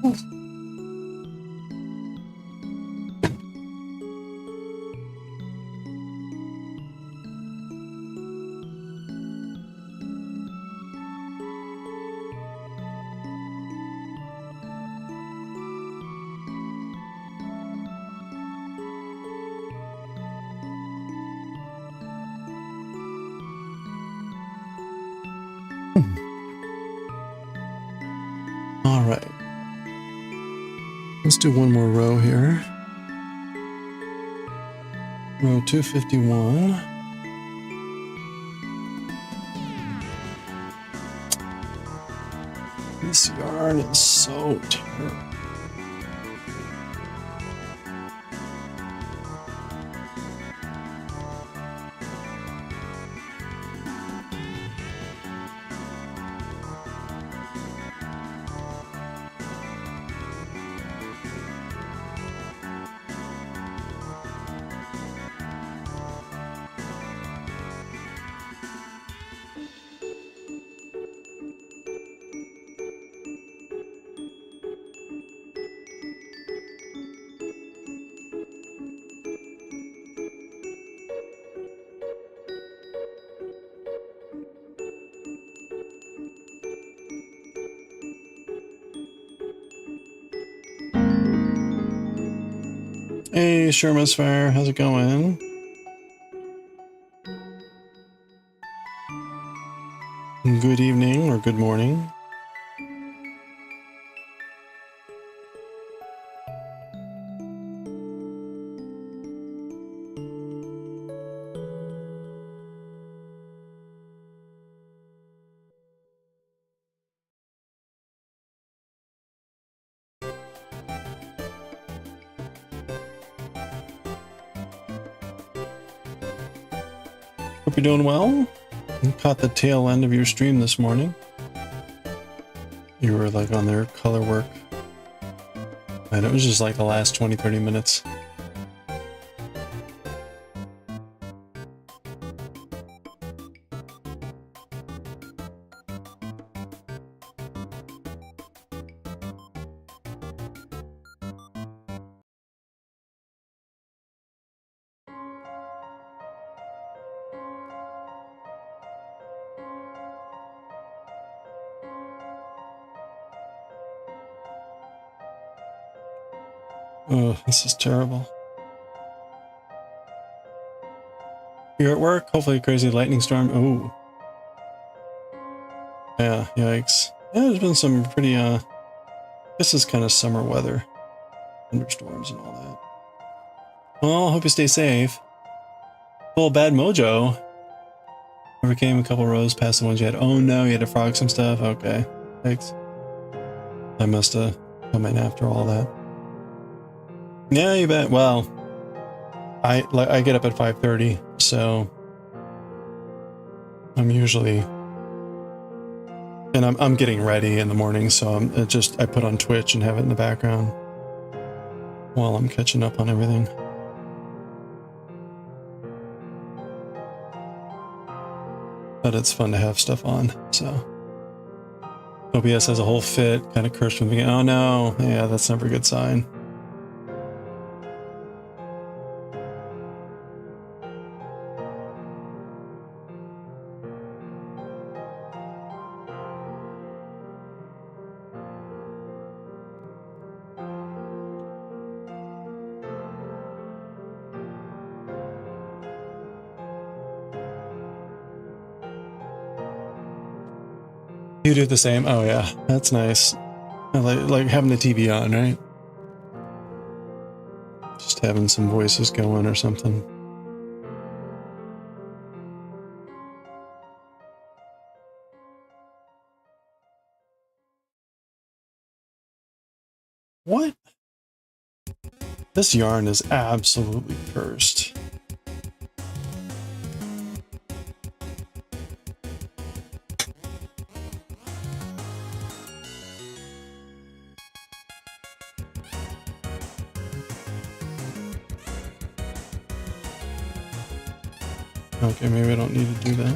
Speaker 1: All right. Let's do one more row here. Row 251. This yarn is so terrible. Hey, Sherma's Fire, how's it going? Good evening or good morning. Hope you're doing well. You caught the tail end of your stream this morning. You were like on their color work. And it was just like the last 20-30 minutes. Oh, this is terrible. You're at work? Hopefully a crazy lightning storm. Oh. Yeah, yikes. Yeah, there's been some pretty, this is kind of summer weather. Thunderstorms and all that. Well, hope you stay safe. Full bad mojo. Overcame a couple rows past the ones you had. Oh no, you had to frog some stuff? Okay. Thanks. I must have come in after all that. Yeah, you bet. Well, I get up at 5:30, so I'm usually, and I'm getting ready in the morning, so I put on Twitch and have it in the background while I'm catching up on everything. But it's fun to have stuff on, so. OBS has a whole fit, kind of cursed from the beginning. Oh no, yeah, that's never a good sign. You do the same? Oh yeah, that's nice. I like having the TV on, right? Just having some voices going or something. What? This yarn is absolutely cursed. Okay, maybe I don't need to do that.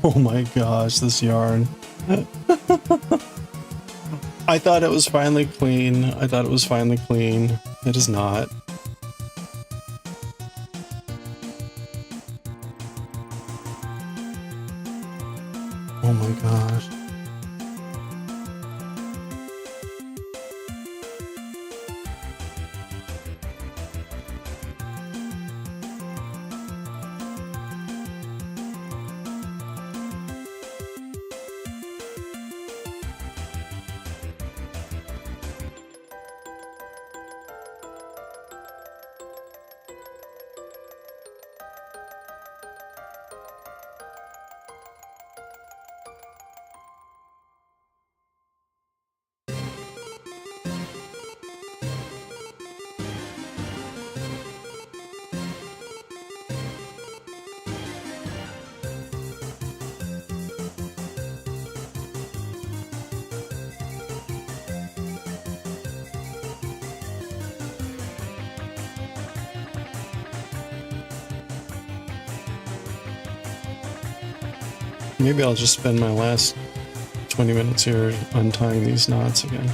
Speaker 1: Oh my gosh, this yarn. I thought it was finally clean. I thought it was finally clean. It is not. Oh my gosh. Maybe I'll just spend my last 20 minutes here untying these knots again.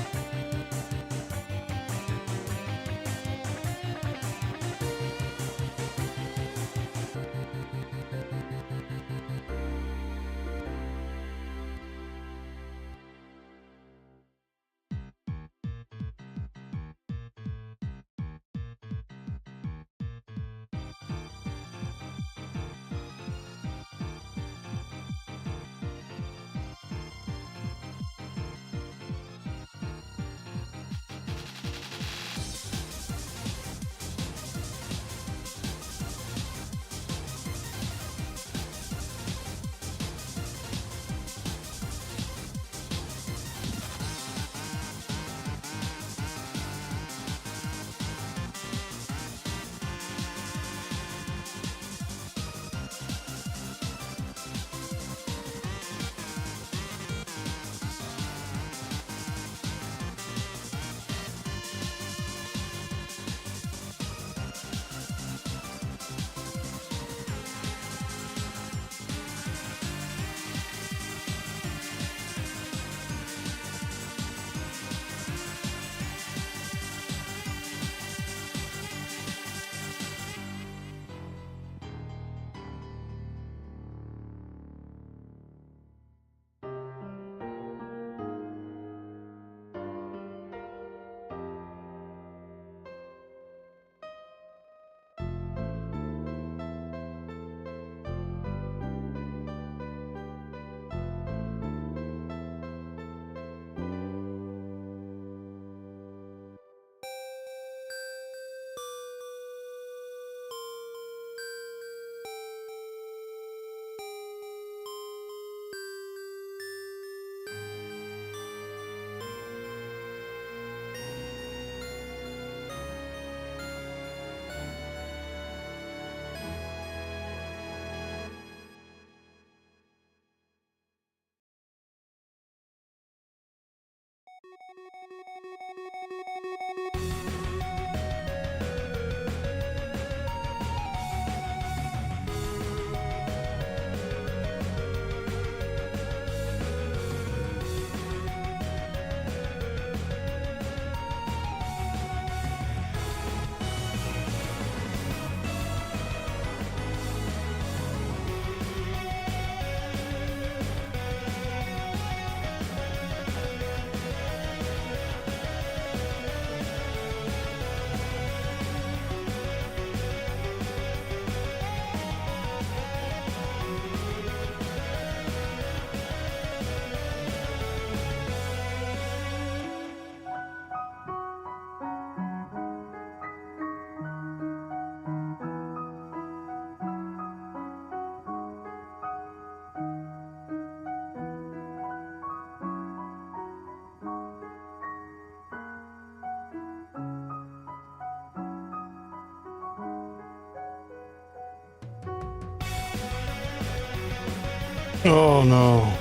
Speaker 1: Oh no.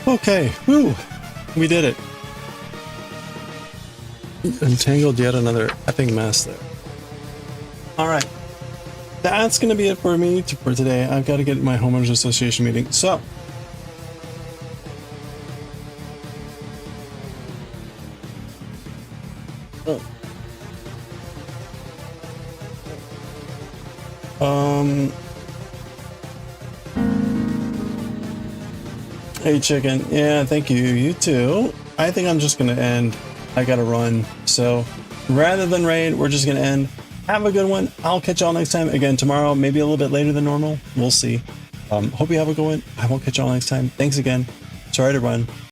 Speaker 1: Okay, woo, we did it. Untangled yet another epic mess there. All right, that's gonna be it for me for today. I've got to get my homeowners association meeting. So, hey chicken, yeah, thank you. You too. I think I'm just gonna end. I gotta run. So, rather than raid, we're just gonna end. Have a good one. I'll catch y'all next time. Again, tomorrow, maybe a little bit later than normal. We'll see. Hope you have a good one. I will catch y'all next time. Thanks again. Sorry to run.